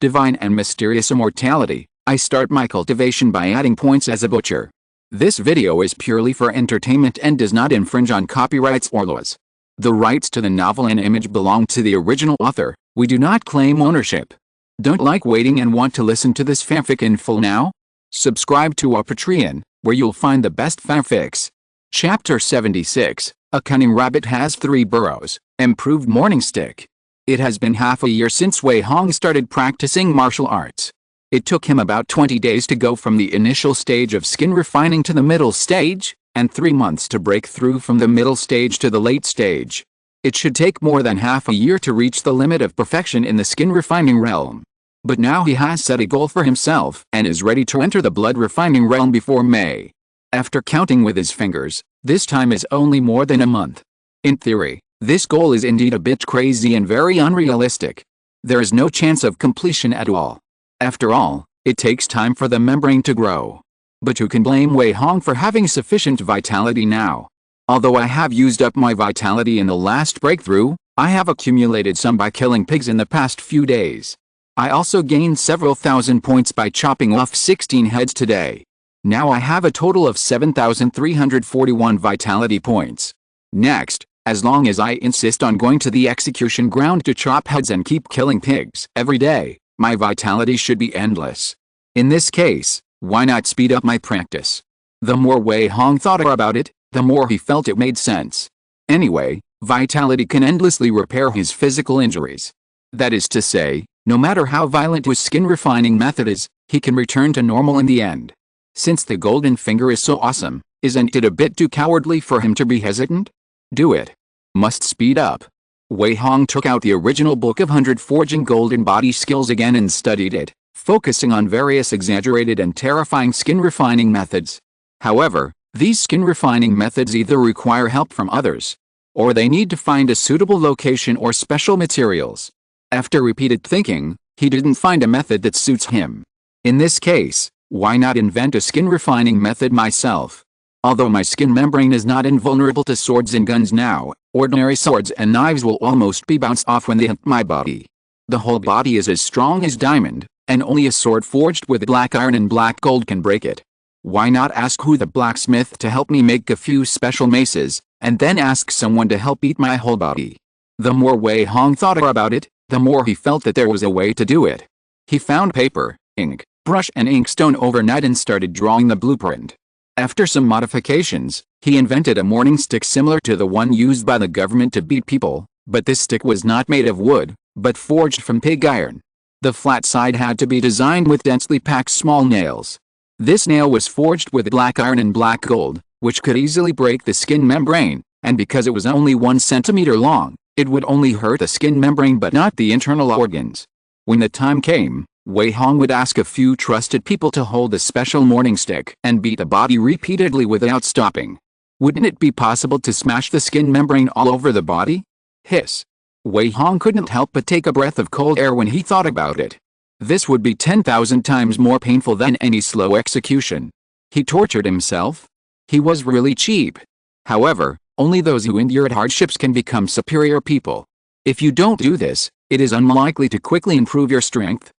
divine and mysterious immortality. I start my cultivation by adding points as a butcher. This video is purely for entertainment and does not infringe on copyrights or laws. The rights to the novel and image belong to the original author. We do not claim ownership. Don't like waiting and want to listen to this fanfic in full now? Subscribe to our Patreon, where you'll find the best fanfics. Chapter 76, A Cunning Rabbit Has 3 Burrows, Improved Morning Stick. It has been half a year since Wei Hong started practicing martial arts. It took him about 20 days to go from the initial stage of skin refining to the middle stage, and 3 months to break through from the middle stage to the late stage. It should take more than half a year to reach the limit of perfection in the skin refining realm. But now he has set a goal for himself and is ready to enter the blood refining realm before May. After counting with his fingers, this time is only more than a month. In theory, this goal is indeed a bit crazy and very unrealistic. There is no chance of completion at all. After all, it takes time for the membrane to grow. But who can blame Wei Hong for having sufficient vitality now? Although I have used up my vitality in the last breakthrough, I have accumulated some by killing pigs in the past few days. I also gained several thousand points by chopping off 16 heads today. Now I have a total of 7,341 vitality points. Next, as long as I insist on going to the execution ground to chop heads and keep killing pigs every day, my vitality should be endless. In this case, why not speed up my practice? The more Wei Hong thought about it, the more he felt it made sense. Anyway, vitality can endlessly repair his physical injuries. That is to say, no matter how violent his skin refining method is, he can return to normal in the end. Since the golden finger is so awesome, isn't it a bit too cowardly for him to be hesitant? Do it. Must speed up. Wei Hong took out the original book of 100 Forging Golden Body Skills again and studied it, focusing on various exaggerated and terrifying skin refining methods. However, these skin refining methods either require help from others, or they need to find a suitable location or special materials. After repeated thinking, he didn't find a method that suits him. In this case, why not invent a skin refining method myself? Although my skin membrane is not invulnerable to swords and guns now, ordinary swords and knives will almost be bounced off when they hit my body. The whole body is as strong as diamond, and only a sword forged with black iron and black gold can break it. Why not ask who the blacksmith to help me make a few special maces, and then ask someone to help eat my whole body? The more Wei Hong thought about it, the more he felt that there was a way to do it. He found paper, ink, brush and inkstone overnight and started drawing the blueprint. After some modifications, he invented a morning stick similar to the one used by the government to beat people, but this stick was not made of wood, but forged from pig iron. The flat side had to be designed with densely packed small nails. This nail was forged with black iron and black gold, which could easily break the skin membrane, and because it was only 1 centimeter long, it would only hurt the skin membrane but not the internal organs. When the time came, Wei Hong would ask a few trusted people to hold the special morning stick and beat the body repeatedly without stopping. Wouldn't it be possible to smash the skin membrane all over the body? Hiss. Wei Hong couldn't help but take a breath of cold air when he thought about it. This would be 10,000 times more painful than any slow execution. He tortured himself? He was really cheap. However, only those who endured hardships can become superior people. If you don't do this, it is unlikely to quickly improve your strength.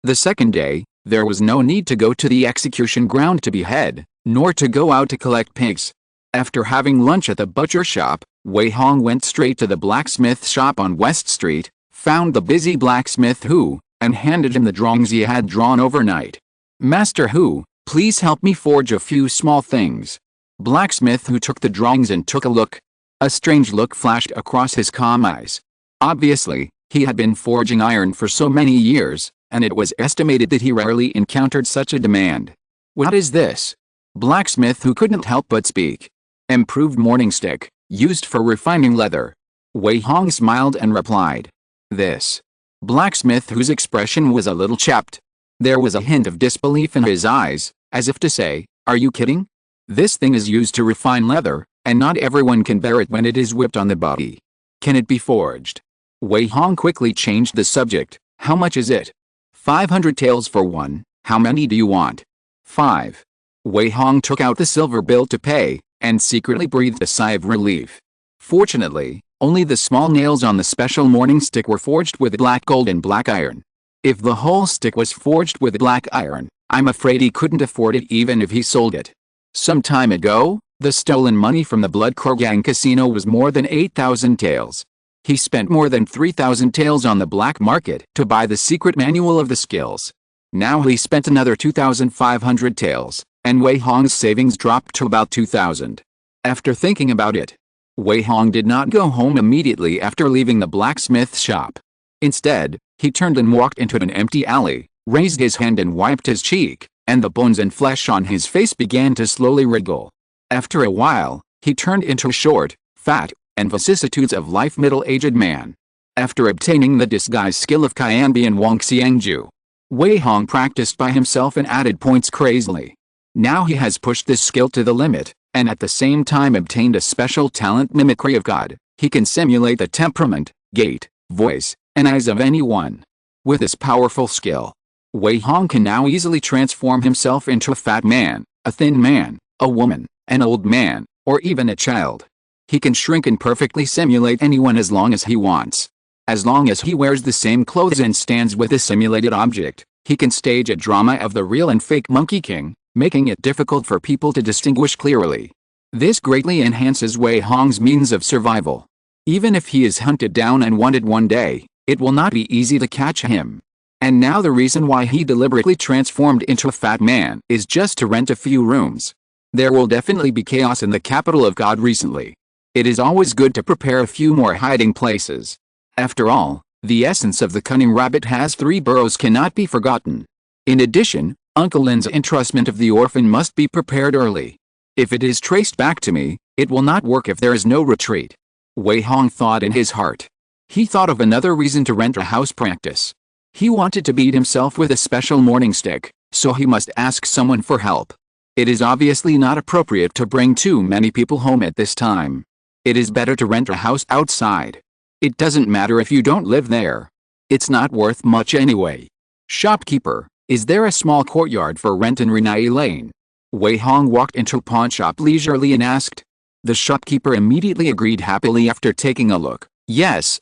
The second day, there was no need to go to the execution ground to behead, nor to go out to collect pigs. After having lunch at the butcher shop, Wei Hong went straight to the blacksmith shop on West Street, found the busy blacksmith Hu, and handed him the drawings he had drawn overnight. "Master Hu, please help me forge a few small things." Blacksmith Hu took the drawings and took a look. A strange look flashed across his calm eyes. Obviously, he had been forging iron for so many years, and it was estimated that he rarely encountered such a demand. "What is this?" Blacksmith Hu couldn't help but speak. "Improved morning stick, used for refining leather." Wei Hong smiled and replied. "This." Blacksmith Hu's expression was a little chapped. There was a hint of disbelief in his eyes, as if to say, "Are you kidding? This thing is used to refine leather, and not everyone can bear it when it is whipped on the body. Can it be forged?" Wei Hong quickly changed the subject. "How much is it?" 500 taels for one. How many do you want?" 5. Wei Hong took out the silver bill to pay, and secretly breathed a sigh of relief. Fortunately, only the small nails on the special morning stick were forged with black gold and black iron. If the whole stick was forged with black iron, I'm afraid he couldn't afford it even if he sold it. Some time ago, the stolen money from the Blood Kurgang casino was more than 8,000 taels. He spent more than 3,000 taels on the black market to buy the secret manual of the skills. Now he spent another 2,500 taels, and Wei Hong's savings dropped to about 2,000. After thinking about it, Wei Hong did not go home immediately after leaving the blacksmith shop. Instead, he turned and walked into an empty alley, raised his hand and wiped his cheek, and the bones and flesh on his face began to slowly wriggle. After a while, he turned into a short, fat, and vicissitudes of life middle-aged man. After obtaining the disguise skill of Qianbi and Wang Xiangju, Wei Hong practiced by himself and added points crazily. Now he has pushed this skill to the limit, and at the same time obtained a special talent mimicry of God. He can simulate the temperament, gait, voice, and eyes of anyone. With this powerful skill, Wei Hong can now easily transform himself into a fat man, a thin man, a woman, an old man, or even a child. He can shrink and perfectly simulate anyone as long as he wants. As long as he wears the same clothes and stands with a simulated object, he can stage a drama of the real and fake Monkey King, making it difficult for people to distinguish clearly. This greatly enhances Wei Hong's means of survival. Even if he is hunted down and wanted one day, it will not be easy to catch him. And now the reason why he deliberately transformed into a fat man is just to rent a few rooms. There will definitely be chaos in the capital of God recently. It is always good to prepare a few more hiding places. After all, the essence of the cunning rabbit has 3 burrows cannot be forgotten. In addition, Uncle Lin's entrustment of the orphan must be prepared early. If it is traced back to me, it will not work if there is no retreat. Wei Hong thought in his heart. He thought of another reason to rent a house practice. He wanted to beat himself with a special morning stick, so he must ask someone for help. It is obviously not appropriate to bring too many people home at this time. It is better to rent a house outside. It doesn't matter if you don't live there. It's not worth much anyway. Shopkeeper, is there a small courtyard for rent in Renai Lane? Wei Hong walked into a pawn shop leisurely and asked. The shopkeeper immediately agreed happily after taking a look. Yes,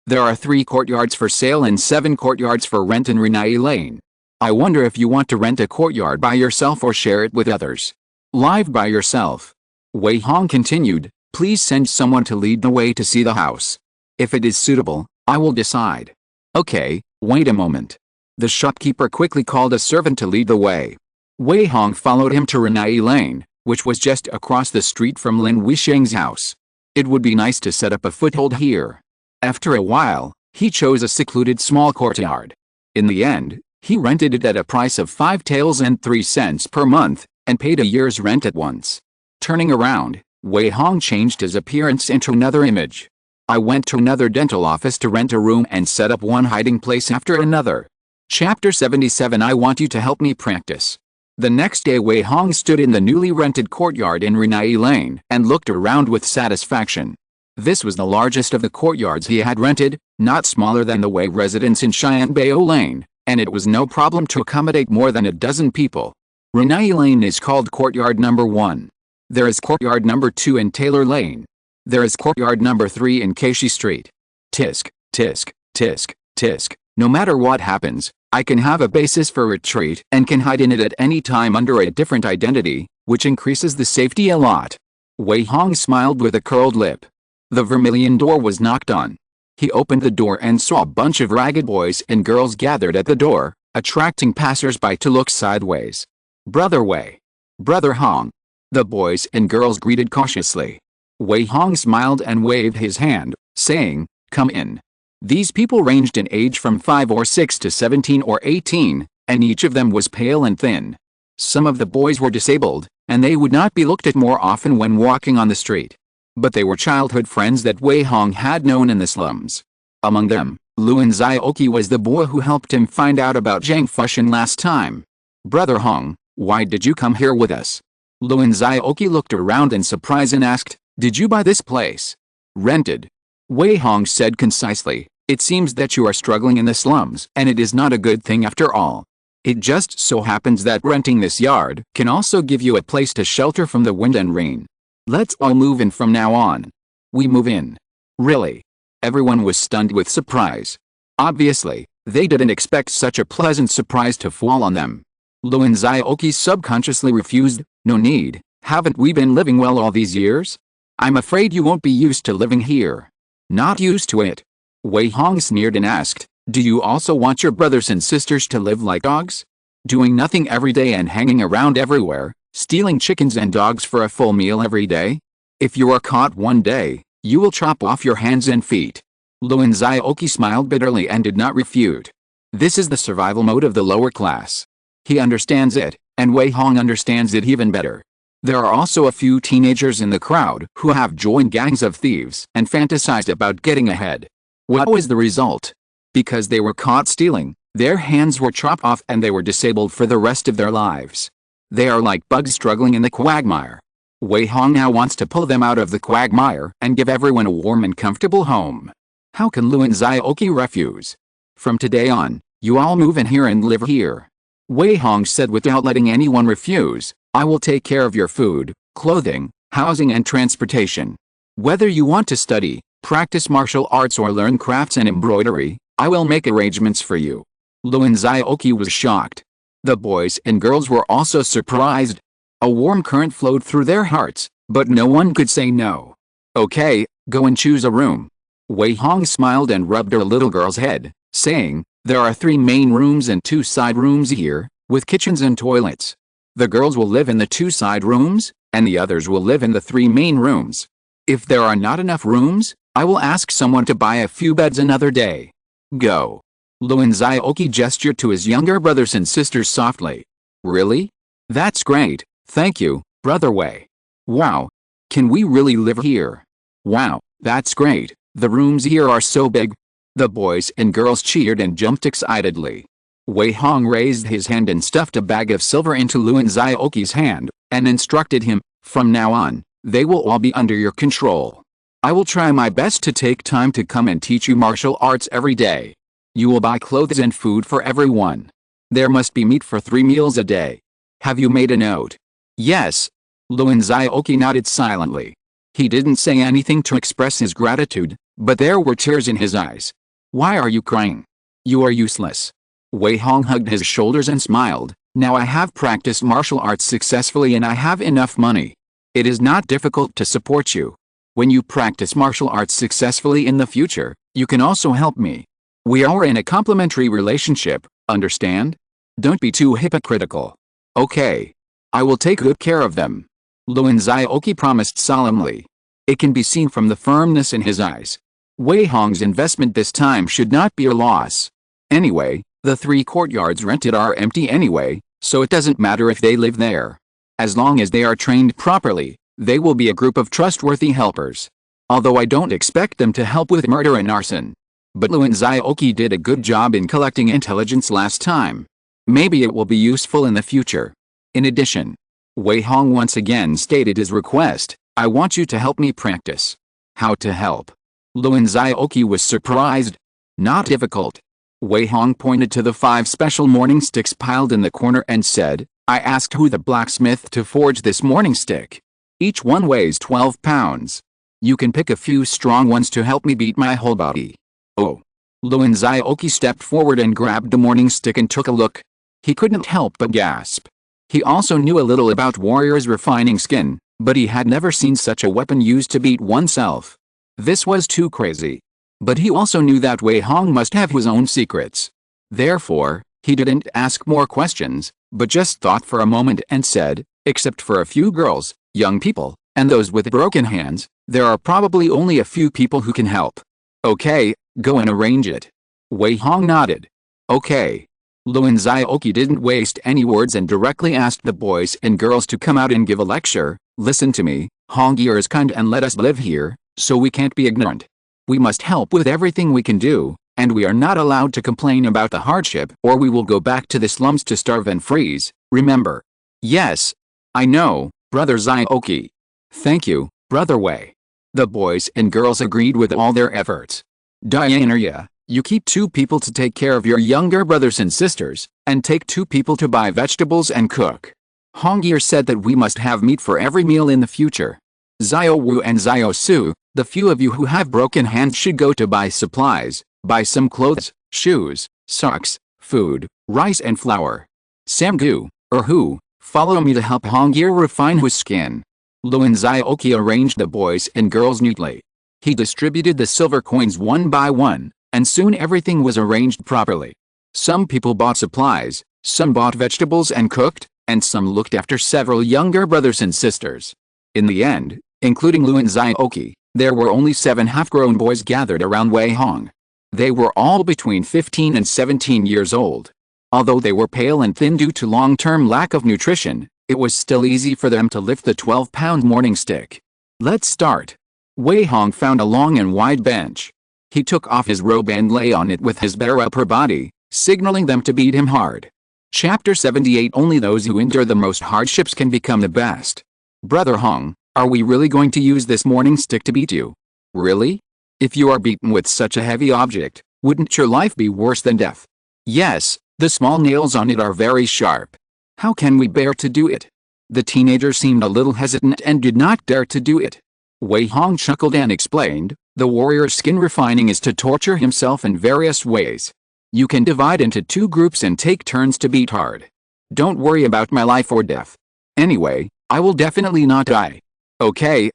there are 3 courtyards for sale and 7 courtyards for rent in Renai Lane. I wonder if you want to rent a courtyard by yourself or share it with others. Live by yourself. Wei Hong continued, please send someone to lead the way to see the house. If it is suitable, I will decide. Okay, wait a moment. The shopkeeper quickly called a servant to lead the way. Wei Hong followed him to Renai Lane, which was just across the street from Lin Wisheng's house. It would be nice to set up a foothold here. After a while, he chose a secluded small courtyard. In the end, he rented it at a price of 5 taels and 3 cents per month, and paid a year's rent at once. Turning around, Wei Hong changed his appearance into another image. I went to another dental office to rent a room and set up one hiding place after another. Chapter 77 I want you to help me practice. The next day Wei Hong stood in the newly rented courtyard in Renai Lane and looked around with satisfaction. This was the largest of the courtyards he had rented, not smaller than the Wei residence in Xianbao Lane, and it was no problem to accommodate more than a dozen people. Renai Lane is called courtyard number 1. There is courtyard number 2 in Taylor Lane. There is courtyard number 3 in Keishi Street. Tisk, tisk, tisk, tisk. No matter what happens, I can have a basis for retreat and can hide in it at any time under a different identity, which increases the safety a lot. Wei Hong smiled with a curled lip. The vermilion door was knocked on. He opened the door and saw a bunch of ragged boys and girls gathered at the door, attracting passers-by to look sideways. Brother Wei. Brother Hong. The boys and girls greeted cautiously. Wei Hong smiled and waved his hand, saying, come in. These people ranged in age from 5 or 6 to 17 or 18, and each of them was pale and thin. Some of the boys were disabled, and they would not be looked at more often when walking on the street. But they were childhood friends that Wei Hong had known in the slums. Among them, Luan Zioki was the boy who helped him find out about Zhang Fushan last time. Brother Hong, why did you come here with us? Luan Zioki looked around in surprise and asked, did you buy this place? Rented. Wei Hong said concisely, it seems that you are struggling in the slums, and it is not a good thing after all. It just so happens that renting this yard can also give you a place to shelter from the wind and rain. Let's all move in from now on. We move in. Really? Everyone was stunned with surprise. Obviously, They didn't expect such a pleasant surprise to fall on them. Luan Xiaoqi subconsciously refused. No need, haven't we been living well all these years? I'm afraid you won't be used to living here. Not used to it? Wei Hong sneered and asked, do you also want your brothers and sisters to live like dogs? Doing nothing every day and hanging around everywhere, stealing chickens and dogs for a full meal every day? If you are caught one day, you will chop off your hands and feet. Luan Xiaoqi smiled bitterly and did not refute. This is the survival mode of the lower class. He understands it, and Wei Hong understands it even better. There are also a few teenagers in the crowd who have joined gangs of thieves and fantasized about getting ahead. What was the result? Because they were caught stealing, their hands were chopped off and they were disabled for the rest of their lives. They are like bugs struggling in the quagmire. Wei Hong now wants to pull them out of the quagmire and give everyone a warm and comfortable home. How can Luan Xiaoqi refuse? From today on, you all move in here and live here. Wei Hong said without letting anyone refuse, I will take care of your food, clothing, housing and transportation. Whether you want to study, practice martial arts or learn crafts and embroidery, I will make arrangements for you. Luan Xiaoqi was shocked. The boys and girls were also surprised. A warm current flowed through their hearts, but no one could say no. Okay, go and choose a room. Wei Hong smiled and rubbed her little girl's head, saying, there are 3 main rooms and 2 side rooms here, with kitchens and toilets. The girls will live in the 2 side rooms, and the others will live in the 3 main rooms. If there are not enough rooms, I will ask someone to buy a few beds another day. Go. Luan Xiaoqi gestured to his younger brothers and sisters softly. Really? That's great, thank you, Brother Wei. Wow. Can we really live here? Wow, that's great, the rooms here are so big. The boys and girls cheered and jumped excitedly. Wei Hong raised his hand and stuffed a bag of silver into Luan Xiaoqi's hand, and instructed him, from now on, they will all be under your control. I will try my best to take time to come and teach you martial arts every day. You will buy clothes and food for everyone. There must be meat for 3 meals a day. Have you made a note? Yes. Luan Xiaoqi nodded silently. He didn't say anything to express his gratitude, but there were tears in his eyes. Why are you crying? You are useless. Wei Hong hugged his shoulders and smiled. Now I have practiced martial arts successfully and I have enough money. It is not difficult to support you. When you practice martial arts successfully in the future, you can also help me. We are in a complementary relationship, understand? Don't be too hypocritical. Okay. I will take good care of them. Luan Xiaoqi promised solemnly. It can be seen from the firmness in his eyes. Wei Hong's investment this time should not be a loss. Anyway, the 3 courtyards rented are empty anyway, so it doesn't matter if they live there. As long as they are trained properly, they will be a group of trustworthy helpers. Although I don't expect them to help with murder and arson. But Luan Xiaoqi did a good job in collecting intelligence last time. Maybe it will be useful in the future. In addition, Wei Hong once again stated his request, I want you to help me practice. How to help? Luan Xiaoqi was surprised. Not difficult. Wei Hong pointed to the 5 special morning sticks piled in the corner and said, I asked who the blacksmith to forge this morning stick. Each one weighs 12 pounds. You can pick a few strong ones to help me beat my whole body. Oh. Luan Xiaoqi stepped forward and grabbed the morning stick and took a look. He couldn't help but gasp. He also knew a little about warriors refining skin, but he had never seen such a weapon used to beat oneself. This was too crazy. But he also knew that Wei Hong must have his own secrets. Therefore, he didn't ask more questions, but just thought for a moment and said, except for a few girls, young people, and those with broken hands, there are probably only a few people who can help. Okay, go and arrange it. Wei Hong nodded. Okay. Luan Xiaoqi didn't waste any words and directly asked the boys and girls to come out and give a lecture. Listen to me, Hongir is kind and let us live here, so we can't be ignorant. We must help with everything we can do, and we are not allowed to complain about the hardship or we will go back to the slums to starve and freeze, remember? Yes. I know, Brother Xiaoqi. Thank you, Brother Wei. The boys and girls agreed with all their efforts. Diana, you keep 2 people to take care of your younger brothers and sisters, and take 2 people to buy vegetables and cook. Hongir said that we must have meat for every meal in the future. Xiao Wu and Xiao Su, the few of you who have broken hands should go to buy supplies, buy some clothes, shoes, Socks, food, rice and flour. Samgu, or who, follow me to help Hongir refine his skin. Luan Zioki arranged the boys and girls neatly. He distributed the silver coins one by one, and soon everything was arranged properly. Some people bought supplies, some bought vegetables and cooked, and some looked after several younger brothers and sisters. In the end, including Luan Zioki, there were only 7 half-grown boys gathered around Wei Hong. They were all between 15 and 17 years old. Although they were pale and thin due to long-term lack of nutrition, it was still easy for them to lift the 12-pound morning stick. Let's start. Wei Hong found a long and wide bench. He took off his robe and lay on it with his bare upper body, signaling them to beat him hard. Chapter 78. Only those who endure the most hardships can become the best. Brother Hong, are we really going to use this morning stick to beat you? Really? If you are beaten with such a heavy object, wouldn't your life be worse than death? Yes, the small nails on it are very sharp. How can we bear to do it? The teenager seemed a little hesitant and did not dare to do it. Wei Hong chuckled and explained, the warrior's skin refining is to torture himself in various ways. You can divide into 2 groups and take turns to beat hard. Don't worry about my life or death. Anyway, I will definitely not die. Okay.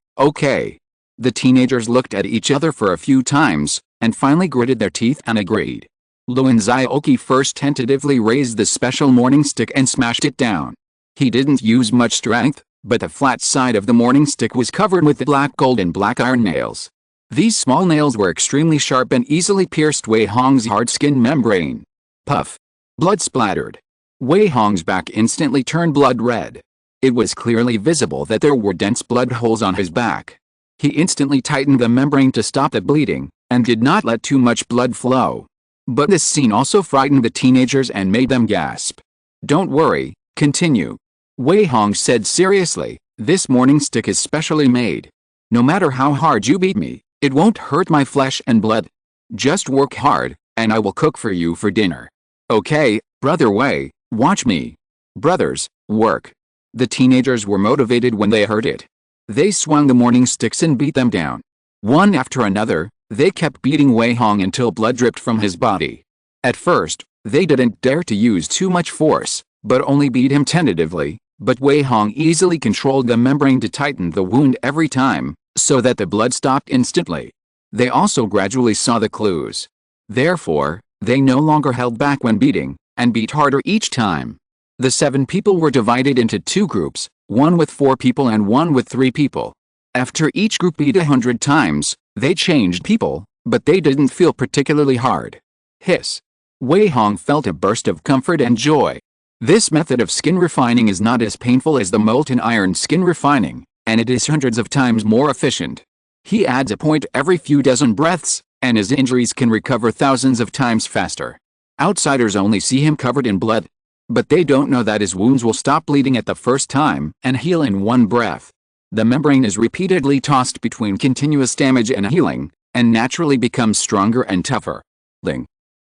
The teenagers looked at each other for a few times, and finally gritted their teeth and agreed. Luan Zioki first tentatively raised the special morning stick and smashed it down. He didn't use much strength, but the flat side of the morning stick was covered with black gold and black iron nails. These small nails were extremely sharp and easily pierced Wei Hong's hard skin membrane. Puff. Blood splattered. Wei Hong's back instantly turned blood red. It was clearly visible that there were dense blood holes on his back. He instantly tightened the membrane to stop the bleeding, and did not let too much blood flow. But this scene also frightened the teenagers and made them gasp. Don't worry, continue. Wei Hong said seriously, this morning stick is specially made. No matter how hard you beat me, it won't hurt my flesh and blood. Just work hard, and I will cook for you for dinner. Okay, Brother Wei, watch me. Brothers, work. The teenagers were motivated when they heard it. They swung the morning sticks and beat them down. One after another, they kept beating Wei Hong until blood dripped from his body. At first, they didn't dare to use too much force, but only beat him tentatively, but Wei Hong easily controlled the membrane to tighten the wound every time, so that the blood stopped instantly. They also gradually saw the clues. Therefore, they no longer held back when beating, and beat harder each time. The 7 people were divided into 2 groups, one with 4 people and one with 3 people. After each group beat 100 times, they changed people, but they didn't feel particularly hard. Hiss. Wei Hong felt a burst of comfort and joy. This method of skin refining is not as painful as the molten iron skin refining, and it is hundreds of times more efficient. He adds a point every few dozen breaths, and his injuries can recover thousands of times faster. Outsiders only see him covered in blood, but they don't know that his wounds will stop bleeding at the first time and heal in one breath. The membrane is repeatedly tossed between continuous damage and healing, and naturally becomes stronger and tougher.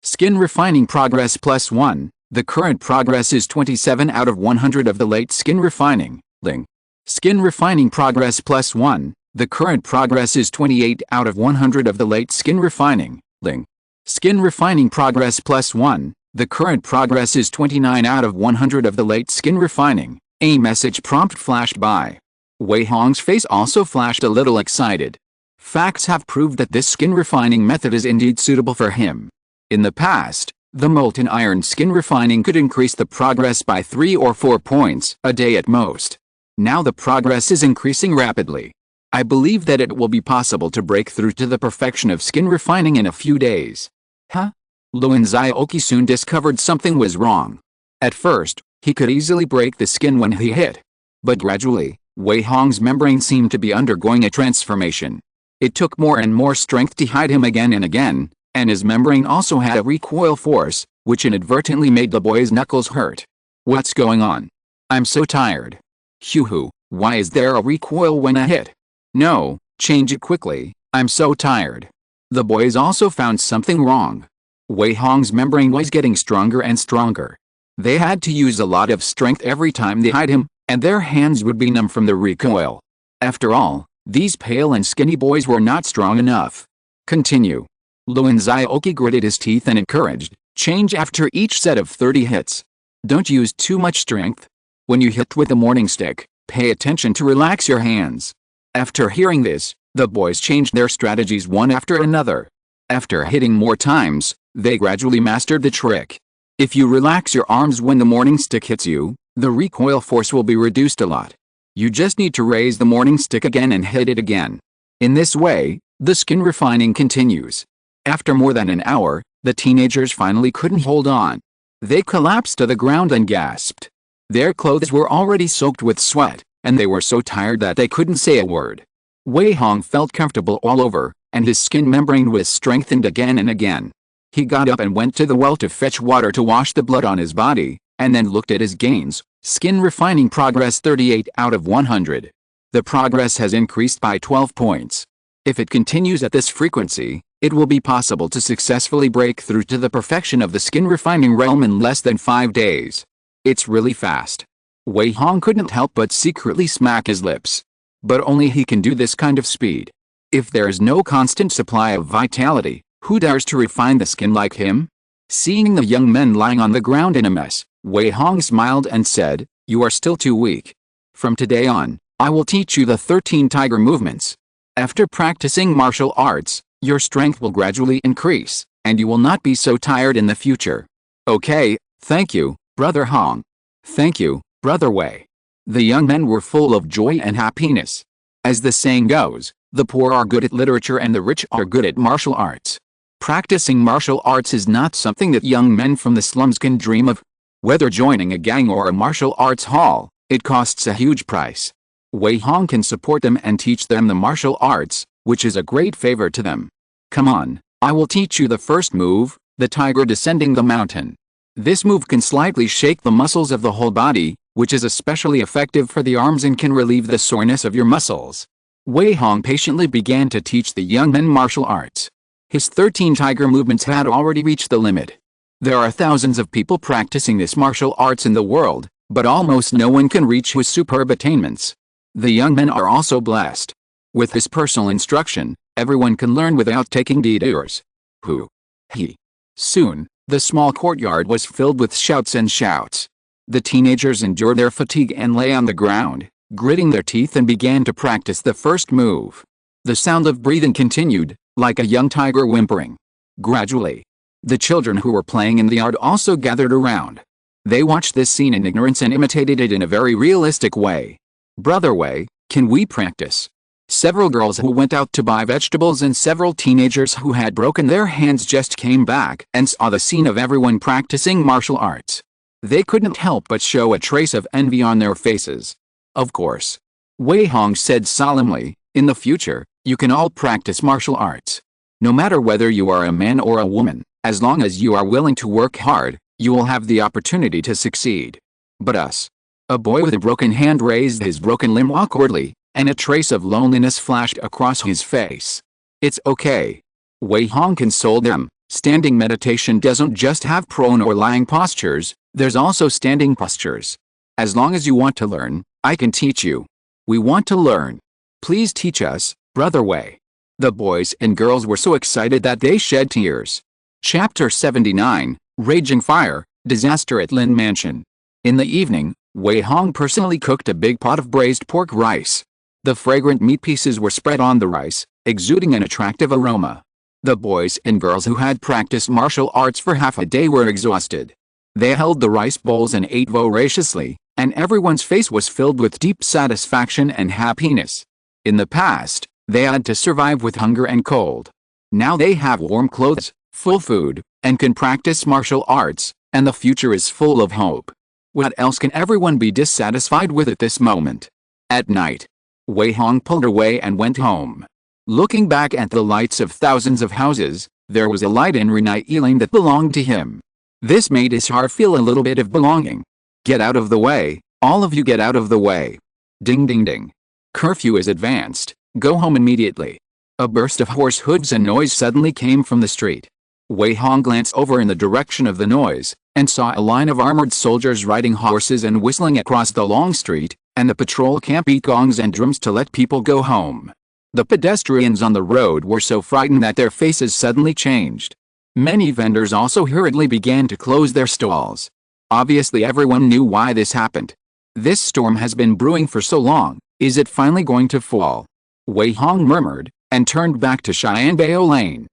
Skin refining progress +1. The current progress is 27 out of 100 of the late skin refining. Skin refining progress +1. The current progress is 28 out of 100 of the late skin refining. Skin refining progress +1. The current progress is 29 out of 100 of the late skin refining. A message prompt flashed by. Wei Hong's face also flashed a little excited. Facts have proved that this skin refining method is indeed suitable for him. In the past, the molten iron skin refining could increase the progress by 3 or 4 points a day at most. Now the progress is increasing rapidly. I believe that it will be possible to break through to the perfection of skin refining in a few days. Luan Zioki soon discovered something was wrong. At first, he could easily break the skin when he hit. But gradually, Wei Hong's membrane seemed to be undergoing a transformation. It took more and more strength to hide him again and again, and his membrane also had a recoil force, which inadvertently made the boy's knuckles hurt. What's going on? I'm so tired. Hoo-hoo, why is there a recoil when I hit? No, change it quickly, I'm so tired. The boys also found something wrong. Wei Hong's membrane was getting stronger and stronger. They had to use a lot of strength every time they hit him, and their hands would be numb from the recoil. After all, these pale and skinny boys were not strong enough. Continue. Luan Zioki gritted his teeth and encouraged, Change after each set of 30 hits. Don't use too much strength. When you hit with the morning stick, pay attention to relax your hands. After hearing this, the boys changed their strategies one after another. After hitting more times, they gradually mastered the trick. If you relax your arms when the morning stick hits you, the recoil force will be reduced a lot. You just need to raise the morning stick again and hit it again. In this way, the skin refining continues. After more than an hour, the teenagers finally couldn't hold on. They collapsed to the ground and gasped. Their clothes were already soaked with sweat, and they were so tired that they couldn't say a word. Wei Hong felt comfortable all over, and his skin membrane was strengthened again and again. He got up and went to the well to fetch water to wash the blood on his body, and then looked at his gains. Skin refining progress 38 out of 100. The progress has increased by 12 points. If it continues at this frequency, it will be possible to successfully break through to the perfection of the skin refining realm in less than 5 days. It's really fast. Wei Hong couldn't help but secretly smack his lips. But only he can do this kind of speed. If there is no constant supply of vitality, who dares to refine the skin like him? Seeing the young men lying on the ground in a mess, Wei Hong smiled and said, "You are still too weak. From today on, I will teach you the 13 tiger movements. After practicing martial arts, your strength will gradually increase, and you will not be so tired in the future." "Okay, thank you, Brother Hong." "Thank you, Brother Wei." The young men were full of joy and happiness. As the saying goes, the poor are good at literature and the rich are good at martial arts. Practicing martial arts is not something that young men from the slums can dream of. Whether joining a gang or a martial arts hall, it costs a huge price. Wei Hong can support them and teach them the martial arts, which is a great favor to them. "Come on, I will teach you the first move, the tiger descending the mountain." This move can slightly shake the muscles of the whole body, which is especially effective for the arms and can relieve the soreness of your muscles. Wei Hong patiently began to teach the young men martial arts. His 13 tiger movements had already reached the limit. There are thousands of people practicing this martial arts in the world, but almost no one can reach his superb attainments. The young men are also blessed. With his personal instruction, everyone can learn without taking detours. He. Soon, the small courtyard was filled with shouts and shouts. The teenagers endured their fatigue and lay on the ground, gritting their teeth and began to practice the first move. The sound of breathing continued, like a young tiger whimpering. Gradually, the children who were playing in the yard also gathered around. They watched this scene in ignorance and imitated it in a very realistic way. "Brother Wei, can we practice?" Several girls who went out to buy vegetables and several teenagers who had broken their hands just came back and saw the scene of everyone practicing martial arts. They couldn't help but show a trace of envy on their faces. "Of course," Wei Hong said solemnly, "in the future, you can all practice martial arts. No matter whether you are a man or a woman, as long as you are willing to work hard, you will have the opportunity to succeed. But us." A boy with a broken hand raised his broken limb awkwardly, and a trace of loneliness flashed across his face. "It's okay." Wei Hong consoled them. Standing meditation doesn't just have prone or lying postures, there's also standing postures. As long as you want to learn, I can teach you. We want to learn. Please teach us, Brother Wei. The boys and girls were so excited that they shed tears. Chapter 79, Raging Fire, Disaster at Lin Mansion. In the evening, Wei Hong personally cooked a big pot of braised pork rice. The fragrant meat pieces were spread on the rice, exuding an attractive aroma. The boys and girls who had practiced martial arts for half a day were exhausted. They held the rice bowls and ate voraciously, and everyone's face was filled with deep satisfaction and happiness. In the past, they had to survive with hunger and cold. Now they have warm clothes, full food, and can practice martial arts, and the future is full of hope. What else can everyone be dissatisfied with at this moment? At night, Wei Hong pulled away and went home. Looking back at the lights of thousands of houses, there was a light in Renai Lane that belonged to him. This made his heart feel a little bit of belonging. "Get out of the way, all of you, get out of the way. Ding ding ding. Curfew is advanced, go home immediately." A burst of horse hooves and noise suddenly came from the street. Wei Hong glanced over in the direction of the noise, and saw a line of armored soldiers riding horses and whistling across the long street, and the patrol camp beat gongs and drums to let people go home. The pedestrians on the road were so frightened that their faces suddenly changed. Many vendors also hurriedly began to close their stalls. Obviously everyone knew why this happened. This storm has been brewing for so long, is it finally going to fall? Wei Hong murmured, and turned back to Xianbao Lane.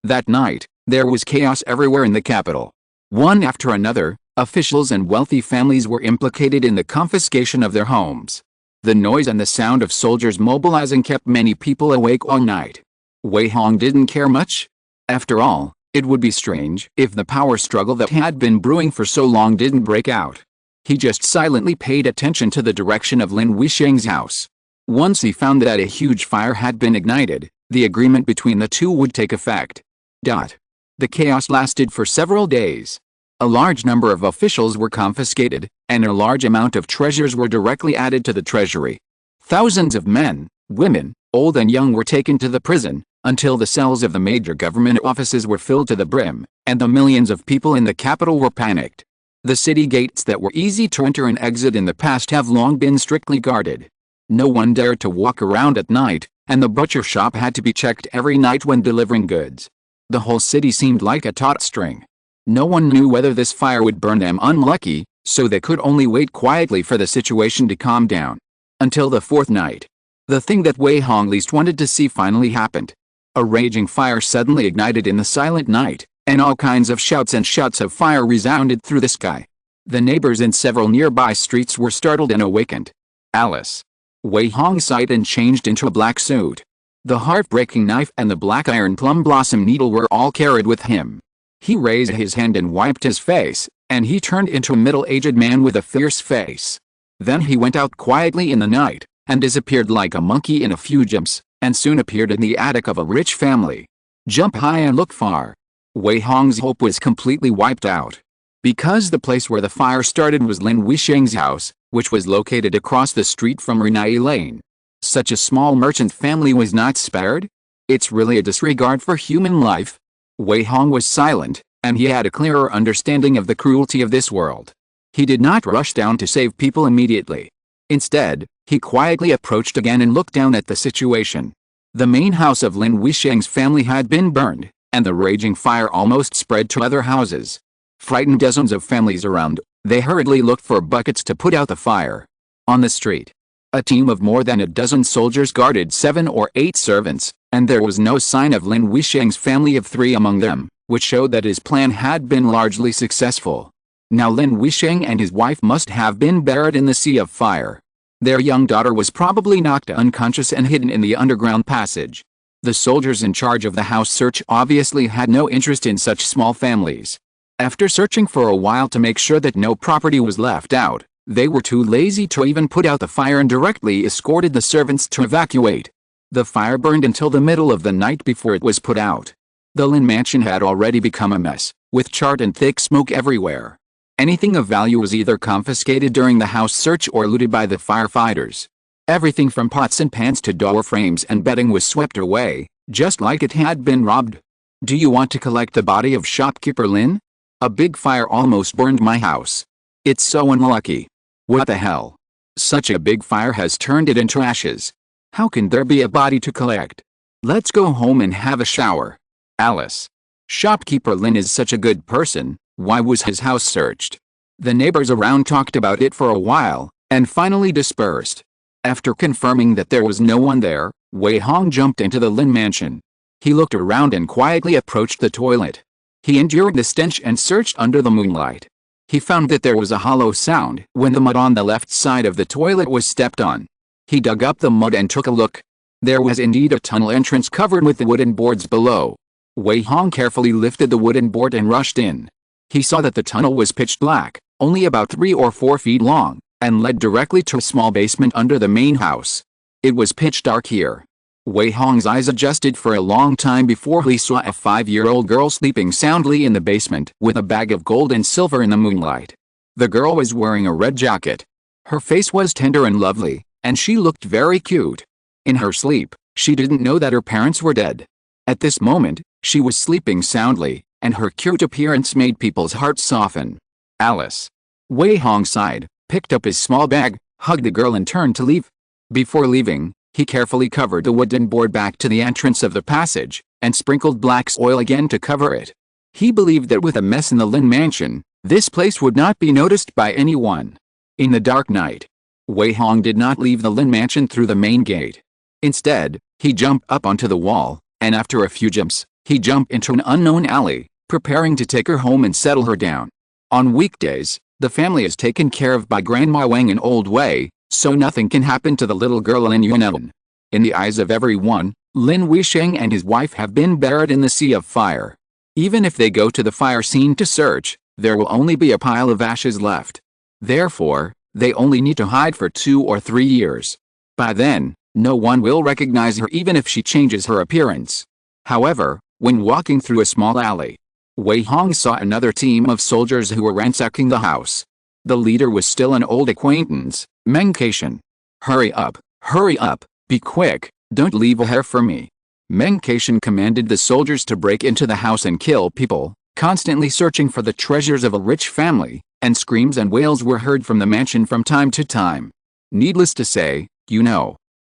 That night, there was chaos everywhere in the capital. One after another, officials and wealthy families were implicated in the confiscation of their homes. The noise and the sound of soldiers mobilizing kept many people awake all night. Wei Hong didn't care much. After all, it would be strange if the power struggle that had been brewing for so long didn't break out. He just silently paid attention to the direction of Lin Wusheng's house. Once he found that a huge fire had been ignited, the agreement between the two would take effect. The chaos lasted for several days. A large number of officials were confiscated, and a large amount of treasures were directly added to the treasury. Thousands of men, women, old and young were taken to the prison, until the cells of the major government offices were filled to the brim, and the millions of people in the capital were panicked. The city gates that were easy to enter and exit in the past have long been strictly guarded. No one dared to walk around at night, and the butcher shop had to be checked every night when delivering goods. The whole city seemed like a taut string. No one knew whether this fire would burn them unlucky, so they could only wait quietly for the situation to calm down. Until the fourth night. The thing that Wei Hong least wanted to see finally happened. A raging fire suddenly ignited in the silent night, and all kinds of shouts and shouts of fire resounded through the sky. The neighbors in several nearby streets were startled and awakened. Alice. Wei Hong sighed and changed into a black suit. The heartbreaking knife and the black iron plum blossom needle were all carried with him. He raised his hand and wiped his face, and he turned into a middle-aged man with a fierce face. Then he went out quietly in the night, and disappeared like a monkey in a few jumps, and soon appeared in the attic of a rich family. Jump high and look far. Wei Hong's hope was completely wiped out. Because the place where the fire started was Lin Wusheng's house, which was located across the street from Renai Lane. Such a small merchant family was not spared? It's really a disregard for human life. Wei Hong was silent, and he had a clearer understanding of the cruelty of this world. He did not rush down to save people immediately. Instead, he quietly approached again and looked down at the situation. The main house of Lin Wusheng's family had been burned, and the raging fire almost spread to other houses. Frightened dozens of families around, they hurriedly looked for buckets to put out the fire. On the street, a team of more than a dozen soldiers guarded 7 or 8 servants, and there was no sign of Lin Wusheng's family of 3 among them, which showed that his plan had been largely successful. Now Lin Wusheng and his wife must have been buried in the sea of fire. Their young daughter was probably knocked unconscious and hidden in the underground passage. The soldiers in charge of the house search obviously had no interest in such small families. After searching for a while to make sure that no property was left out, they were too lazy to even put out the fire and directly escorted the servants to evacuate. The fire burned until the middle of the night before it was put out. The Lin mansion had already become a mess, with charred and thick smoke everywhere. Anything of value was either confiscated during the house search or looted by the firefighters. Everything from pots and pans to door frames and bedding was swept away, just like it had been robbed. Do you want to collect the body of shopkeeper Lin? A big fire almost burned my house. It's so unlucky. What the hell? Such a big fire has turned it into ashes. How can there be a body to collect? Let's go home and have a shower. Alice. Shopkeeper Lin is such a good person, why was his house searched? The neighbors around talked about it for a while, and finally dispersed. After confirming that there was no one there, Wei Hong jumped into the Lin mansion. He looked around and quietly approached the toilet. He endured the stench and searched under the moonlight. He found that there was a hollow sound when the mud on the left side of the toilet was stepped on. He dug up the mud and took a look. There was indeed a tunnel entrance covered with the wooden boards below. Wei Hong carefully lifted the wooden board and rushed in. He saw that the tunnel was pitch black, only about 3 or 4 feet long, and led directly to a small basement under the main house. It was pitch dark here. Wei Hong's eyes adjusted for a long time before he saw a 5-year-old girl sleeping soundly in the basement with a bag of gold and silver in the moonlight. The girl was wearing a red jacket. Her face was tender and lovely, and she looked very cute. In her sleep, she didn't know that her parents were dead. At this moment, she was sleeping soundly, and her cute appearance made people's hearts soften. Alice. Wei Hong sighed, picked up his small bag, hugged the girl and turned to leave. Before leaving, He carefully covered the wooden board back to the entrance of the passage, and sprinkled black soil again to cover it. He believed that with a mess in the Lin mansion, this place would not be noticed by anyone. In the dark night, Wei Hong did not leave the Lin mansion through the main gate. Instead, he jumped up onto the wall, and after a few jumps, he jumped into an unknown alley, preparing to take her home and settle her down. On weekdays, the family is taken care of by Grandma Wang and Old Wei, so nothing can happen to the little girl Lin Yuan. In the eyes of everyone, Lin Wusheng and his wife have been buried in the sea of fire. Even if they go to the fire scene to search, there will only be a pile of ashes left. Therefore, they only need to hide for 2 or 3 years. By then, no one will recognize her even if she changes her appearance. However, when walking through a small alley, Wei Hong saw another team of soldiers who were ransacking the house. The leader was still an old acquaintance, Meng Keishan. Hurry up, be quick, don't leave a hair for me. Meng Keishan commanded the soldiers to break into the house and kill people, constantly searching for the treasures of a rich family, and screams and wails were heard from the mansion from time to time. Needless to say,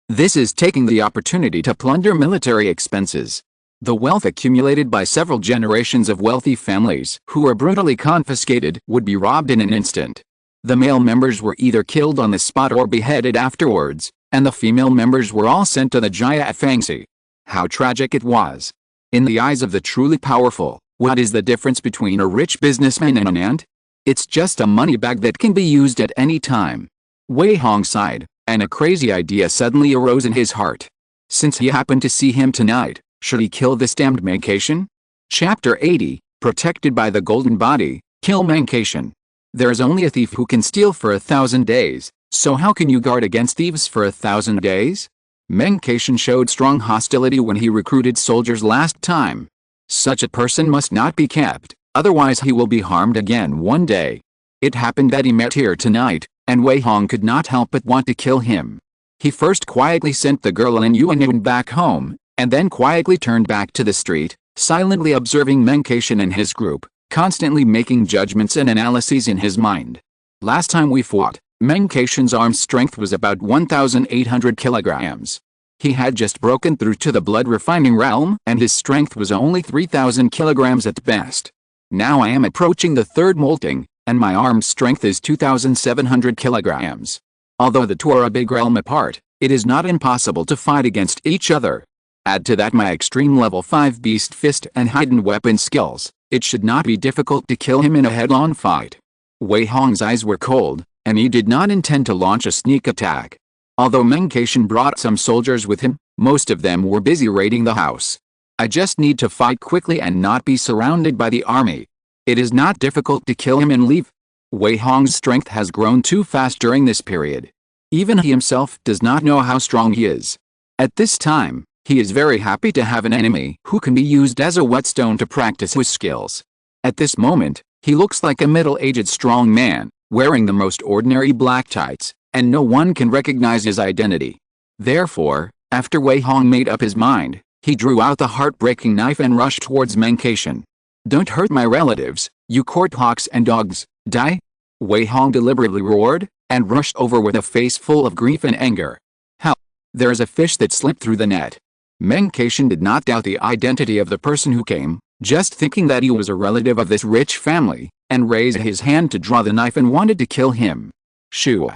this is taking the opportunity to plunder military expenses. The wealth accumulated by several generations of wealthy families who were brutally confiscated would be robbed in an instant. The male members were either killed on the spot or beheaded afterwards, and the female members were all sent to the Jaya at Fangxi. How tragic it was. In the eyes of the truly powerful, what is the difference between a rich businessman and an ant? It's just a money bag that can be used at any time. Wei Hong sighed, and a crazy idea suddenly arose in his heart. Since he happened to see him tonight, should he kill this damned Meng Keishan? Chapter 80, Protected by the Golden Body, Kill Meng Keishan. There is only a thief who can steal for 1,000 days, so how can you guard against thieves for 1,000 days? Meng Keishan showed strong hostility when he recruited soldiers last time. Such a person must not be kept, otherwise he will be harmed again one day. It happened that he met here tonight, and Wei Hong could not help but want to kill him. He first quietly sent the girl Lin Yuan back home, and then quietly turned back to the street, silently observing Meng Keishan and his group, constantly making judgments and analyses in his mind. Last time we fought, Meng Keishan's arm strength was about 1,800 kilograms. He had just broken through to the blood refining realm and his strength was only 3,000 kilograms at best. Now I am approaching the third molting, and my arm strength is 2,700 kilograms. Although the two are a big realm apart, it is not impossible to fight against each other. Add to that my extreme level 5 beast fist and hidden weapon skills, it should not be difficult to kill him in a head-on fight. Wei Hong's eyes were cold, and he did not intend to launch a sneak attack. Although Meng Keishan brought some soldiers with him, most of them were busy raiding the house. I just need to fight quickly and not be surrounded by the army. It is not difficult to kill him and leave. Wei Hong's strength has grown too fast during this period. Even he himself does not know how strong he is. At this time, he is very happy to have an enemy who can be used as a whetstone to practice his skills. At this moment, he looks like a middle-aged strong man, wearing the most ordinary black tights, and no one can recognize his identity. Therefore, after Wei Hong made up his mind, he drew out the heartbreaking knife and rushed towards Meng Keishan. Don't hurt my relatives, you court hawks and dogs, die! Wei Hong deliberately roared, and rushed over with a face full of grief and anger. How? There is a fish that slipped through the net. Meng Keishan did not doubt the identity of the person who came, just thinking that he was a relative of this rich family, and raised his hand to draw the knife and wanted to kill him. Shoo!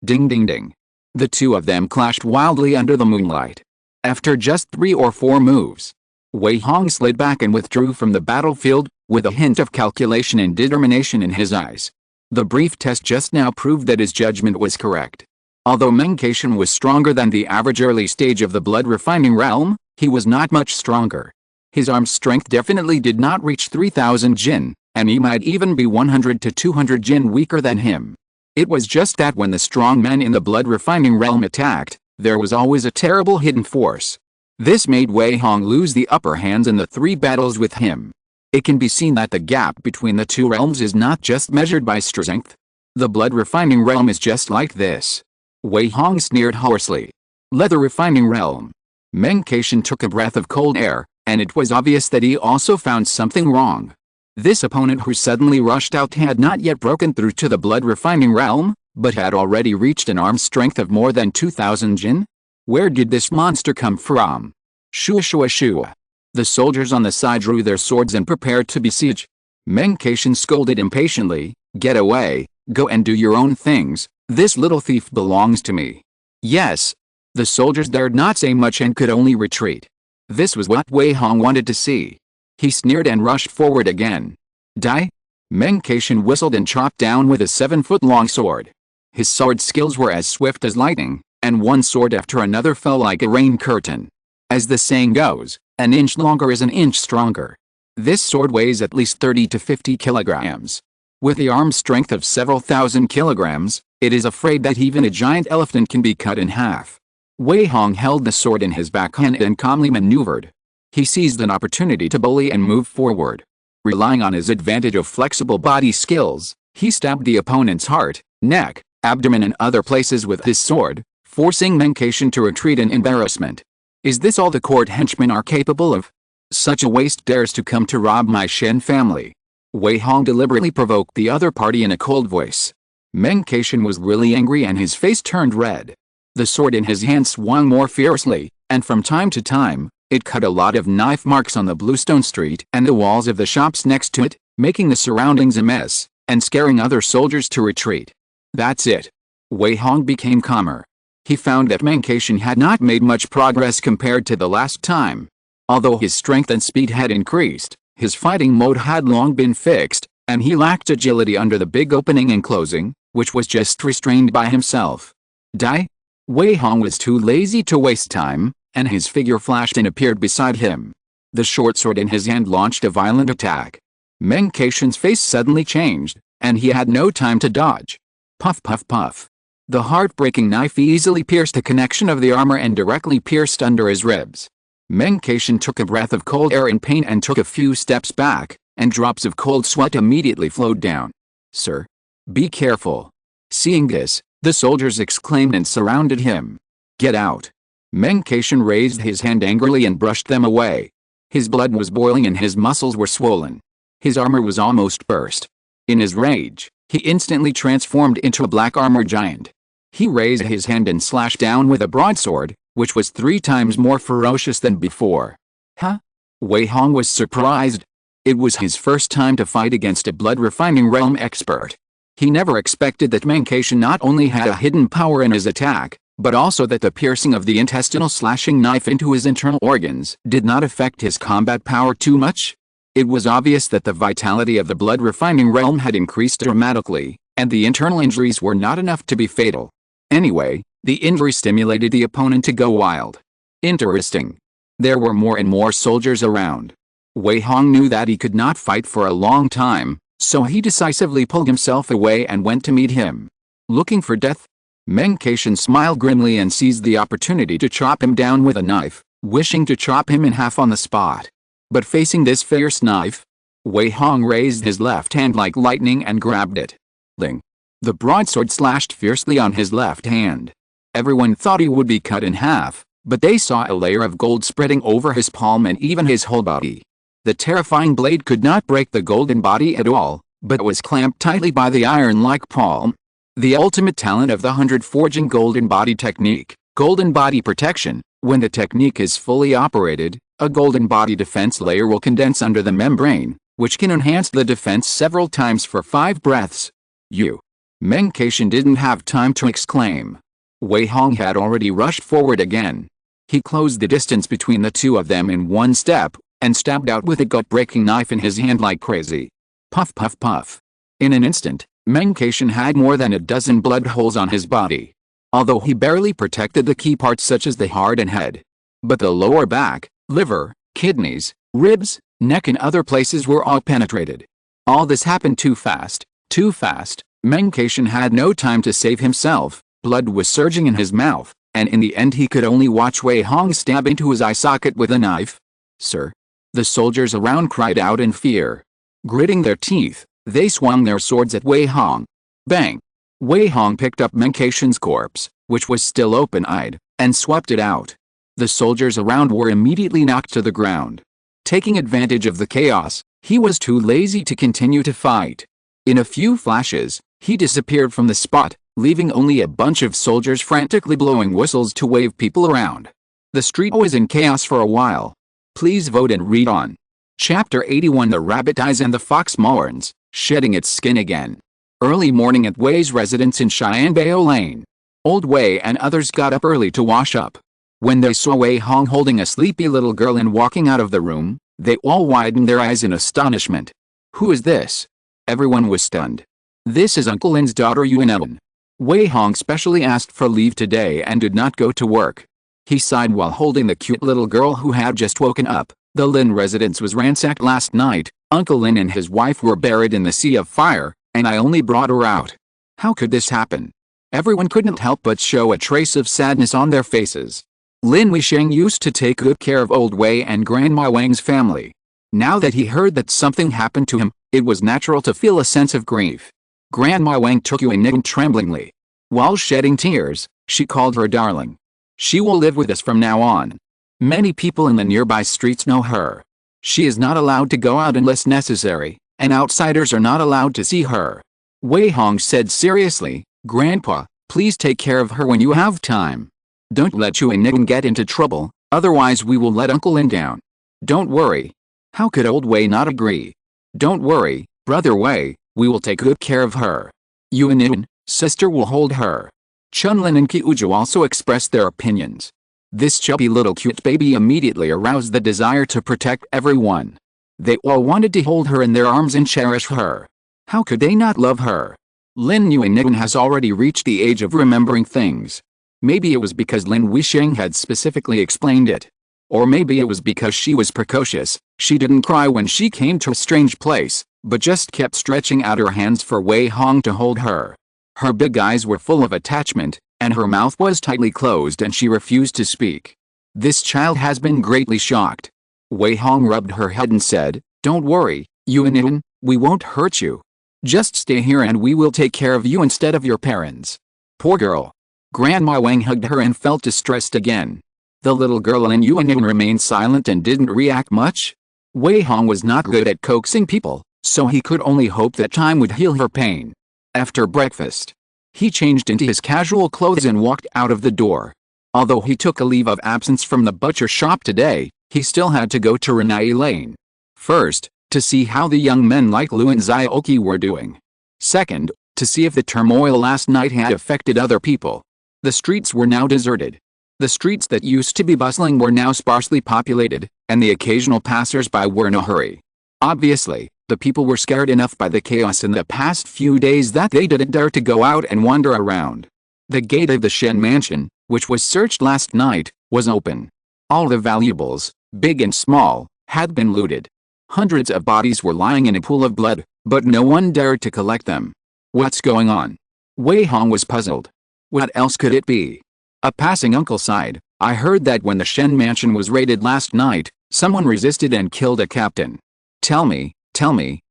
Ding ding ding. The two of them clashed wildly under the moonlight. After just 3 or 4 moves, Wei Hong slid back and withdrew from the battlefield, with a hint of calculation and determination in his eyes. The brief test just now proved that his judgment was correct. Although Meng Keishan was stronger than the average early stage of the blood refining realm, he was not much stronger. His arm strength definitely did not reach 3,000 jin, and he might even be 100 to 200 jin weaker than him. It was just that when the strong men in the blood refining realm attacked, there was always a terrible hidden force. This made Wei Hong lose the upper hands in the 3 battles with him. It can be seen that the gap between the 2 realms is not just measured by strength. The blood refining realm is just like this. Wei Hong sneered hoarsely. Leather refining realm. Meng Keishan took a breath of cold air, and it was obvious that he also found something wrong. This opponent who suddenly rushed out had not yet broken through to the blood refining realm, but had already reached an arm strength of more than 2,000 jin. Where did this monster come from? Shua shua shua. The soldiers on the side drew their swords and prepared to besiege. Meng Qian scolded impatiently, "Get away, go and do your own things, this little thief belongs to me." Yes. The soldiers dared not say much and could only retreat. This was what Wei Hong wanted to see. He sneered and rushed forward again. Die? Meng Qian whistled and chopped down with a 7-foot-long sword. His sword skills were as swift as lightning, and one sword after another fell like a rain curtain. As the saying goes, an inch longer is an inch stronger. This sword weighs at least 30 to 50 kilograms. With the arm strength of several thousand kilograms, it is afraid that even a giant elephant can be cut in half. Wei Hong held the sword in his backhand and calmly maneuvered. He seized an opportunity to bully and move forward. Relying on his advantage of flexible body skills, he stabbed the opponent's heart, neck, abdomen and other places with his sword, forcing Meng Qian to retreat in embarrassment. Is this all the court henchmen are capable of? Such a waste dares to come to rob my Shen family. Wei Hong deliberately provoked the other party in a cold voice. Meng Qian was really angry and his face turned red. The sword in his hand swung more fiercely, and from time to time, it cut a lot of knife marks on the bluestone street and the walls of the shops next to it, making the surroundings a mess, and scaring other soldiers to retreat. That's it. Wei Hong became calmer. He found that Meng Qian had not made much progress compared to the last time. Although his strength and speed had increased, his fighting mode had long been fixed, and he lacked agility under the big opening and closing, which was just restrained by himself. Die? Wei Hong was too lazy to waste time, and his figure flashed and appeared beside him. The short sword in his hand launched a violent attack. Meng Qian's face suddenly changed, and he had no time to dodge. Puff puff puff. The heartbreaking knife easily pierced the connection of the armor and directly pierced under his ribs. Meng Qian took a breath of cold air in pain and took a few steps back, and drops of cold sweat immediately flowed down. "Sir, be careful." Seeing this, the soldiers exclaimed and surrounded him. "Get out." Meng Qian raised his hand angrily and brushed them away. His blood was boiling and his muscles were swollen. His armor was almost burst. In his rage, he instantly transformed into a black armor giant. He raised his hand and slashed down with a broadsword, which was 3 times more ferocious than before. Huh? Wei Hong was surprised. It was his first time to fight against a blood-refining realm expert. He never expected that Meng Qian not only had a hidden power in his attack, but also that the piercing of the intestinal slashing knife into his internal organs did not affect his combat power too much. It was obvious that the vitality of the blood-refining realm had increased dramatically, and the internal injuries were not enough to be fatal. Anyway, the injury stimulated the opponent to go wild. Interesting. There were more and more soldiers around. Wei Hong knew that he could not fight for a long time, so he decisively pulled himself away and went to meet him. Looking for death? Meng Qian smiled grimly and seized the opportunity to chop him down with a knife, wishing to chop him in half on the spot. But facing this fierce knife, Wei Hong raised his left hand like lightning and grabbed it. Ling. The broadsword slashed fiercely on his left hand. Everyone thought he would be cut in half, but they saw a layer of gold spreading over his palm and even his whole body. The terrifying blade could not break the golden body at all, but was clamped tightly by the iron-like palm. The ultimate talent of the 100 forging golden body technique, golden body protection. When the technique is fully operated, a golden body defense layer will condense under the membrane, which can enhance the defense several times for 5 breaths. You. Meng Qian didn't have time to exclaim. Wei Hong had already rushed forward again. He closed the distance between the two of them in one step, and stabbed out with a gut-breaking knife in his hand like crazy. Puff puff puff. In an instant, Meng Qian had more than a dozen blood holes on his body. Although he barely protected the key parts such as the heart and head. But the lower back, liver, kidneys, ribs, neck and other places were all penetrated. All this happened too fast, too fast. Meng Qian had no time to save himself. Blood was surging in his mouth, and in the end he could only watch Wei Hong stab into his eye socket with a knife. "Sir!" The soldiers around cried out in fear. Gritting their teeth, they swung their swords at Wei Hong. Bang! Wei Hong picked up Meng Qian's corpse, which was still open-eyed, and swept it out. The soldiers around were immediately knocked to the ground. Taking advantage of the chaos, he was too lazy to continue to fight. In a few flashes, he disappeared from the spot, leaving only a bunch of soldiers frantically blowing whistles to wave people around. The street was in chaos for a while. Please vote and read on. Chapter 81: The Rabbit Dies and the Fox Mourns, shedding its skin again. Early morning at Wei's residence in Cheyenne-Bao Lane. Old Wei and others got up early to wash up. When they saw Wei Hong holding a sleepy little girl and walking out of the room, they all widened their eyes in astonishment. Who is this? Everyone was stunned. This is Uncle Lin's daughter Yuan. Wei Hong specially asked for leave today and did not go to work. He sighed while holding the cute little girl who had just woken up. The Lin residence was ransacked last night. Uncle Lin and his wife were buried in the sea of fire, and I only brought her out. How could this happen? Everyone couldn't help but show a trace of sadness on their faces. Lin Weisheng used to take good care of old Wei and Grandma Wang's family. Now that he heard that something happened to him, it was natural to feel a sense of grief. Grandma Wang took Yuan tremblingly. While shedding tears, she called her darling. She will live with us from now on. Many people in the nearby streets know her. She is not allowed to go out unless necessary, and outsiders are not allowed to see her. Wei Hong said seriously, Grandpa, please take care of her when you have time. Don't let Yuan get into trouble, otherwise we will let Uncle Lin down. Don't worry. How could old Wei not agree? Don't worry, Brother Wei, we will take good care of her. Yuan, sister, will hold her. Chunlin and Qiuju also expressed their opinions. This chubby little cute baby immediately aroused the desire to protect everyone. They all wanted to hold her in their arms and cherish her. How could they not love her? Lin Yuan has already reached the age of remembering things. Maybe it was because Lin Weisheng had specifically explained it. Or maybe it was because she was precocious. She didn't cry when she came to a strange place, but just kept stretching out her hands for Wei Hong to hold her. Her big eyes were full of attachment, and her mouth was tightly closed and she refused to speak. This child has been greatly shocked. Wei Hong rubbed her head and said, Don't worry, Yuan, we won't hurt you. Just stay here and we will take care of you instead of your parents. Poor girl. Grandma Wang hugged her and felt distressed again. The little girl and Yuan remained silent and didn't react much. Wei Hong was not good at coaxing people, so he could only hope that time would heal her pain. After breakfast, he changed into his casual clothes and walked out of the door. Although he took a leave of absence from the butcher shop today, he still had to go to Renai Lane. First, to see how the young men like Lu and Zioki were doing. Second, to see if the turmoil last night had affected other people. The streets were now deserted. The streets that used to be bustling were now sparsely populated, and the occasional passers-by were in a hurry. Obviously, the people were scared enough by the chaos in the past few days that they didn't dare to go out and wander around. The gate of the Shen mansion, which was searched last night, was open. All the valuables, big and small, had been looted. Hundreds of bodies were lying in a pool of blood, but no one dared to collect them. What's going on? Wei Hong was puzzled. What else could it be? A passing uncle sighed. I heard that when the Shen mansion was raided last night, someone resisted and killed a captain. Tell me,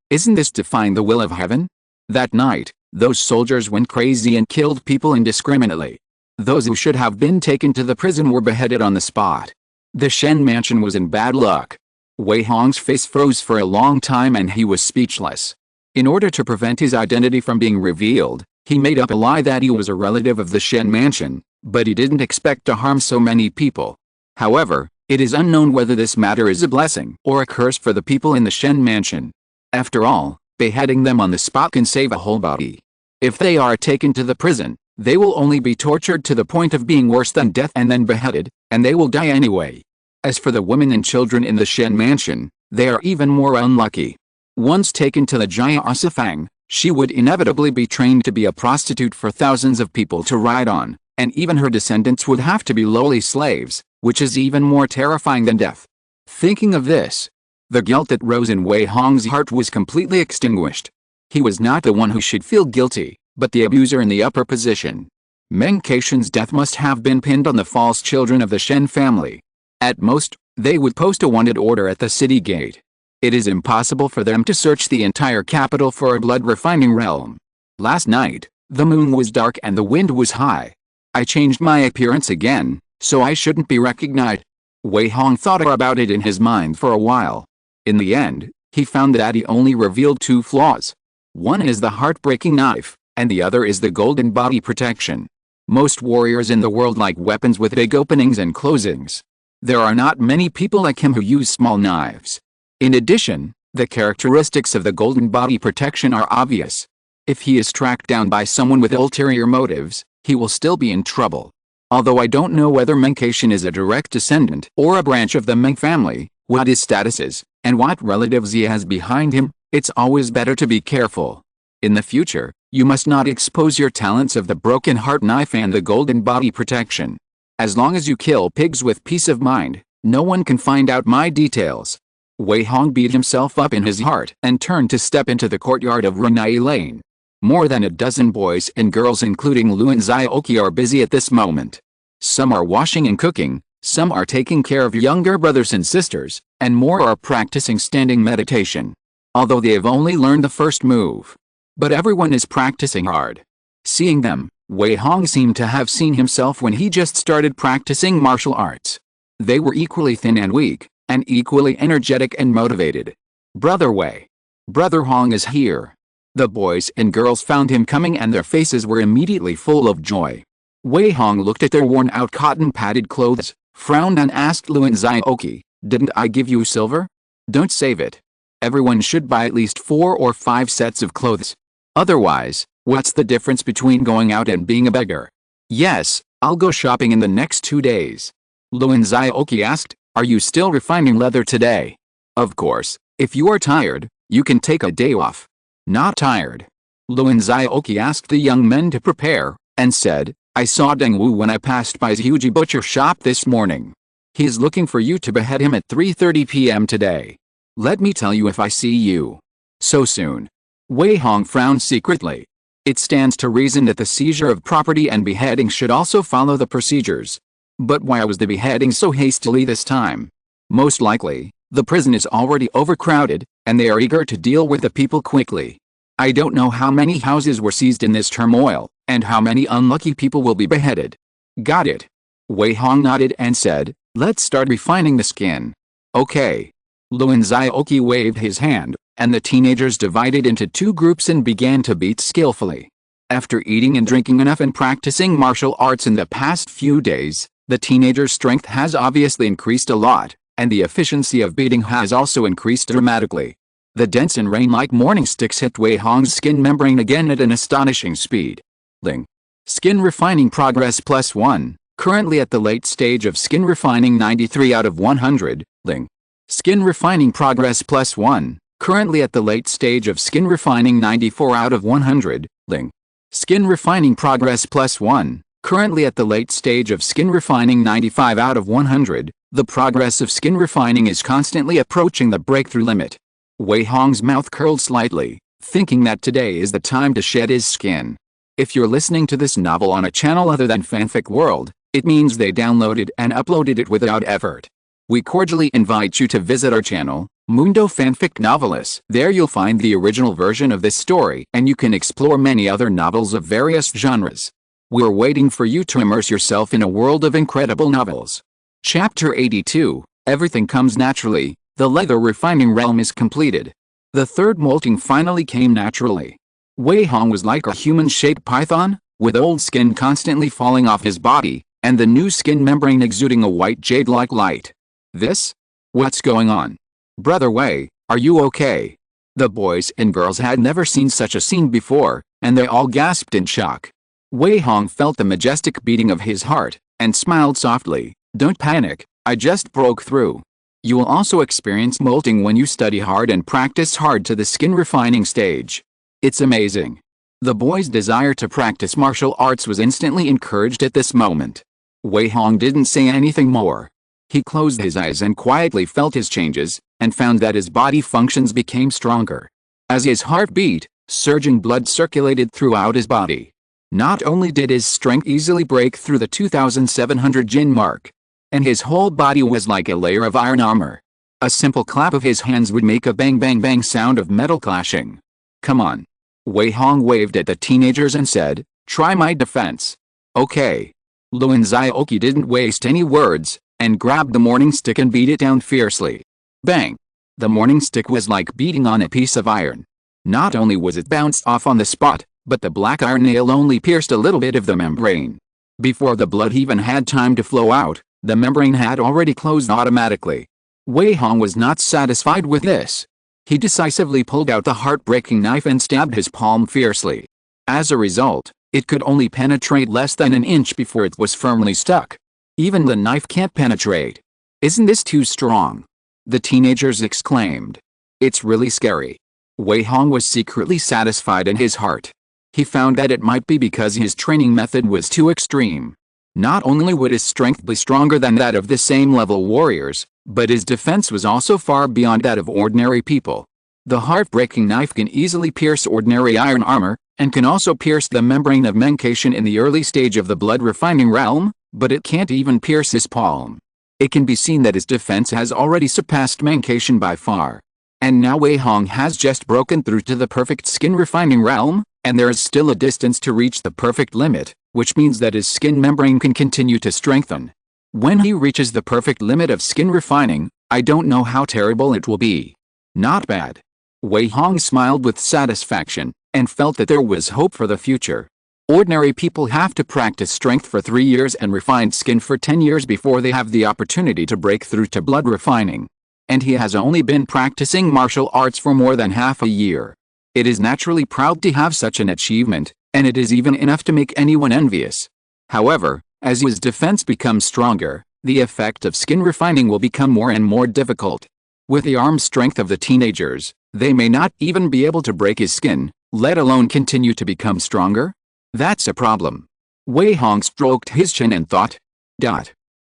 isn't this defying the will of heaven? That night, those soldiers went crazy and killed people indiscriminately. Those who should have been taken to the prison were beheaded on the spot. The Shen mansion was in bad luck. Wei Hong's face froze for a long time and he was speechless. In order to prevent his identity from being revealed, he made up a lie that he was a relative of the Shen mansion, but he didn't expect to harm so many people. However, it is unknown whether this matter is a blessing or a curse for the people in the Shen mansion. After all, beheading them on the spot can save a whole body. If they are taken to the prison, they will only be tortured to the point of being worse than death and then beheaded, and they will die anyway. As for the women and children in the Shen mansion, they are even more unlucky. Once taken to the Jia Asifang, she would inevitably be trained to be a prostitute for thousands of people to ride on, and even her descendants would have to be lowly slaves, which is even more terrifying than death. Thinking of this, the guilt that rose in Wei Hong's heart was completely extinguished. He was not the one who should feel guilty, but the abuser in the upper position. Meng Keishan's death must have been pinned on the false children of the Shen family. At most, they would post a wanted order at the city gate. It is impossible for them to search the entire capital for a blood-refining realm. Last night, the moon was dark and the wind was high. I changed my appearance again, so I shouldn't be recognized. Wei Hong thought about it in his mind for a while. In the end, he found that he only revealed two flaws. One is the heartbreaking knife, and the other is the golden body protection. Most warriors in the world like weapons with big openings and closings. There are not many people like him who use small knives. In addition, the characteristics of the golden body protection are obvious. If he is tracked down by someone with ulterior motives, he will still be in trouble. Although I don't know whether Mengcation is a direct descendant or a branch of the Meng family, what his status is, and what relatives he has behind him, it's always better to be careful. In the future, you must not expose your talents of the broken heart knife and the golden body protection. As long as you kill pigs with peace of mind, no one can find out my details. Wei Hong beat himself up in his heart and turned to step into the courtyard of Runai Lane. More than a dozen boys and girls including Luan Zioki are busy at this moment. Some are washing and cooking, some are taking care of younger brothers and sisters, and more are practicing standing meditation. Although they have only learned the first move. But everyone is practicing hard. Seeing them, Wei Hong seemed to have seen himself when he just started practicing martial arts. They were equally thin and weak, and equally energetic and motivated. Brother Wei. Brother Hong is here. The boys and girls found him coming and their faces were immediately full of joy. Wei Hong looked at their worn-out cotton-padded clothes, frowned and asked Luan Zioki, "Didn't I give you silver? Don't save it. Everyone should buy at least 4 or 5 sets of clothes. Otherwise, what's the difference between going out and being a beggar?" "Yes, I'll go shopping in the next 2 days." Luan Zioki asked, "Are you still refining leather today?" "Of course, if you are tired, you can take a day off." "Not tired." Luan Zioki asked the young men to prepare, and said, "I saw Deng Wu when I passed by his huge butcher shop this morning. He is looking for you to behead him at 3:30 p.m. today. Let me tell you if I see you." "So soon?" Wei Hong frowned secretly. It stands to reason that the seizure of property and beheading should also follow the procedures. But why was the beheading so hastily this time? Most likely, the prison is already overcrowded, and they are eager to deal with the people quickly. I don't know how many houses were seized in this turmoil, and how many unlucky people will be beheaded. Got it. Wei Hong nodded and said, "Let's start refining the skin." "Okay." Luan Zioki waved his hand, and the teenagers divided into 2 groups and began to beat skillfully. After eating and drinking enough and practicing martial arts in the past few days, the teenagers' strength has obviously increased a lot, and the efficiency of beating has also increased dramatically. The dense and rain-like morning sticks hit Wei Hong's skin membrane again at an astonishing speed. Ling. Skin refining progress +1, currently at the late stage of skin refining 93 out of 100, Ling. Skin refining progress +1, currently at the late stage of skin refining 94 out of 100, Ling. Skin refining progress +1, currently at the late stage of skin refining 95 out of 100, the progress of skin refining is constantly approaching the breakthrough limit. Wei Hong's mouth curled slightly, thinking that today is the time to shed his skin. If you're listening to this novel on a channel other than Fanfic World, it means they downloaded and uploaded it without effort. We cordially invite you to visit our channel, Mundo Fanfic Novelis. There you'll find the original version of this story and you can explore many other novels of various genres. We're waiting for you to immerse yourself in a world of incredible novels. Chapter 82, Everything Comes Naturally, the leather refining realm is completed. The third molting finally came naturally. Wei Hong was like a human-shaped python, with old skin constantly falling off his body, and the new skin membrane exuding a white jade-like light. This? What's going on? Brother Wei, are you okay? The boys and girls had never seen such a scene before, and they all gasped in shock. Wei Hong felt the majestic beating of his heart, and smiled softly. Don't panic, I just broke through. You will also experience molting when you study hard and practice hard to the skin refining stage. It's amazing. The boy's desire to practice martial arts was instantly encouraged at this moment. Wei Hong didn't say anything more. He closed his eyes and quietly felt his changes, and found that his body functions became stronger. As his heart beat, surging blood circulated throughout his body. Not only did his strength easily break through the 2,700 Jin mark, and his whole body was like a layer of iron armor. A simple clap of his hands would make a bang bang bang sound of metal clashing. Come on. Wei Hong waved at the teenagers and said, try my defense. Okay. Luan Zioki didn't waste any words, and grabbed the morning stick and beat it down fiercely. Bang! The morning stick was like beating on a piece of iron. Not only was it bounced off on the spot, but the black iron nail only pierced a little bit of the membrane. Before the blood even had time to flow out, the membrane had already closed automatically. Wei Hong was not satisfied with this. He decisively pulled out the heartbreaking knife and stabbed his palm fiercely. As a result, it could only penetrate less than an inch before it was firmly stuck. Even the knife can't penetrate. Isn't this too strong? The teenagers exclaimed. It's really scary. Wei Hong was secretly satisfied in his heart. He found that it might be because his training method was too extreme. Not only would his strength be stronger than that of the same level warriors, but his defense was also far beyond that of ordinary people. The heartbreaking knife can easily pierce ordinary iron armor, and can also pierce the membrane of mencation in the early stage of the blood refining realm, but it can't even pierce his palm. It can be seen that his defense has already surpassed mencation by far. And now Wei Hong has just broken through to the perfect skin refining realm, and there is still a distance to reach the perfect limit, which means that his skin membrane can continue to strengthen. When he reaches the perfect limit of skin refining, I don't know how terrible it will be. Not bad. Wei Hong smiled with satisfaction, and felt that there was hope for the future. Ordinary people have to practice strength for 3 years and refined skin for 10 years before they have the opportunity to break through to blood refining. And he has only been practicing martial arts for more than half a year. It is naturally proud to have such an achievement, and it is even enough to make anyone envious. However, as his defense becomes stronger, the effect of skin refining will become more and more difficult. With the arm strength of the teenagers, they may not even be able to break his skin, let alone continue to become stronger. That's a problem. Wei Hong stroked his chin and thought.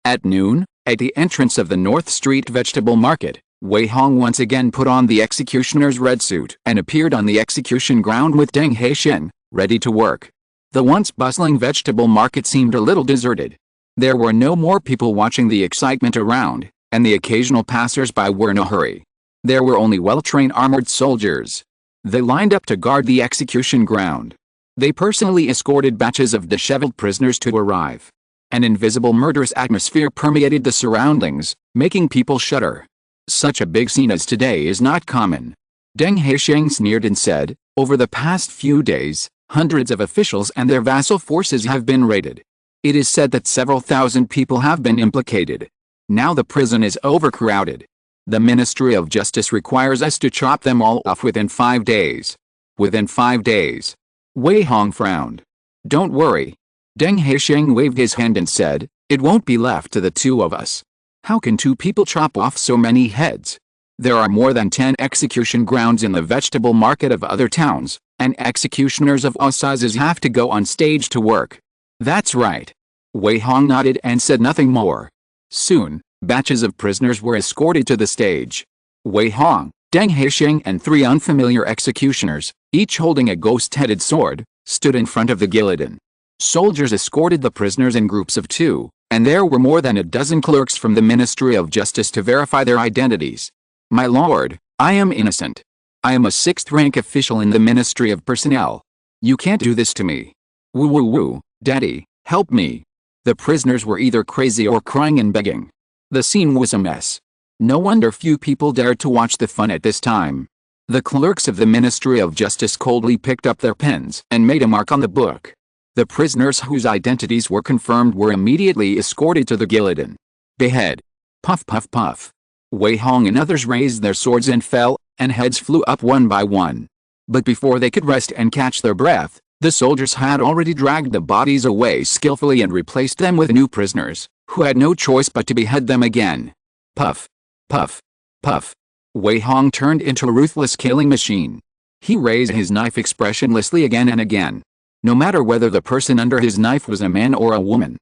At noon, at the entrance of the North Street Vegetable Market, Wei Hong once again put on the executioner's red suit and appeared on the execution ground with Deng Haixin, ready to work. The once bustling vegetable market seemed a little deserted. There were no more people watching the excitement around, and the occasional passers-by were in a hurry. There were only well-trained armored soldiers. They lined up to guard the execution ground. They personally escorted batches of disheveled prisoners to arrive. An invisible murderous atmosphere permeated the surroundings, making people shudder. Such a big scene as today is not common. Deng Haixin sneered and said, over the past few days, hundreds of officials and their vassal forces have been raided. It is said that several thousand people have been implicated. Now the prison is overcrowded. The Ministry of Justice requires us to chop them all off within 5 days. Within 5 days. Wei Hong frowned. Don't worry. Deng Haixin waved his hand and said, it won't be left to the two of us. How can 2 people chop off so many heads? There are more than 10 execution grounds in the vegetable market of other towns, and executioners of all sizes have to go on stage to work. That's right. Wei Hong nodded and said nothing more. Soon, batches of prisoners were escorted to the stage. Wei Hong, Deng Haixin and 3 unfamiliar executioners, each holding a ghost-headed sword, stood in front of the guillotine. Soldiers escorted the prisoners in groups of 2, and there were more than a dozen clerks from the Ministry of Justice to verify their identities. My lord, I am innocent. I am a 6th-rank official in the Ministry of Personnel. You can't do this to me. Woo woo woo, daddy, help me. The prisoners were either crazy or crying and begging. The scene was a mess. No wonder few people dared to watch the fun at this time. The clerks of the Ministry of Justice coldly picked up their pens and made a mark on the book. The prisoners whose identities were confirmed were immediately escorted to the guillotine. Behead. Puff puff puff. Wei Hong and others raised their swords and fell, and heads flew up one by one. But before they could rest and catch their breath, the soldiers had already dragged the bodies away skillfully and replaced them with new prisoners, who had no choice but to behead them again. Puff. Puff. Puff. Wei Hong turned into a ruthless killing machine. He raised his knife expressionlessly again and again. No matter whether the person under his knife was a man or a woman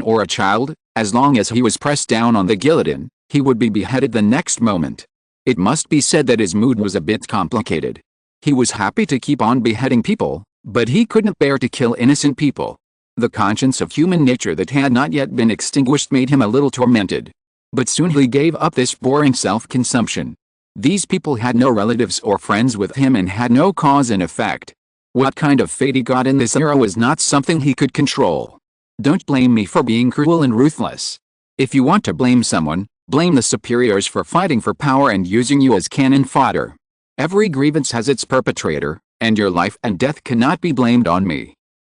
or a child, as long as he was pressed down on the guillotine, he would be beheaded the next moment. It must be said that his mood was a bit complicated. He was happy to keep on beheading people, but he couldn't bear to kill innocent people. The conscience of human nature that had not yet been extinguished made him a little tormented. But soon he gave up this boring self-consumption. These people had no relatives or friends with him and had no cause and effect. What kind of fate he got in this era was not something he could control. Don't blame me for being cruel and ruthless. If you want to blame someone, blame the superiors for fighting for power and using you as cannon fodder. Every grievance has its perpetrator, and your life and death cannot be blamed on me,"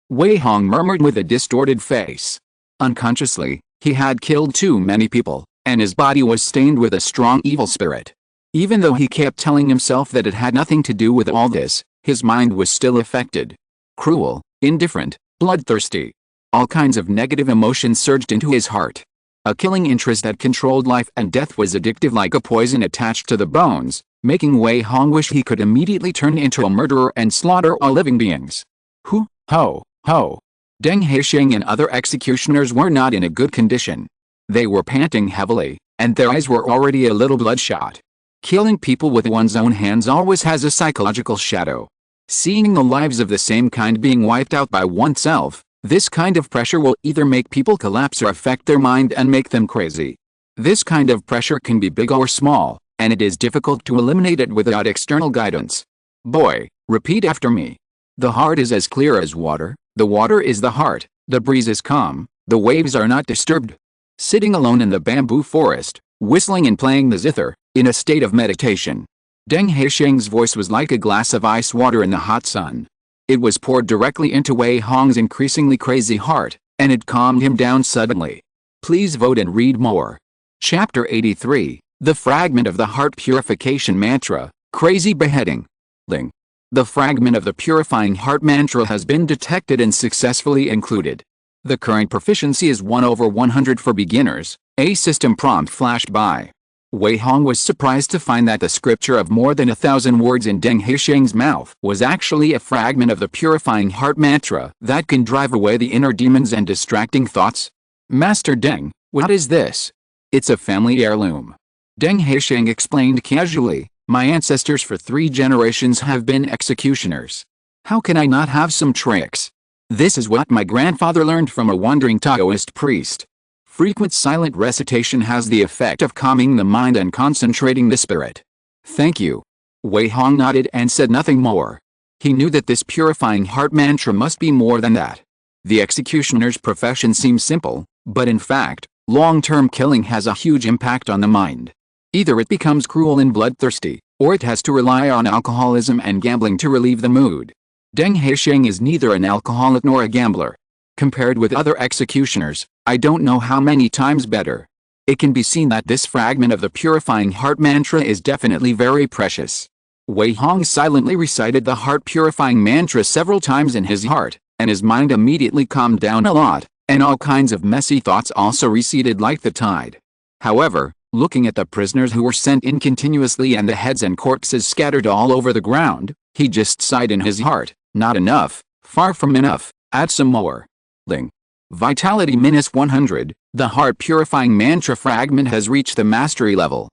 Wei Hong murmured with a distorted face. Unconsciously, he had killed too many people, and his body was stained with a strong evil spirit. Even though he kept telling himself that it had nothing to do with all this, his mind was still affected. Cruel, indifferent, bloodthirsty. All kinds of negative emotions surged into his heart. A killing interest that controlled life and death was addictive like a poison attached to the bones, making Wei Hong wish he could immediately turn into a murderer and slaughter all living beings. Hu, ho, ho. Deng Haisheng and other executioners were not in a good condition. They were panting heavily, and their eyes were already a little bloodshot. Killing people with one's own hands always has a psychological shadow. Seeing the lives of the same kind being wiped out by oneself, this kind of pressure will either make people collapse or affect their mind and make them crazy. This kind of pressure can be big or small, and it is difficult to eliminate it without external guidance. Boy, repeat after me. The heart is as clear as water, the water is the heart, the breeze is calm, the waves are not disturbed. Sitting alone in the bamboo forest, whistling and playing the zither, in a state of meditation. Deng Haisheng's voice was like a glass of ice water in the hot sun. It was poured directly into Wei Hong's increasingly crazy heart, and it calmed him down suddenly. Please vote and read more. Chapter 83, The Fragment of the Heart Purification Mantra, Crazy Beheading. Ling. The fragment of the Purifying Heart Mantra has been detected and successfully included. The current proficiency is 1/100 for beginners. A system prompt flashed by. Wei Hong was surprised to find that the scripture of more than 1,000 words in Deng Haisheng's mouth was actually a fragment of the Purifying Heart Mantra that can drive away the inner demons and distracting thoughts. Master Deng, what is this? It's a family heirloom. Deng Haisheng explained casually, my ancestors for 3 generations have been executioners. How can I not have some tricks? This is what my grandfather learned from a wandering Taoist priest. Frequent silent recitation has the effect of calming the mind and concentrating the spirit. Thank you. Wei Hong nodded and said nothing more. He knew that this purifying heart mantra must be more than that. The executioner's profession seems simple, but in fact, long-term killing has a huge impact on the mind. Either it becomes cruel and bloodthirsty, or it has to rely on alcoholism and gambling to relieve the mood. Deng Haisheng is neither an alcoholic nor a gambler. Compared with other executioners, I don't know how many times better. It can be seen that this fragment of the Purifying Heart Mantra is definitely very precious. Wei Hong silently recited the heart-purifying mantra several times in his heart, and his mind immediately calmed down a lot, and all kinds of messy thoughts also receded like the tide. However, looking at the prisoners who were sent in continuously and the heads and corpses scattered all over the ground, he just sighed in his heart, not enough, far from enough, add some more. Ling. Vitality -100, the heart-purifying mantra fragment has reached the mastery level.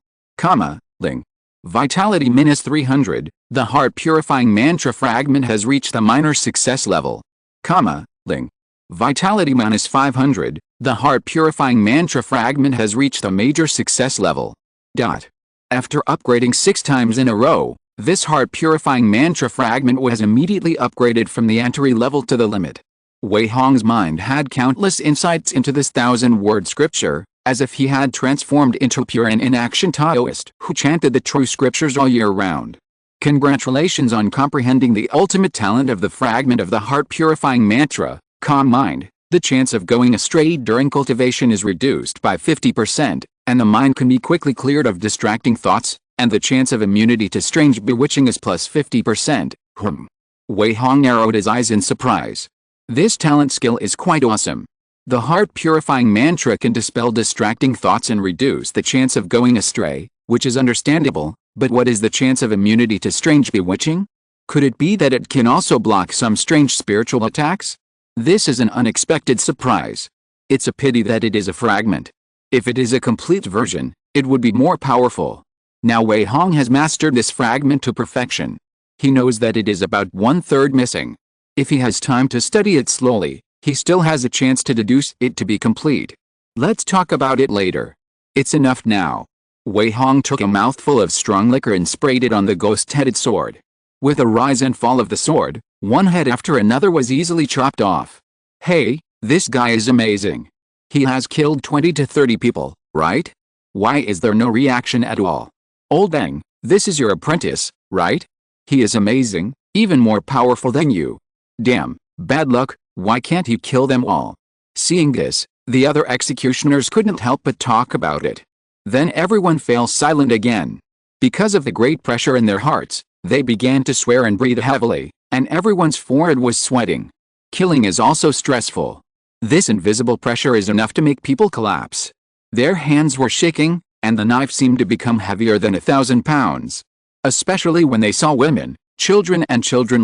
Ling. Vitality -300, the heart-purifying mantra fragment has reached the minor success level. Ling. Vitality -500, the heart-purifying mantra fragment has reached the major success level. After upgrading 6 times in a row, this heart-purifying mantra fragment was immediately upgraded from the entry level to the limit. Wei Hong's mind had countless insights into this 1,000-word scripture, as if he had transformed into a pure and in-action Taoist who chanted the true scriptures all year round. Congratulations on comprehending the ultimate talent of the fragment of the heart-purifying mantra, calm mind. The chance of going astray during cultivation is reduced by 50%, and the mind can be quickly cleared of distracting thoughts, and the chance of immunity to strange bewitching is plus 50%. Wei Hong narrowed his eyes in surprise. This talent skill is quite awesome. The heart-purifying mantra can dispel distracting thoughts and reduce the chance of going astray, which is understandable, but what is the chance of immunity to strange bewitching? Could it be that it can also block some strange spiritual attacks? This is an unexpected surprise. It's a pity that it is a fragment. If it is a complete version, it would be more powerful. Now Wei Hong has mastered this fragment to perfection. He knows that it is about 1/3 missing. If he has time to study it slowly, he still has a chance to deduce it to be complete. Let's talk about it later. It's enough now. Wei Hong took a mouthful of strong liquor and sprayed it on the ghost-headed sword. With a rise and fall of the sword, one head after another was easily chopped off. Hey, this guy is amazing. He has killed 20 to 30 people, right? Why is there no reaction at all? Old Deng, this is your apprentice, right? He is amazing. Even more powerful than you. Damn, bad luck, why can't he kill them all? Seeing this, the other executioners couldn't help but talk about it. Then everyone fell silent again. Because of the great pressure in their hearts, they began to swear and breathe heavily, and everyone's forehead was sweating. Killing is also stressful. This invisible pressure is enough to make people collapse. Their hands were shaking, and the knife seemed to become heavier than 1,000 pounds. Especially when they saw women, children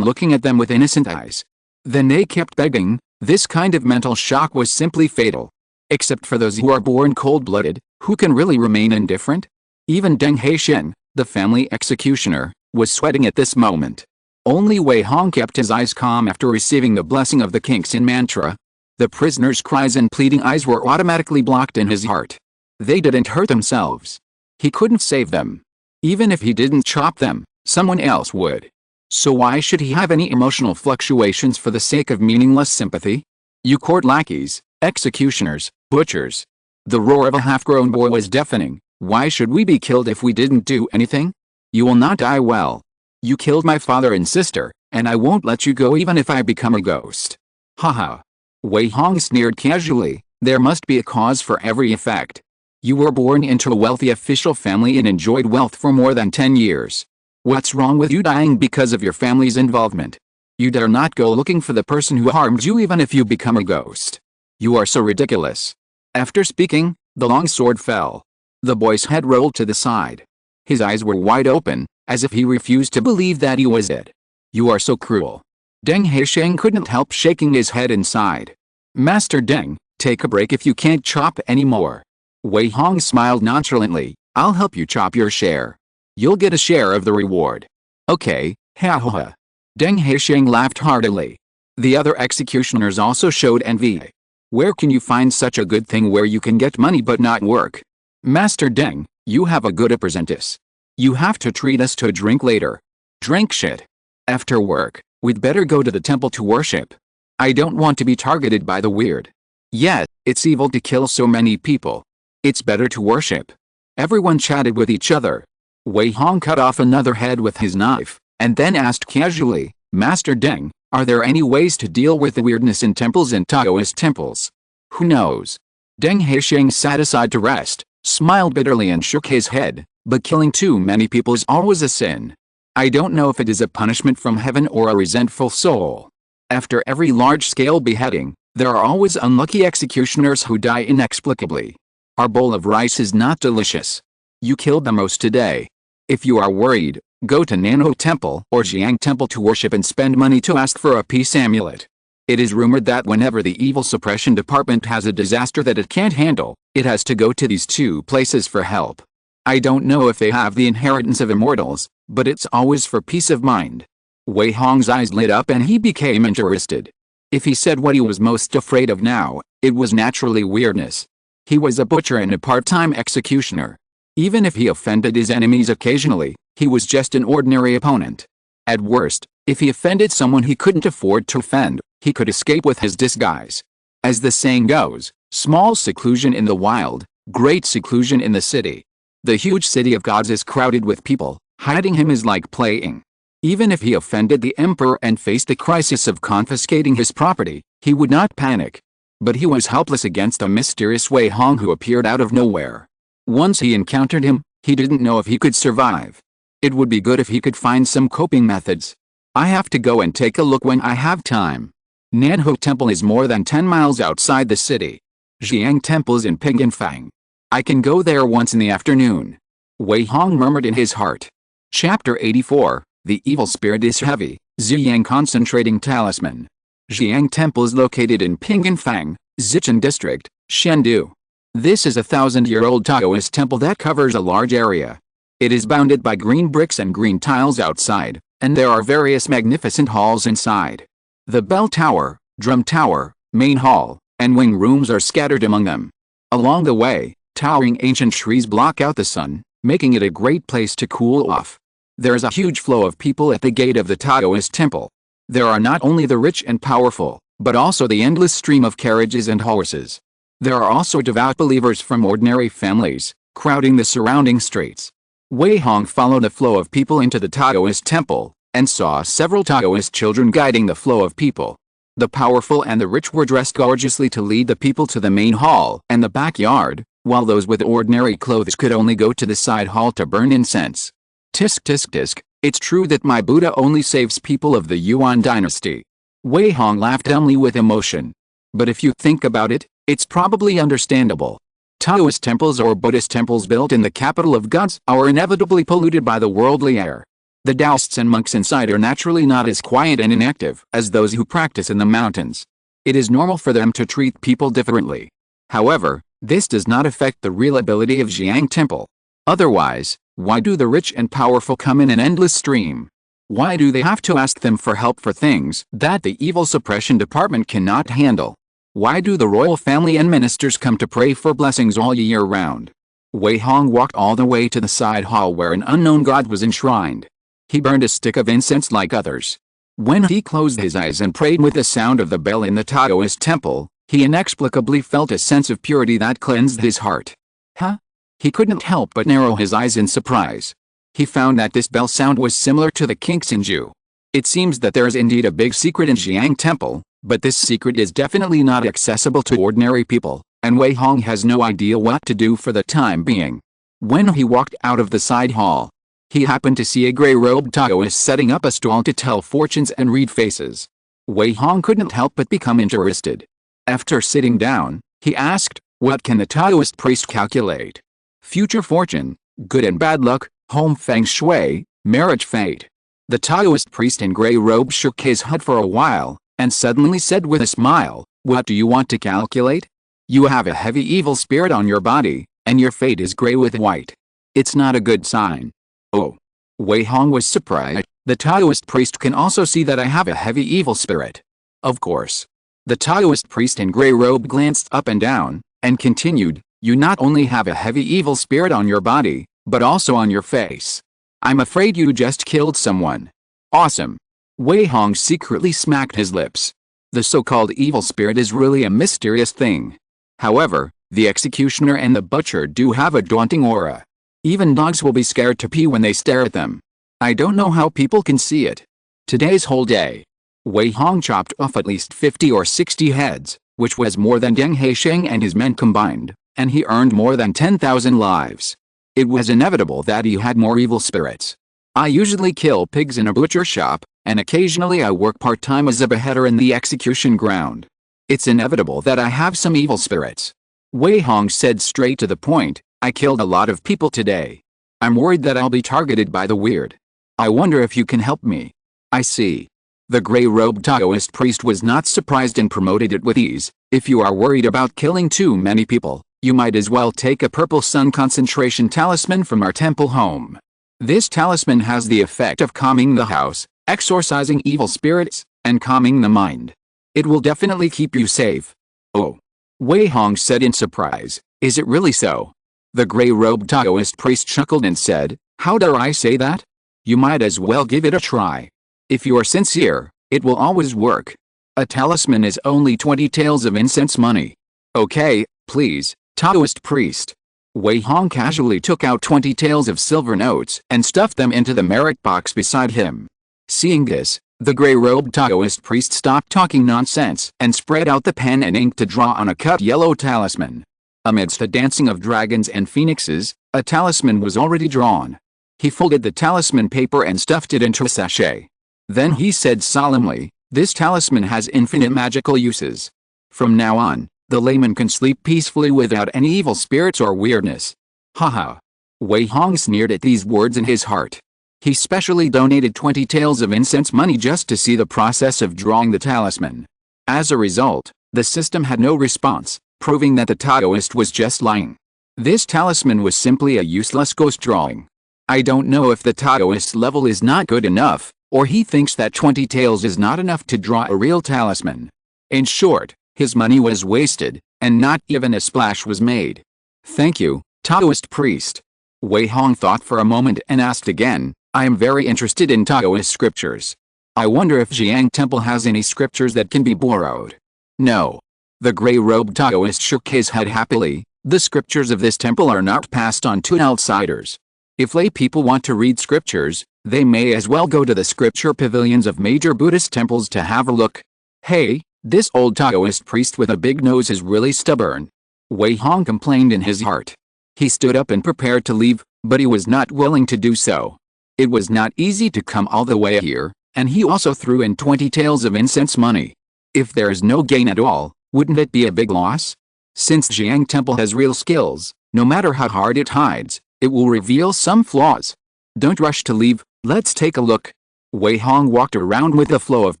looking at them with innocent eyes. Then they kept begging. This kind of mental shock was simply fatal. Except for those who are born cold-blooded, who can really remain indifferent? Even Deng Haixin, the family executioner, was sweating at this moment. Only Wei Hong kept his eyes calm after receiving the blessing of the Kingxin mantra. The prisoner's cries and pleading eyes were automatically blocked in his heart. They didn't hurt themselves. He couldn't save them. Even if he didn't chop them, someone else would. So why should he have any emotional fluctuations for the sake of meaningless sympathy? You court lackeys, executioners, butchers. The roar of a half-grown boy was deafening. Why should we be killed if we didn't do anything? You will not die well. You killed my father and sister, and I won't let you go even if I become a ghost. Haha. Wei Hong sneered casually. There must be a cause for every effect. You were born into a wealthy official family and enjoyed wealth for more than 10 years. What's wrong with you dying because of your family's involvement? You dare not go looking for the person who harmed you even if you become a ghost. You are so ridiculous. After speaking, the long sword fell. The boy's head rolled to the side. His eyes were wide open, as if he refused to believe that he was dead. You are so cruel. Deng Haixin couldn't help shaking his head inside. Master Deng, take a break if you can't chop anymore. Wei Hong smiled nonchalantly. I'll help you chop your share. You'll get a share of the reward. Okay, ha ha ha. Deng Haixin laughed heartily. The other executioners also showed envy. Where can you find such a good thing where you can get money but not work? Master Deng, you have a good apprentice. You have to treat us to a drink later. Drink shit. After work, we'd better go to the temple to worship. I don't want to be targeted by the weird. Yet, it's evil to kill so many people. It's better to worship. Everyone chatted with each other. Wei Hong cut off another head with his knife, and then asked casually, Master Deng, are there any ways to deal with the weirdness in temples and Taoist temples? Who knows? Deng Haixin sat aside to rest, smiled bitterly and shook his head, but killing too many people is always a sin. I don't know if it is a punishment from heaven or a resentful soul. After every large-scale beheading, there are always unlucky executioners who die inexplicably. Our bowl of rice is not delicious. You killed the most today. If you are worried, go to Nano Temple or Jiang Temple to worship and spend money to ask for a peace amulet. It is rumored that whenever the evil suppression department has a disaster that it can't handle, it has to go to these two places for help. I don't know if they have the inheritance of immortals, but it's always for peace of mind. Wei Hong's eyes lit up and he became interested. If he said what he was most afraid of now, it was naturally weirdness. He was a butcher and a part-time executioner. Even if he offended his enemies occasionally, he was just an ordinary opponent. At worst, if he offended someone he couldn't afford to offend, he could escape with his disguise. As the saying goes, small seclusion in the wild, great seclusion in the city. The huge city of gods is crowded with people. Hiding him is like playing. Even if he offended the emperor and faced the crisis of confiscating his property, he would not panic. But he was helpless against a mysterious Wei Hong who appeared out of nowhere. Once he encountered him, he didn't know if he could survive. It would be good if he could find some coping methods. I have to go and take a look when I have time. Nanho Temple is more than 10 miles outside the city. Jiang Temple's in Pingganfang. I can go there once in the afternoon. Wei Hong murmured in his heart. Chapter 84, The Evil Spirit is Heavy, Ziyang Concentrating Talisman. Jiang Temple is located in Pingganfang, Zicheng District, Chengdu. This is a 1,000-year-old Taoist temple that covers a large area. It is bounded by green bricks and green tiles outside, and there are various magnificent halls inside. The bell tower, drum tower, main hall, and wing rooms are scattered among them. Along the way, towering ancient trees block out the sun, making it a great place to cool off. There is a huge flow of people at the gate of the Taoist temple. There are not only the rich and powerful, but also the endless stream of carriages and horses. There are also devout believers from ordinary families, crowding the surrounding streets. Wei Hong followed the flow of people into the Taoist temple, and saw several Taoist children guiding the flow of people. The powerful and the rich were dressed gorgeously to lead the people to the main hall and the backyard, while those with ordinary clothes could only go to the side hall to burn incense. Tisk tisk tisk, it's true that my Buddha only saves people of the Yuan dynasty. Wei Hong laughed dumbly with emotion. But if you think about it, it's probably understandable. Taoist temples or Buddhist temples built in the capital of gods are inevitably polluted by the worldly air. The Taoists and monks inside are naturally not as quiet and inactive as those who practice in the mountains. It is normal for them to treat people differently. However, this does not affect the real ability of Jiang Temple. Otherwise, why do the rich and powerful come in an endless stream? Why do they have to ask them for help for things that the evil suppression department cannot handle? Why do the royal family and ministers come to pray for blessings all year round? Wei Hong walked all the way to the side hall where an unknown god was enshrined. He burned a stick of incense like others. When he closed his eyes and prayed with the sound of the bell in the Taoist temple, he inexplicably felt a sense of purity that cleansed his heart. Huh? He couldn't help but narrow his eyes in surprise. He found that this bell sound was similar to the Kinksinju. It seems that there is indeed a big secret in Jiang Temple, but this secret is definitely not accessible to ordinary people, and Wei Hong has no idea what to do for the time being. When he walked out of the side hall, he happened to see a gray-robed Taoist setting up a stall to tell fortunes and read faces. Wei Hong couldn't help but become interested. After sitting down, he asked, "What can the Taoist priest calculate?" "Future fortune, good and bad luck, home feng shui, marriage fate." The Taoist priest in gray robe shook his head for a while, and suddenly said with a smile, "What do you want to calculate? You have a heavy evil spirit on your body, and your fate is gray with white. It's not a good sign." "Oh." Wei Hong was surprised. "The Taoist priest can also see that I have a heavy evil spirit." "Of course." The Taoist priest in gray robe glanced up and down, and continued, "You not only have a heavy evil spirit on your body, but also on your face. I'm afraid you just killed someone." "Awesome." Wei Hong secretly smacked his lips. The so-called evil spirit is really a mysterious thing. However, the executioner and the butcher do have a daunting aura. Even dogs will be scared to pee when they stare at them. I don't know how people can see it. Today's whole day, Wei Hong chopped off at least 50 or 60 heads, which was more than Deng Haisheng and his men combined, and he earned more than 10,000 lives. It was inevitable that he had more evil spirits. "I usually kill pigs in a butcher shop, and occasionally I work part-time as a beheader in the execution ground. It's inevitable that I have some evil spirits." Wei Hong said straight to the point, "I killed a lot of people today. I'm worried that I'll be targeted by the weird. I wonder if you can help me." "I see." The gray-robed Taoist priest was not surprised and promoted it with ease. "If you are worried about killing too many people, you might as well take a purple sun concentration talisman from our temple home. This talisman has the effect of calming the house, exorcising evil spirits, and calming the mind. It will definitely keep you safe." "Oh." Wei Hong said in surprise, "Is it really so?" The gray-robed Taoist priest chuckled and said, "How dare I say that? You might as well give it a try. If you are sincere, it will always work. A talisman is only 20 taels of incense money." "Okay, please, Taoist priest." Wei Hong casually took out 20 taels of silver notes and stuffed them into the merit box beside him. Seeing this, the gray-robed Taoist priest stopped talking nonsense and spread out the pen and ink to draw on a cut yellow talisman. Amidst the dancing of dragons and phoenixes, a talisman was already drawn. He folded the talisman paper and stuffed it into a sachet. Then he said solemnly, "This talisman has infinite magical uses. From now on, the layman can sleep peacefully without any evil spirits or weirdness." Haha. Wei Hong sneered at these words in his heart. He specially donated 20 taels of incense money just to see the process of drawing the talisman. As a result, the system had no response, proving that the Taoist was just lying. This talisman was simply a useless ghost drawing. I don't know if the Taoist's level is not good enough, or he thinks that 20 taels is not enough to draw a real talisman. In short, his money was wasted, and not even a splash was made. "Thank you, Taoist priest." Wei Hong thought for a moment and asked again, "I am very interested in Taoist scriptures. I wonder if Jiang Temple has any scriptures that can be borrowed." "No." The gray-robed Taoist shook his head happily. "The scriptures of this temple are not passed on to outsiders. If lay people want to read scriptures, They may as well go to the scripture pavilions of major Buddhist temples to have a look. Hey, this old Taoist priest with a big nose is really stubborn. Wei Hong complained in his heart. He stood up and prepared to leave, but he was not willing to do so. It was not easy to come all the way here, and he also threw in 20 taels of incense money. If there is no gain at all, wouldn't it be a big loss? Since Jiang Temple has real skills, no matter how hard it hides, it will reveal some flaws. Don't rush to leave, let's take a look. Wei Hong walked around with the flow of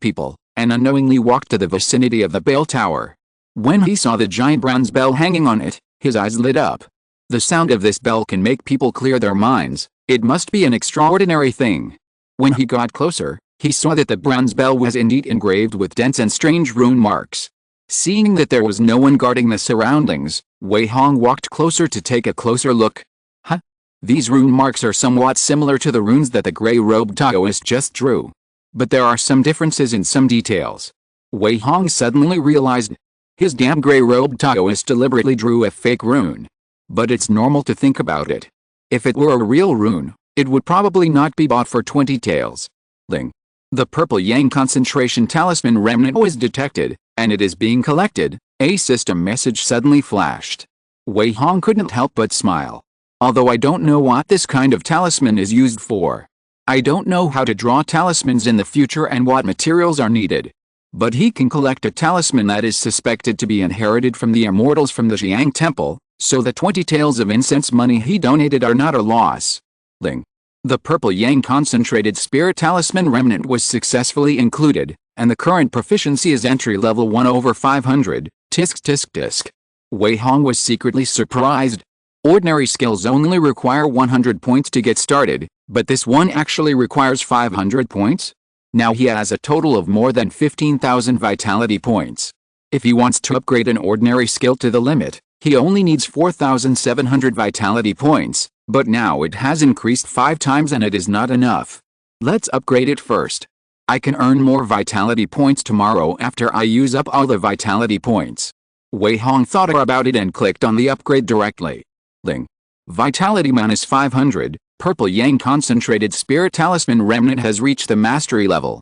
people, and unknowingly walked to the vicinity of the bell tower. When he saw the giant bronze bell hanging on it, his eyes lit up. The sound of this bell can make people clear their minds. It must be an extraordinary thing. When he got closer, he saw that the bronze bell was indeed engraved with dense and strange rune marks. Seeing that there was no one guarding the surroundings, Wei Hong walked closer to take a closer look. Huh? These rune marks are somewhat similar to the runes that the gray-robed Taoist just drew. But there are some differences in some details. Wei Hong suddenly realized. His damn gray-robed Taoist deliberately drew a fake rune. But it's normal to think about it. If it were a real rune, it would probably not be bought for 20 taels. Ling. The purple yang concentration talisman remnant was detected, and it is being collected. A system message suddenly flashed. Wei Hong couldn't help but smile. Although I don't know what this kind of talisman is used for. I don't know how to draw talismans in the future and what materials are needed. But he can collect a talisman that is suspected to be inherited from the immortals from the Jiang Temple, so the 20 taels of incense money he donated are not a loss. Ling. The purple yang concentrated spirit talisman remnant was successfully included, and the current proficiency is entry level 1/500, tisk tisk tisk. Wei Hong was secretly surprised. Ordinary skills only require 100 points to get started, but this one actually requires 500 points? Now he has a total of more than 15,000 vitality points. If he wants to upgrade an ordinary skill to the limit, he only needs 4,700 vitality points, but now it has increased 5 times and it is not enough. Let's upgrade it first. I can earn more vitality points tomorrow after I use up all the vitality points. Wei Hong thought about it and clicked on the upgrade directly. Ling. Vitality minus 500, purple yang concentrated spirit talisman remnant has reached the mastery level.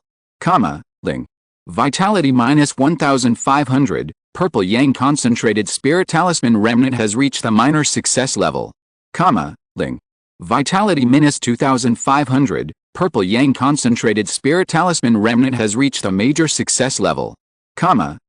Ling. Vitality minus 1,500, purple yang concentrated spirit talisman remnant has reached the minor success level. Ling. Vitality minus 2,500, purple yang concentrated spirit talisman remnant has reached the major success level.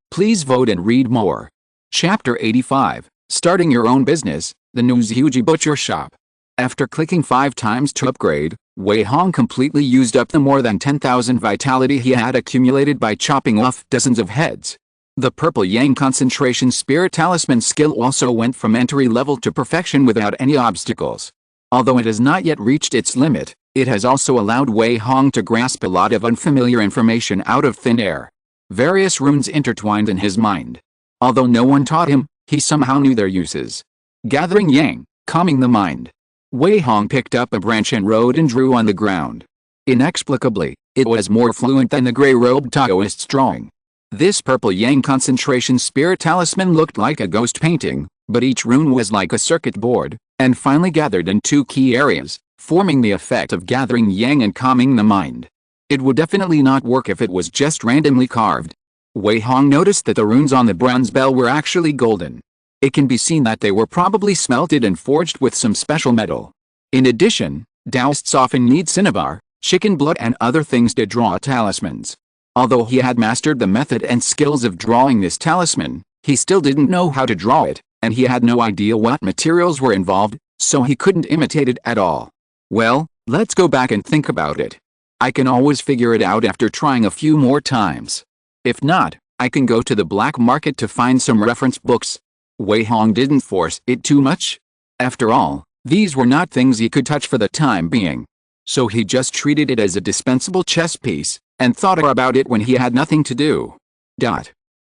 Please vote and read more. Chapter 85, Starting Your Own Business, the new Zhuji Butcher Shop. After clicking 5 times to upgrade, Wei Hong completely used up the more than 10,000 vitality he had accumulated by chopping off dozens of heads. The purple yang concentration spirit talisman skill also went from entry level to perfection without any obstacles. Although it has not yet reached its limit, it has also allowed Wei Hong to grasp a lot of unfamiliar information out of thin air. Various runes intertwined in his mind. Although no one taught him, he somehow knew their uses. Gathering yang, calming the mind. Wei Hong picked up a branch and wrote and drew on the ground. Inexplicably, it was more fluent than the gray-robed Taoist's drawing. This purple yang concentration spirit talisman looked like a ghost painting, but each rune was like a circuit board, and finally gathered in 2 key areas, forming the effect of gathering yang and calming the mind. It would definitely not work if it was just randomly carved. Wei Hong noticed that the runes on the bronze bell were actually golden. It can be seen that they were probably smelted and forged with some special metal. In addition, Taoists often need cinnabar, chicken blood and other things to draw talismans. Although he had mastered the method and skills of drawing this talisman, he still didn't know how to draw it, and he had no idea what materials were involved, so he couldn't imitate it at all. Well, let's go back and think about it. I can always figure it out after trying a few more times. If not, I can go to the black market to find some reference books. Wei Hong didn't force it too much. After all, these were not things he could touch for the time being. So he just treated it as a dispensable chess piece, and thought about it when he had nothing to do.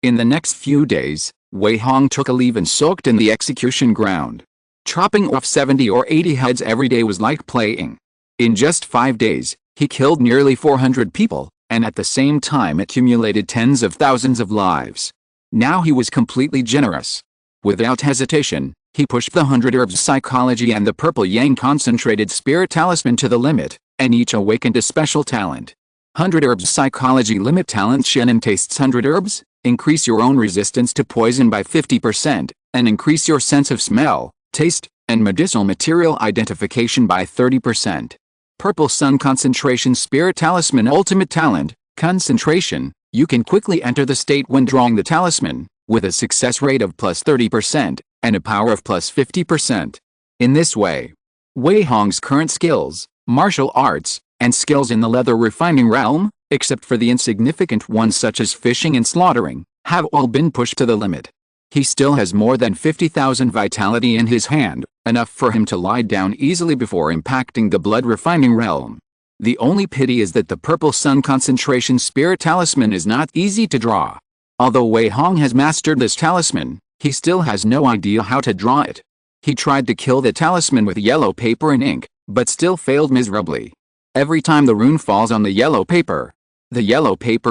In the next few days, Wei Hong took a leave and sulked in the execution ground. Chopping off 70 or 80 heads every day was like playing. In just 5 days, he killed nearly 400 people, and at the same time accumulated tens of thousands of lives. Now he was completely generous. Without hesitation, he pushed the 100 herbs psychology and the purple yang concentrated spirit talisman to the limit, and each awakened a special talent. 100 herbs psychology limit talent Shannon tastes 100 herbs, increase your own resistance to poison by 50%, and increase your sense of smell, taste, and medicinal material identification by 30%. Purple Sun concentration spirit talisman ultimate talent, concentration, you can quickly enter the state when drawing the talisman, with a success rate of plus 30%, and a power of plus 50%. In this way, Wei Hong's current skills, martial arts, and skills in the leather refining realm, except for the insignificant ones such as fishing and slaughtering, have all been pushed to the limit. He still has more than 50,000 vitality in his hand, enough for him to lie down easily before impacting the blood refining realm. The only pity is that the Purple Sun concentration spirit talisman is not easy to draw. Although Wei Hong has mastered this talisman, he still has no idea how to draw it. He tried to kill the talisman with yellow paper and ink, but still failed miserably. Every time the rune falls on the yellow paper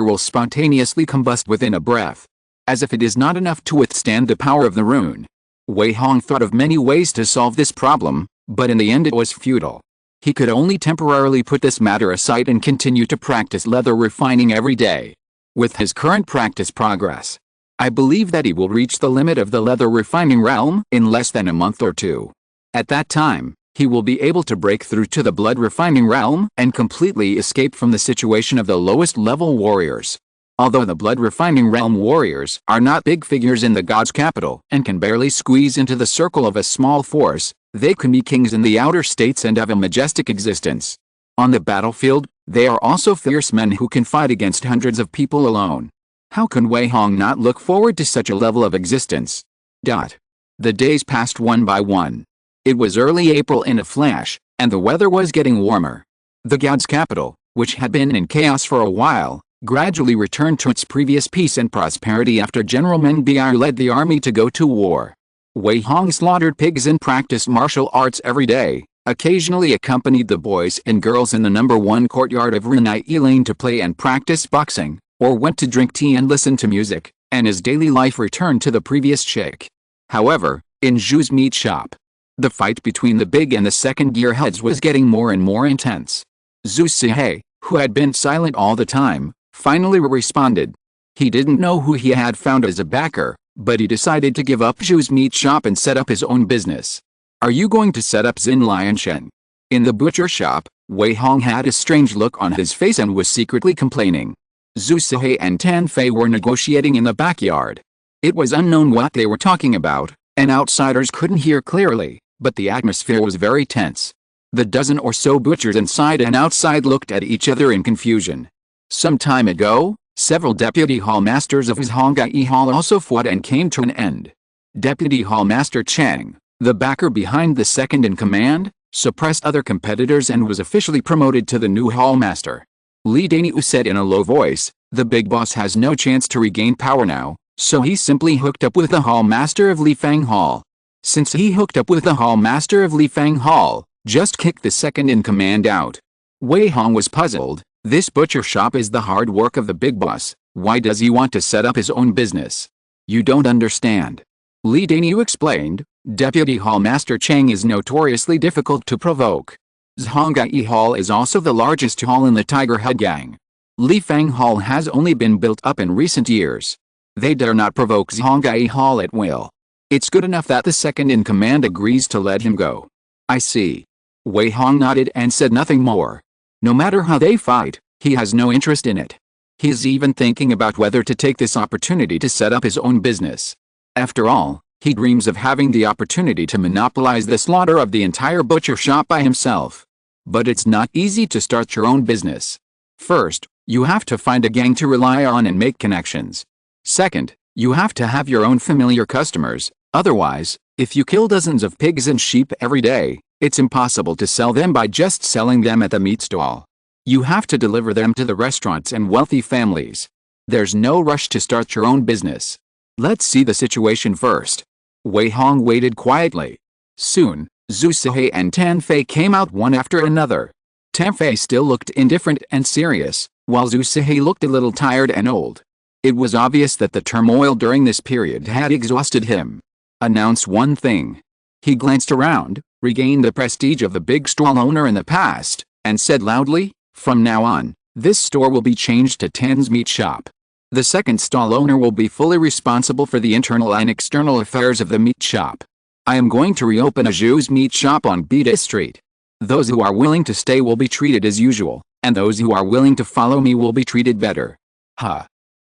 will spontaneously combust within a breath. As if it is not enough to withstand the power of the rune. Wei Hong thought of many ways to solve this problem, but in the end it was futile. He could only temporarily put this matter aside and continue to practice leather refining every day. With his current practice progress, I believe that he will reach the limit of the leather refining realm in less than a month or two. At that time, he will be able to break through to the blood refining realm and completely escape from the situation of the lowest level warriors. Although the blood refining realm warriors are not big figures in the god's capital and can barely squeeze into the circle of a small force, they can be kings in the outer states and have a majestic existence. On the battlefield, they are also fierce men who can fight against hundreds of people alone. How can Wei Hong not look forward to such a level of existence? The days passed one by one. It was early April in a flash, and the weather was getting warmer. The god's capital, which had been in chaos for a while, gradually returned to its previous peace and prosperity after General Meng Biao led the army to go to war. Wei Hong slaughtered pigs and practiced martial arts every day, occasionally accompanied the boys and girls in the #1 courtyard of Renai Lane to play and practice boxing, or went to drink tea and listen to music, and his daily life returned to the previous chic. However, in Zhu's meat shop, the fight between the big and the second gearheads was getting more and more intense. Zhu Sihei, who had been silent all the time, finally responded. He didn't know who he had found as a backer, but he decided to give up Zhu's meat shop and set up his own business. Are you going to set up Xin Lianshen? In the butcher shop, Wei Hong had a strange look on his face and was secretly complaining. Zhu Sihei and Tan Fei were negotiating in the backyard. It was unknown what they were talking about, and outsiders couldn't hear clearly, but the atmosphere was very tense. The dozen or so butchers inside and outside looked at each other in confusion. Some time ago, several deputy hall masters of his Hongai Hall also fought and came to an end. Deputy Hall Master Chang, the backer behind the second in command, suppressed other competitors and was officially promoted to the new hall master. Li Daniu said in a low voice, the big boss has no chance to regain power now, so he simply hooked up with the hall master of Li Fang Hall. Since he hooked up with the hall master of Li Fang Hall, just kick the second in command out. Wei Hong was puzzled. This butcher shop is the hard work of the big boss, why does he want to set up his own business? You don't understand. Li Daniu explained, Deputy Hall Master Chang is notoriously difficult to provoke. Zhongai Hall is also the largest hall in the Tiger Head Gang. Li Fang Hall has only been built up in recent years. They dare not provoke Zhongai Hall at will. It's good enough that the second in command agrees to let him go. I see. Wei Hong nodded and said nothing more. No matter how they fight, he has no interest in it. He is even thinking about whether to take this opportunity to set up his own business. After all, he dreams of having the opportunity to monopolize the slaughter of the entire butcher shop by himself. But it's not easy to start your own business. First, you have to find a gang to rely on and make connections. Second, you have to have your own familiar customers, otherwise, if you kill dozens of pigs and sheep every day, it's impossible to sell them by just selling them at the meat stall. You have to deliver them to the restaurants and wealthy families. There's no rush to start your own business. Let's see the situation first. Wei Hong waited quietly. Soon, Zhu Sihei and Tan Fei came out one after another. Tan Fei still looked indifferent and serious, while Zhu Sihei looked a little tired and old. It was obvious that the turmoil during this period had exhausted him. Announce one thing. He glanced around, regained the prestige of the big stall owner in the past, and said loudly, "From now on, this store will be changed to Tan's Meat Shop. The second stall owner will be fully responsible for the internal and external affairs of the meat shop. I am going to reopen a Zhu's meat shop on Beta Street. Those who are willing to stay will be treated as usual, and those who are willing to follow me will be treated better."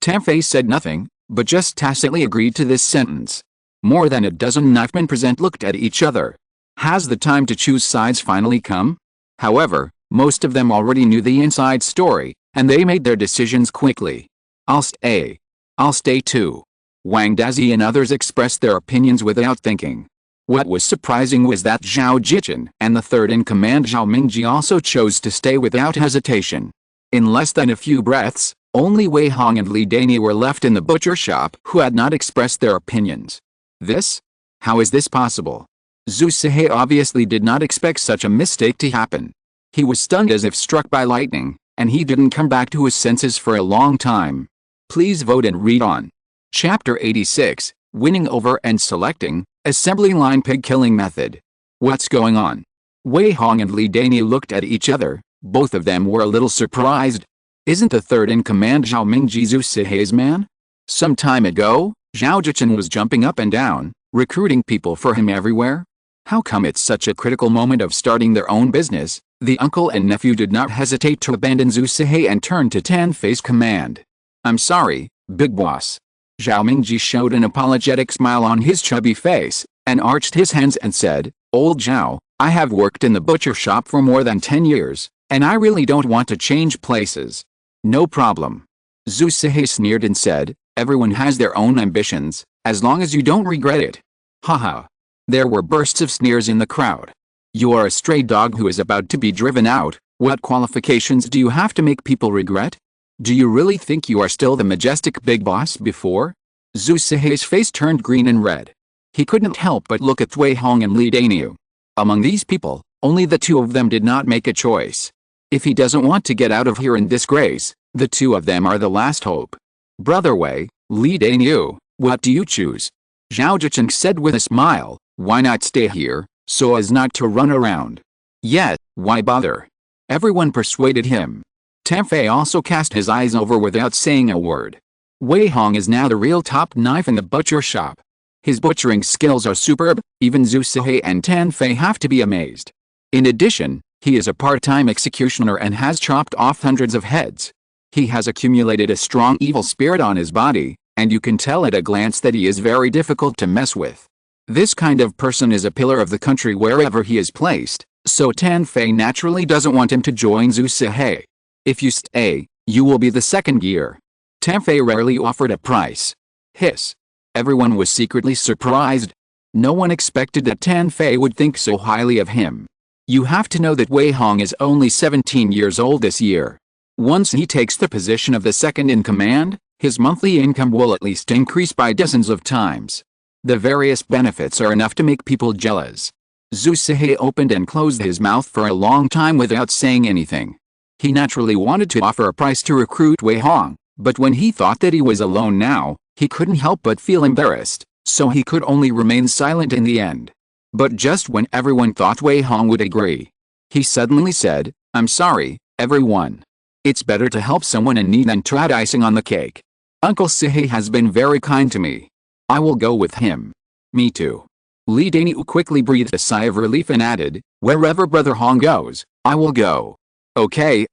Tanfei said nothing, but just tacitly agreed to this sentence. More than a dozen knifemen present looked at each other. Has the time to choose sides finally come? However, most of them already knew the inside story, and they made their decisions quickly. I'll stay too. Wang Dazi and others expressed their opinions without thinking. What was surprising was that Zhao Jichen and the third-in-command Zhao Mingji also chose to stay without hesitation. In less than a few breaths, only Wei Hong and Li Dani were left in the butcher shop who had not expressed their opinions. How is this possible? Zhu Sihei obviously did not expect such a mistake to happen. He was stunned as if struck by lightning, and he didn't come back to his senses for a long time. Please vote and read on. Chapter 86, Winning Over and Selecting, Assembly Line Pig Killing Method. What's going on? Wei Hong and Li Dani looked at each other. Both of them were a little surprised. Isn't the third-in-command Zhao Mingji Zhu Sihei's man? Some time ago, Zhao Jichen was jumping up and down, recruiting people for him everywhere. How come it's such a critical moment of starting their own business? The uncle and nephew did not hesitate to abandon Zhu Sihei and turn to Tanfei's command. I'm sorry, big boss. Zhao Mingji showed an apologetic smile on his chubby face, and arched his hands and said, Old Zhao, I have worked in the butcher shop for more than 10 years, and I really don't want to change places. No problem. Zhu Sihei sneered and said, everyone has their own ambitions, as long as you don't regret it. Haha. There were bursts of sneers in the crowd. You are a stray dog who is about to be driven out. What qualifications do you have to make people regret? Do you really think you are still the majestic big boss before? Zhu Sihei's face turned green and red. He couldn't help but look at Wei Hong and Li Daniu. Among these people, only the two of them did not make a choice. If he doesn't want to get out of here in disgrace, the two of them are the last hope. Brother Wei, Li Daniu, what do you choose? Zhao Jichen said with a smile, why not stay here, so as not to run around? Yet, why bother? Everyone persuaded him. Tanfei also cast his eyes over without saying a word. Wei Hong is now the real top knife in the butcher shop. His butchering skills are superb, even Zhu Sihei and Tanfei have to be amazed. In addition, he is a part-time executioner and has chopped off hundreds of heads. He has accumulated a strong evil spirit on his body, and you can tell at a glance that he is very difficult to mess with. This kind of person is a pillar of the country wherever he is placed, so Tanfei naturally doesn't want him to join Zhu Sihei. If you stay, you will be the second gear. Tanfei rarely offered a price. Hiss. Everyone was secretly surprised. No one expected that Tanfei would think so highly of him. You have to know that Wei Hong is only 17 years old this year. Once he takes the position of the second-in-command, his monthly income will at least increase by dozens of times. The various benefits are enough to make people jealous. Zhu Sihei opened and closed his mouth for a long time without saying anything. He naturally wanted to offer a price to recruit Wei Hong, but when he thought that he was alone now, he couldn't help but feel embarrassed, so he could only remain silent in the end. But just when everyone thought Wei Hong would agree, he suddenly said, I'm sorry, everyone. It's better to help someone in need than to add icing on the cake. Uncle Sihei has been very kind to me. I will go with him. Me too. Li Daniu quickly breathed a sigh of relief and added, wherever Brother Hong goes, I will go. Okay.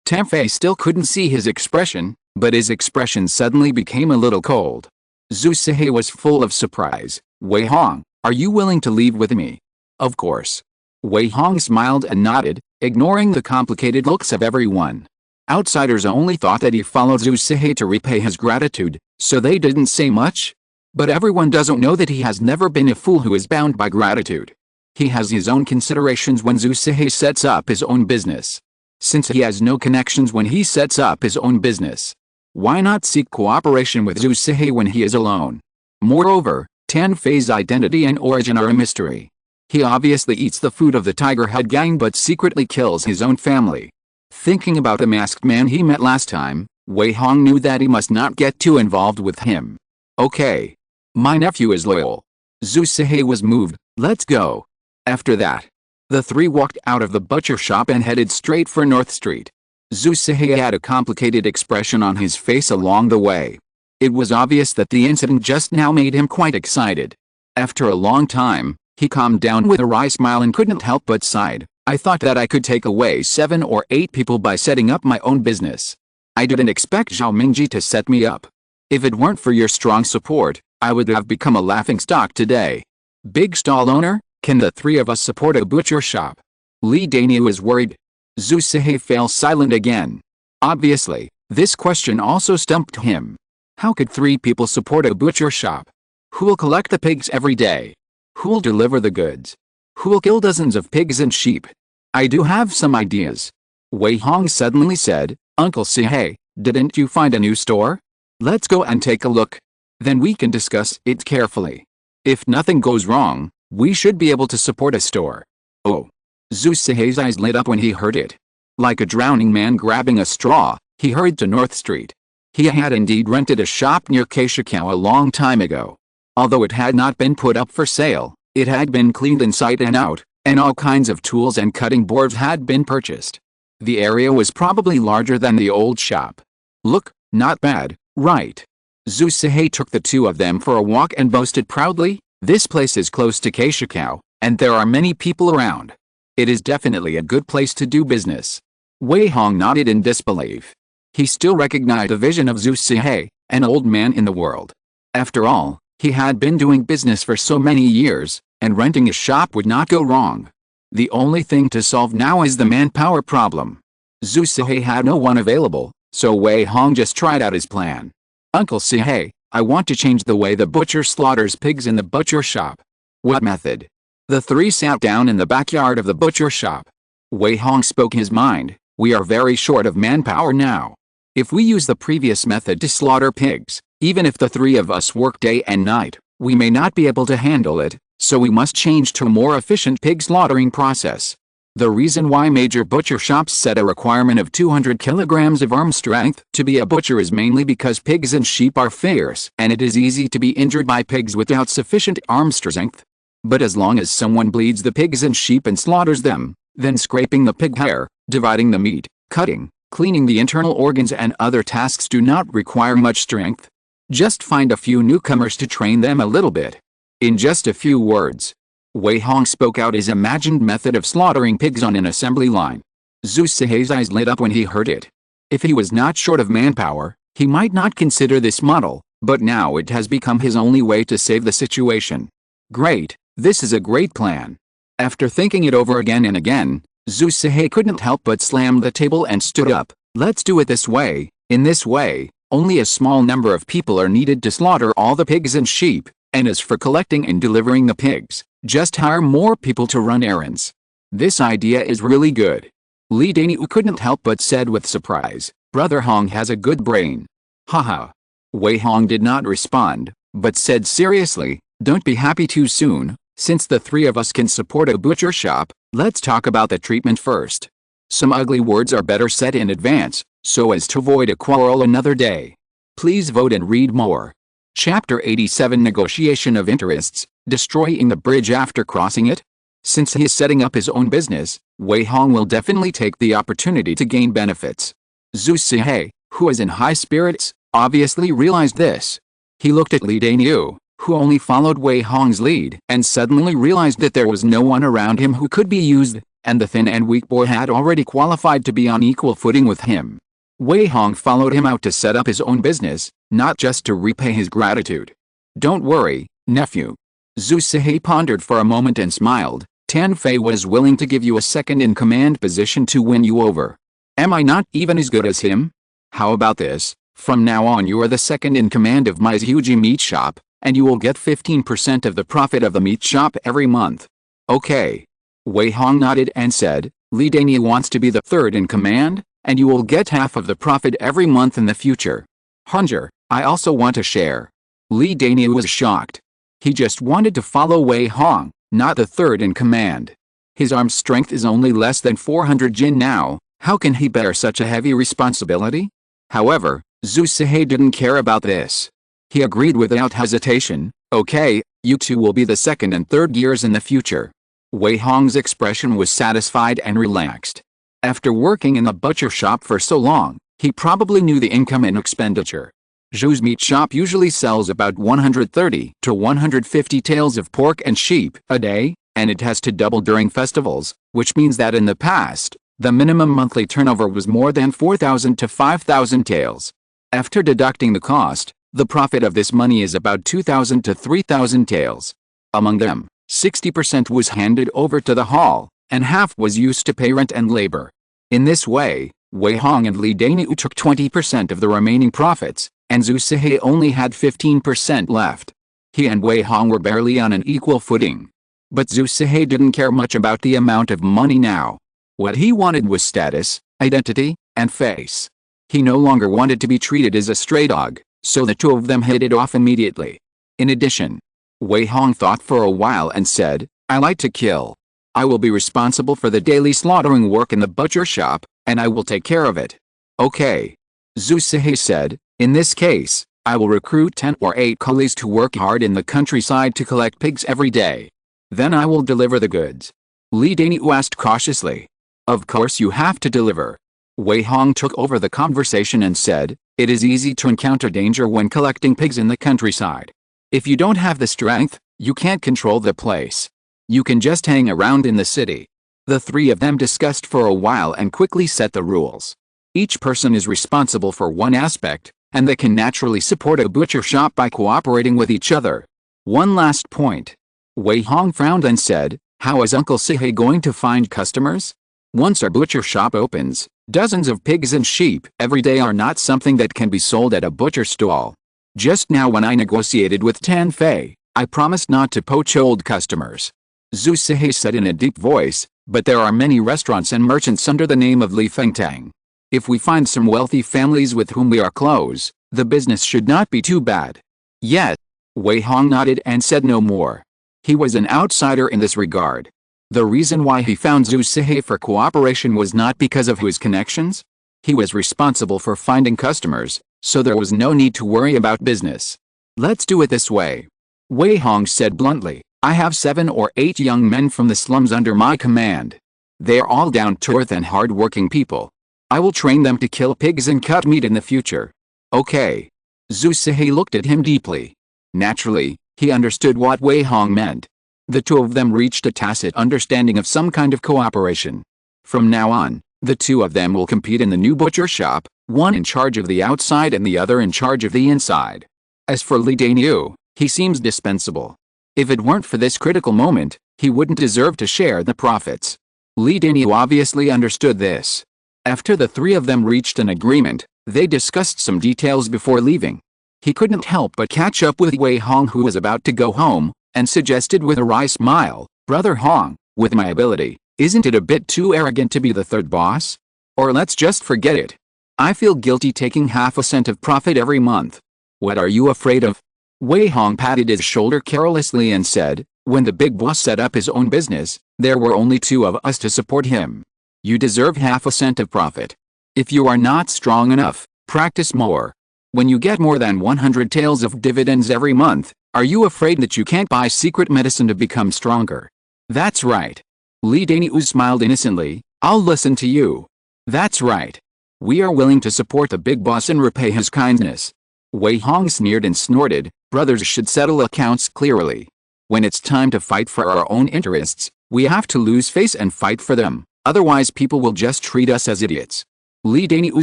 Tanfei still couldn't see his expression, but his expression suddenly became a little cold. Zhu Sihei was full of surprise. Wei Hong, are you willing to leave with me? Of course. Wei Hong smiled and nodded, ignoring the complicated looks of everyone. Outsiders only thought that he followed Zhu Sihei to repay his gratitude, so they didn't say much. But everyone doesn't know that he has never been a fool who is bound by gratitude. He has his own considerations when Zhu Sihei sets up his own business. Since he has no connections when he sets up his own business, why not seek cooperation with Zhu Sihei when he is alone? Moreover, Tanfei's identity and origin are a mystery. He obviously eats the food of the Tiger Head gang but secretly kills his own family. Thinking about the masked man he met last time, Wei Hong knew that he must not get too involved with him. Okay. My nephew is loyal. Zhu Sihei was moved. Let's go. After that, The three walked out of the butcher shop and headed straight for North Street. Zhu Sihei had a complicated expression on his face along the way. It was obvious that the incident just now made him quite excited. After a long time, he calmed down with a wry smile and couldn't help but sighed. I thought that I could take away 7 or 8 people by setting up my own business. I didn't expect Zhao Mingji to set me up. If it weren't for your strong support, I would have become a laughingstock today. Big stall owner, can the three of us support a butcher shop? Li Daniu was worried. Zhu Sihei fell silent again. Obviously, this question also stumped him. How could 3 people support a butcher shop? Who'll collect the pigs every day? Who'll deliver the goods? Who'll kill dozens of pigs and sheep? I do have some ideas. Wei Hong suddenly said, Uncle Sihei, didn't you find a new store? Let's go and take a look. Then we can discuss it carefully. If nothing goes wrong, we should be able to support a store. Oh. Zhu Sihei's eyes lit up when he heard it. Like a drowning man grabbing a straw, he hurried to North Street. He had indeed rented a shop near Keishikao a long time ago. Although it had not been put up for sale, it had been cleaned inside and out, and all kinds of tools and cutting boards had been purchased. The area was probably larger than the old shop. Look, not bad, right? Zhu Sihei took the two of them for a walk and boasted proudly, this place is close to Keishikao, and there are many people around. It is definitely a good place to do business. Wei Hong nodded in disbelief. He still recognized the vision of Zhu Sihei, an old man in the world. After all, he had been doing business for so many years, and renting a shop would not go wrong. The only thing to solve now is the manpower problem. Zhu Sihei had no one available, so Wei Hong just tried out his plan. Uncle Sihei, I want to change the way the butcher slaughters pigs in the butcher shop. What method? The three sat down in the backyard of the butcher shop. Wei Hong spoke his mind. We are very short of manpower now. If we use the previous method to slaughter pigs, even if the three of us work day and night, we may not be able to handle it, so we must change to a more efficient pig slaughtering process. The reason why major butcher shops set a requirement of 200 kilograms of arm strength to be a butcher is mainly because pigs and sheep are fierce, and it is easy to be injured by pigs without sufficient arm strength. But as long as someone bleeds the pigs and sheep and slaughters them, then scraping the pig hair, dividing the meat, cutting, cleaning the internal organs and other tasks do not require much strength. Just find a few newcomers to train them a little bit. In just a few words, Wei Hong spoke out his imagined method of slaughtering pigs on an assembly line. Zhu Sihei's eyes lit up when he heard it. If he was not short of manpower, he might not consider this model, but now it has become his only way to save the situation. Great, this is a great plan. After thinking it over again and again, Zhu Sihei couldn't help but slam the table and stood up. Let's do it this way. In this way, only a small number of people are needed to slaughter all the pigs and sheep, and as for collecting and delivering the pigs, just hire more people to run errands. This idea is really good. Li Daniu couldn't help but said with surprise, Brother Hong has a good brain. Haha. Wei Hong did not respond, but said seriously, don't be happy too soon. Since the three of us can support a butcher shop, let's talk about the treatment first. Some ugly words are better said in advance, so as to avoid a quarrel another day. Please vote and read more. Chapter 87 Negotiation of Interests, Destroying the Bridge After Crossing It? Since he is setting up his own business, Wei Hong will definitely take the opportunity to gain benefits. Zhu Sihei, who is in high spirits, obviously realized this. He looked at Li Daniu, who only followed Wei Hong's lead, and suddenly realized that there was no one around him who could be used, and the thin and weak boy had already qualified to be on equal footing with him. Wei Hong followed him out to set up his own business, not just to repay his gratitude. Don't worry, nephew. Zhu Sihei pondered for a moment and smiled. Tan Fei was willing to give you a second-in-command position to win you over. Am I not even as good as him? How about this? From now on you are the second-in-command of my huge meat shop, and you will get 15% of the profit of the meat shop every month. Okay. Wei Hong nodded and said, Li Daniu wants to be the third-in-command, and you will get half of the profit every month in the future. Hunger, I also want a share. Li Daniu was shocked. He just wanted to follow Wei Hong, not the third-in-command. His arm strength is only less than 400 jin now, how can he bear such a heavy responsibility? However, Zhu Sihei didn't care about this. He agreed without hesitation, okay, you two will be the second and third gears in the future. Wei Hong's expression was satisfied and relaxed. After working in the butcher shop for so long, he probably knew the income and expenditure. Zhu's meat shop usually sells about 130 to 150 tails of pork and sheep a day, and it has to double during festivals, which means that in the past, the minimum monthly turnover was more than 4,000 to 5,000 taels. After deducting the cost, the profit of this money is about 2,000 to 3,000 taels. Among them, 60% was handed over to the hall, and half was used to pay rent and labor. In this way, Wei Hong and Li Daniu took 20% of the remaining profits, and Zhu Sihei only had 15% left. He and Wei Hong were barely on an equal footing. But Zhu Sihei didn't care much about the amount of money now. What he wanted was status, identity, and face. He no longer wanted to be treated as a stray dog, so the two of them hit it off immediately. In addition, Wei Hong thought for a while and said, "I like to kill. I will be responsible for the daily slaughtering work in the butcher shop, and I will take care of it." "Okay," Zhu Sihei said, "in this case, I will recruit 10 or 8 coolies to work hard in the countryside to collect pigs every day. Then I will deliver the goods." Li Daniu asked cautiously. "Of course you have to deliver." Wei Hong took over the conversation and said, "It is easy to encounter danger when collecting pigs in the countryside. If you don't have the strength, you can't control the place. You can just hang around in the city." The three of them discussed for a while and quickly set the rules. Each person is responsible for one aspect, and they can naturally support a butcher shop by cooperating with each other. One last point. Wei Hong frowned and said, "How is Uncle Sihei going to find customers? Once our butcher shop opens, dozens of pigs and sheep every day are not something that can be sold at a butcher stall. Just now when I negotiated with Tan Fei, I promised not to poach old customers." Zhu Sihei said in a deep voice, "But there are many restaurants and merchants under the name of Li Fengtang. If we find some wealthy families with whom we are close, the business should not be too bad." "Yet," Wei Hong nodded and said no more. He was an outsider in this regard. The reason why he found Zhu Sihei for cooperation was not because of his connections. He was responsible for finding customers, so there was no need to worry about business. "Let's do it this way," Wei Hong said bluntly. "I have 7 or 8 young men from the slums under my command. They are all down-to-earth and hard-working people. I will train them to kill pigs and cut meat in the future." "Okay." Zhu Sihei looked at him deeply. Naturally, he understood what Wei Hong meant. The two of them reached a tacit understanding of some kind of cooperation. From now on, the two of them will compete in the new butcher shop, one in charge of the outside and the other in charge of the inside. As for Li Daniu, he seems dispensable. If it weren't for this critical moment, he wouldn't deserve to share the profits. Li Daniu obviously understood this. After the three of them reached an agreement, they discussed some details before leaving. He couldn't help but catch up with Wei Hong, who was about to go home, and suggested with a wry smile, "Brother Hong, with my ability, isn't it a bit too arrogant to be the third boss? Or let's just forget it. I feel guilty taking half a cent of profit every month. What are you afraid of?" Wei Hong patted his shoulder carelessly and said, "When the big boss set up his own business, there were only 2 of us to support him. You deserve half a cent of profit. If you are not strong enough, practice more. When you get more than 100 taels of dividends every month, are you afraid that you can't buy secret medicine to become stronger?" "That's right." Li Daniu smiled innocently, "I'll listen to you." "That's right. We are willing to support the big boss and repay his kindness." Wei Hong sneered and snorted, "Brothers should settle accounts clearly. When it's time to fight for our own interests, we have to lose face and fight for them, otherwise people will just treat us as idiots." Li Daniu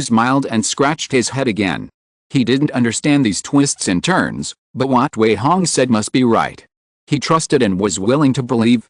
smiled and scratched his head again. He didn't understand these twists and turns, but what Wei Hong said must be right. He trusted and was willing to believe.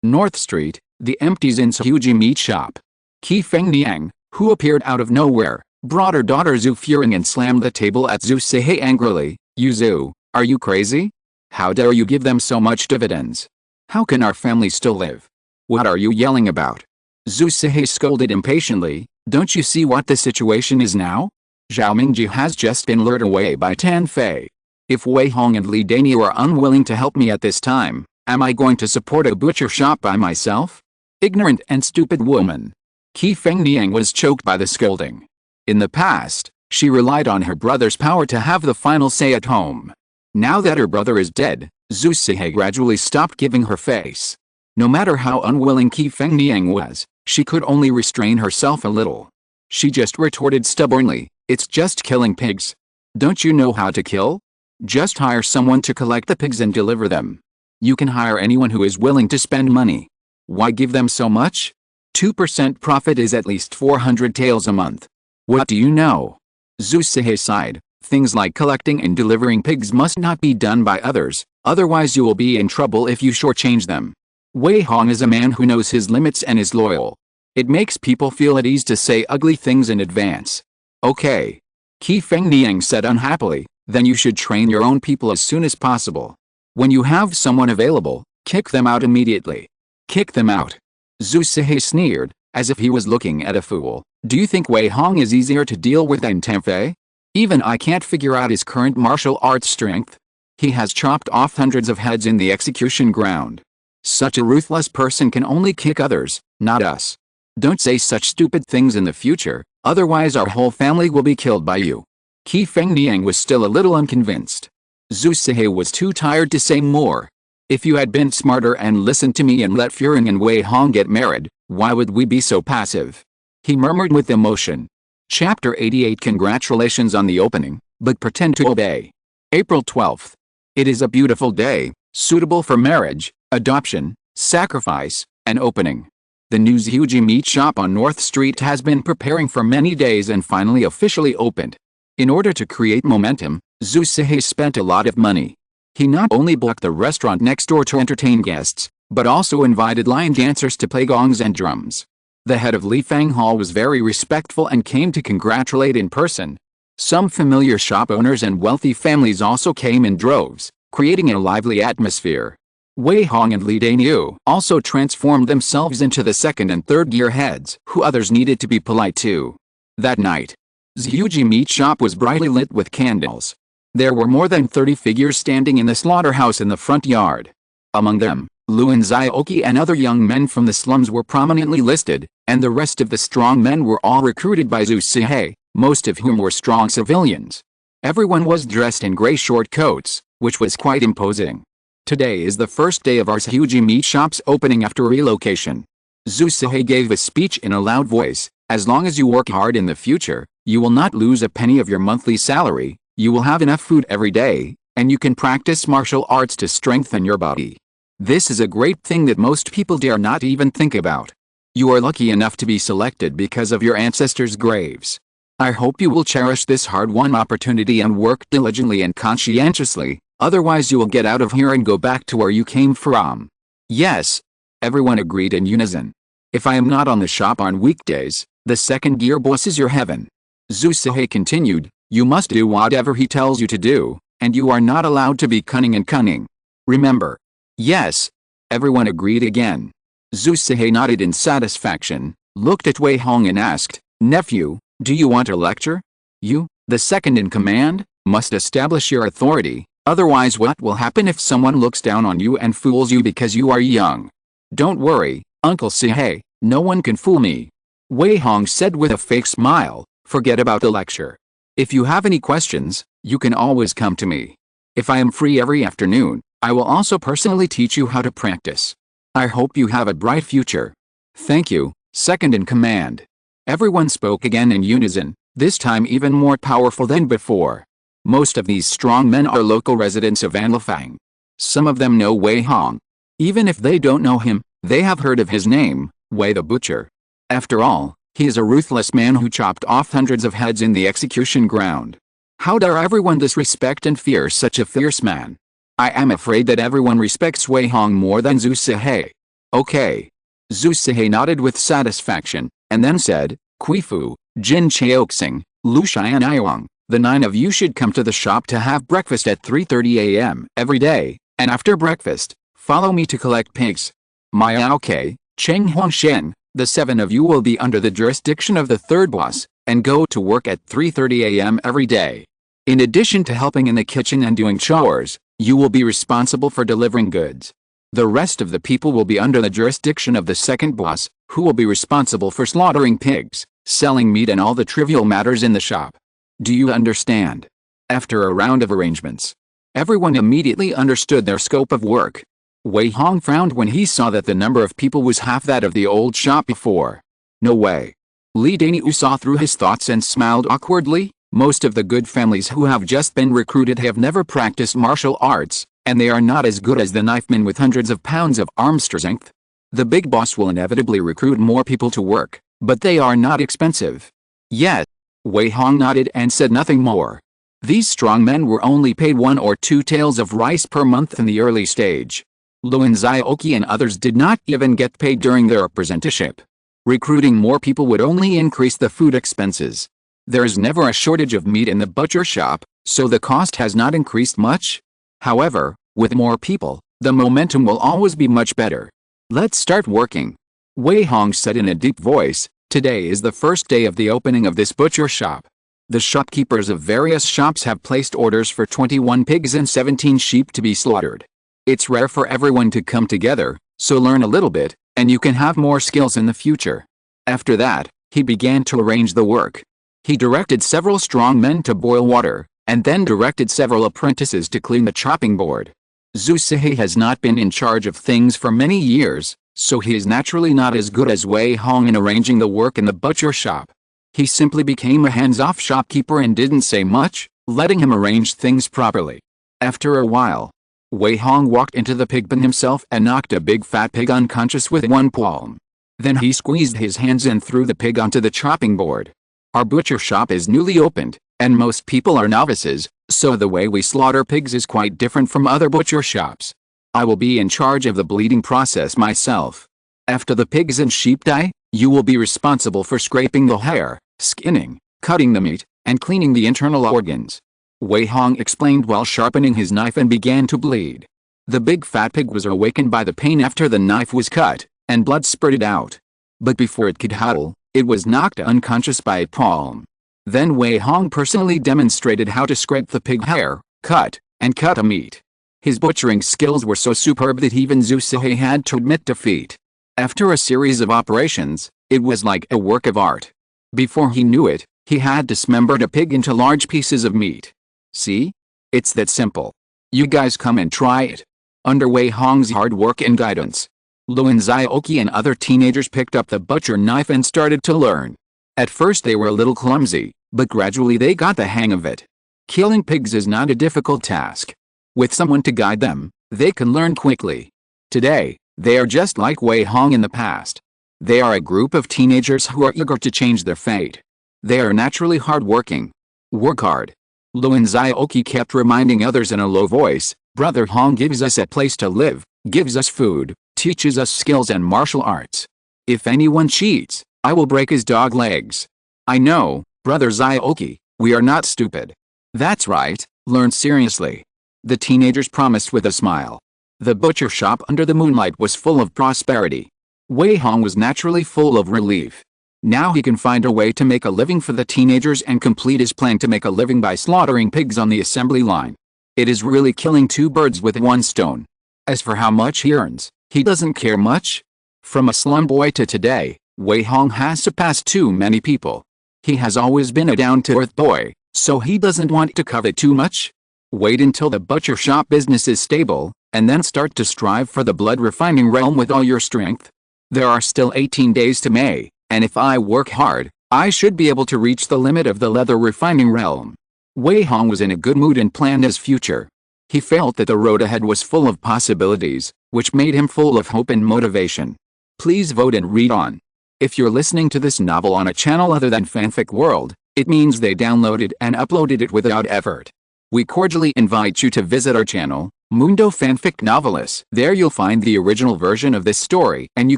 North Street, the empty Zinsuji meat shop. Qi Fengniang, who appeared out of nowhere, brought her daughter Zhu Furing and slammed the table at Zhu Sihei angrily. "You Zhu, are you crazy? How dare you give them so much dividends? How can our family still live? What are you yelling about?" Zhu Sihei scolded impatiently, "Don't you see what the situation is now? Zhao Mingji has just been lured away by Tan Fei. If Wei Hong and Li Daniu are unwilling to help me at this time, am I going to support a butcher shop by myself? Ignorant and stupid woman." Qi Fengniang was choked by the scolding. In the past, she relied on her brother's power to have the final say at home. Now that her brother is dead, Zhu Sihei gradually stopped giving her face. No matter how unwilling Qi Fengniang was, she could only restrain herself a little. She just retorted stubbornly, "It's just killing pigs. Don't you know how to kill? Just hire someone to collect the pigs and deliver them. You can hire anyone who is willing to spend money. Why give them so much? 2% profit is at least 400 taels a month. What do you know?" Zhu Sihe sighed. "Things like collecting and delivering pigs must not be done by others, otherwise you will be in trouble if you shortchange them." Wei Hong is a man who knows his limits and is loyal. It makes people feel at ease to say ugly things in advance. "Okay," Qi Fengniang said unhappily, "then you should train your own people as soon as possible. When you have someone available, kick them out immediately." "Kick them out?" Zhu Sihe sneered, as if he was looking at a fool. "Do you think Wei Hong is easier to deal with than Tenfei? Even I can't figure out his current martial arts strength. He has chopped off hundreds of heads in the execution ground. Such a ruthless person can only kick others, not us. Don't say such stupid things in the future, otherwise our whole family will be killed by you." Qi Fengniang was still a little unconvinced. Zhu Sihe was too tired to say more. "If you had been smarter and listened to me and let Furing and Wei Hong get married, why would we be so passive?" he murmured with emotion. Chapter 88. Congratulations on the opening, but pretend to obey. April 12th. It is a beautiful day, suitable for marriage, adoption, sacrifice, and opening. The new Zhuji meat shop on North Street has been preparing for many days and finally officially opened. In order to create momentum, Zhu Sihe spent a lot of money. He not only booked the restaurant next door to entertain guests, but also invited line dancers to play gongs and drums. The head of Li Fang Hall was very respectful and came to congratulate in person. Some familiar shop owners and wealthy families also came in droves, creating a lively atmosphere. Wei Hong and Li Danyu also transformed themselves into the second and third gear heads, who others needed to be polite to. That night, Zhuji meat shop was brightly lit with candles. There were more than 30 figures standing in the slaughterhouse in the front yard. Among them, Lu and Zioki and other young men from the slums were prominently listed, and the rest of the strong men were all recruited by Zhu Sihe, most of whom were strong civilians. Everyone was dressed in gray short coats, which was quite imposing. Today is the first day of our Zhuji meat shop's opening after relocation. Zhu Sihe gave a speech in a loud voice. "As long as you work hard in the future, you will not lose a penny of your monthly salary, you will have enough food every day, and you can practice martial arts to strengthen your body. This is a great thing that most people dare not even think about. You are lucky enough to be selected because of your ancestors' graves. I hope you will cherish this hard-won opportunity and work diligently and conscientiously, otherwise you will get out of here and go back to where you came from." "Yes," everyone agreed in unison. "If I am not on the shop on weekdays, the second gear boss is your heaven." Zhu Sihe continued, "You must do whatever he tells you to do, and you are not allowed to be cunning. Remember." "Yes," everyone agreed again. Zhu Sihe nodded in satisfaction, looked at Wei Hong and asked, "Nephew, do you want a lecture? You, the second in command, must establish your authority, otherwise what will happen if someone looks down on you and fools you because you are young?" "Don't worry, Uncle Sihe, no one can fool me," Wei Hong said with a fake smile. "Forget about the lecture. If you have any questions, you can always come to me. If I am free every afternoon, I will also personally teach you how to practice. I hope you have a bright future." "Thank you, second in command." Everyone spoke again in unison, this time even more powerful than before. Most of these strong men are local residents of Anlifang. Some of them know Wei Hong. Even if they don't know him, they have heard of his name, Wei the Butcher. After all, he is a ruthless man who chopped off hundreds of heads in the execution ground. How dare everyone disrespect and fear such a fierce man? I am afraid that everyone respects Wei Hong more than Zhu Sihe. "Okay." Zhu Sihe nodded with satisfaction, and then said, "Quifu, Jin Cheoxing, Lu Xian Iwang, the 9 of you should come to the shop to have breakfast at 3:30 a.m. every day, and after breakfast, follow me to collect pigs. Miao Ke, Cheng Huangshen, the 7 of you will be under the jurisdiction of the third boss, and go to work at 3:30 a.m. every day. In addition to helping in the kitchen and doing chores, you will be responsible for delivering goods. The rest of the people will be under the jurisdiction of the second boss, who will be responsible for slaughtering pigs, selling meat and all the trivial matters in the shop. Do you understand?" After a round of arrangements, everyone immediately understood their scope of work. Wei Hong frowned when he saw that the number of people was half that of the old shop before. No way. Li Daniu saw through his thoughts and smiled awkwardly. Most of the good families who have just been recruited have never practiced martial arts, and they are not as good as the knifemen with hundreds of pounds of arm strength. The big boss will inevitably recruit more people to work, but they are not expensive. Yet, Wei Hong nodded and said nothing more. These strong men were only paid 1 or 2 taels of rice per month in the early stage. Luan Zioki and others did not even get paid during their apprenticeship. Recruiting more people would only increase the food expenses. There is never a shortage of meat in the butcher shop, so the cost has not increased much. However, with more people, the momentum will always be much better. Let's start working. Wei Hong said in a deep voice. Today is the first day of the opening of this butcher shop. The shopkeepers of various shops have placed orders for 21 pigs and 17 sheep to be slaughtered. It's rare for everyone to come together, so learn a little bit, and you can have more skills in the future. After that, he began to arrange the work. He directed several strong men to boil water, and then directed several apprentices to clean the chopping board. Zhu Sihei has not been in charge of things for many years, so he is naturally not as good as Wei Hong in arranging the work in the butcher shop. He simply became a hands-off shopkeeper and didn't say much, letting him arrange things properly. After a while, Wei Hong walked into the pig pen himself and knocked a big fat pig unconscious with one palm. Then he squeezed his hands and threw the pig onto the chopping board. Our butcher shop is newly opened, and most people are novices, so the way we slaughter pigs is quite different from other butcher shops. I will be in charge of the bleeding process myself. After the pigs and sheep die, you will be responsible for scraping the hair, skinning, cutting the meat, and cleaning the internal organs. Wei Hong explained while sharpening his knife and began to bleed. The big fat pig was awakened by the pain after the knife was cut, and blood spurted out. But before it could huddle, it was knocked unconscious by a palm. Then Wei Hong personally demonstrated how to scrape the pig hair, cut the meat. His butchering skills were so superb that even Zhu Sihei had to admit defeat. After a series of operations, it was like a work of art. Before he knew it, he had dismembered a pig into large pieces of meat. See? It's that simple. You guys come and try it. Under Wei Hong's hard work and guidance, Luan Zioki and other teenagers picked up the butcher knife and started to learn. At first they were a little clumsy, but gradually they got the hang of it. Killing pigs is not a difficult task. With someone to guide them, they can learn quickly. Today, they are just like Wei Hong in the past. They are a group of teenagers who are eager to change their fate. They are naturally hard-working. Work hard. Luan Zioki kept reminding others in a low voice, Brother Hong gives us a place to live, gives us food, teaches us skills and martial arts. If anyone cheats, I will break his dog legs. I know, Brother Zioki, we are not stupid. That's right, learn seriously. The teenagers promised with a smile. The butcher shop under the moonlight was full of prosperity. Wei Hong was naturally full of relief. Now he can find a way to make a living for the teenagers and complete his plan to make a living by slaughtering pigs on the assembly line. It is really killing 2 birds with 1 stone. As for how much he earns, he doesn't care much. From a slum boy to today, Wei Hong has surpassed too many people. He has always been a down-to-earth boy, so he doesn't want to covet too much. Wait until the butcher shop business is stable, and then start to strive for the blood refining realm with all your strength. There are still 18 days to May, and if I work hard, I should be able to reach the limit of the leather refining realm. Wei Hong was in a good mood and planned his future. He felt that the road ahead was full of possibilities, which made him full of hope and motivation. Please vote and read on. If you're listening to this novel on a channel other than Fanfic World, it means they downloaded and uploaded it without effort. We cordially invite you to visit our channel, Mundo Fanfic Novelis. There you'll find the original version of this story and you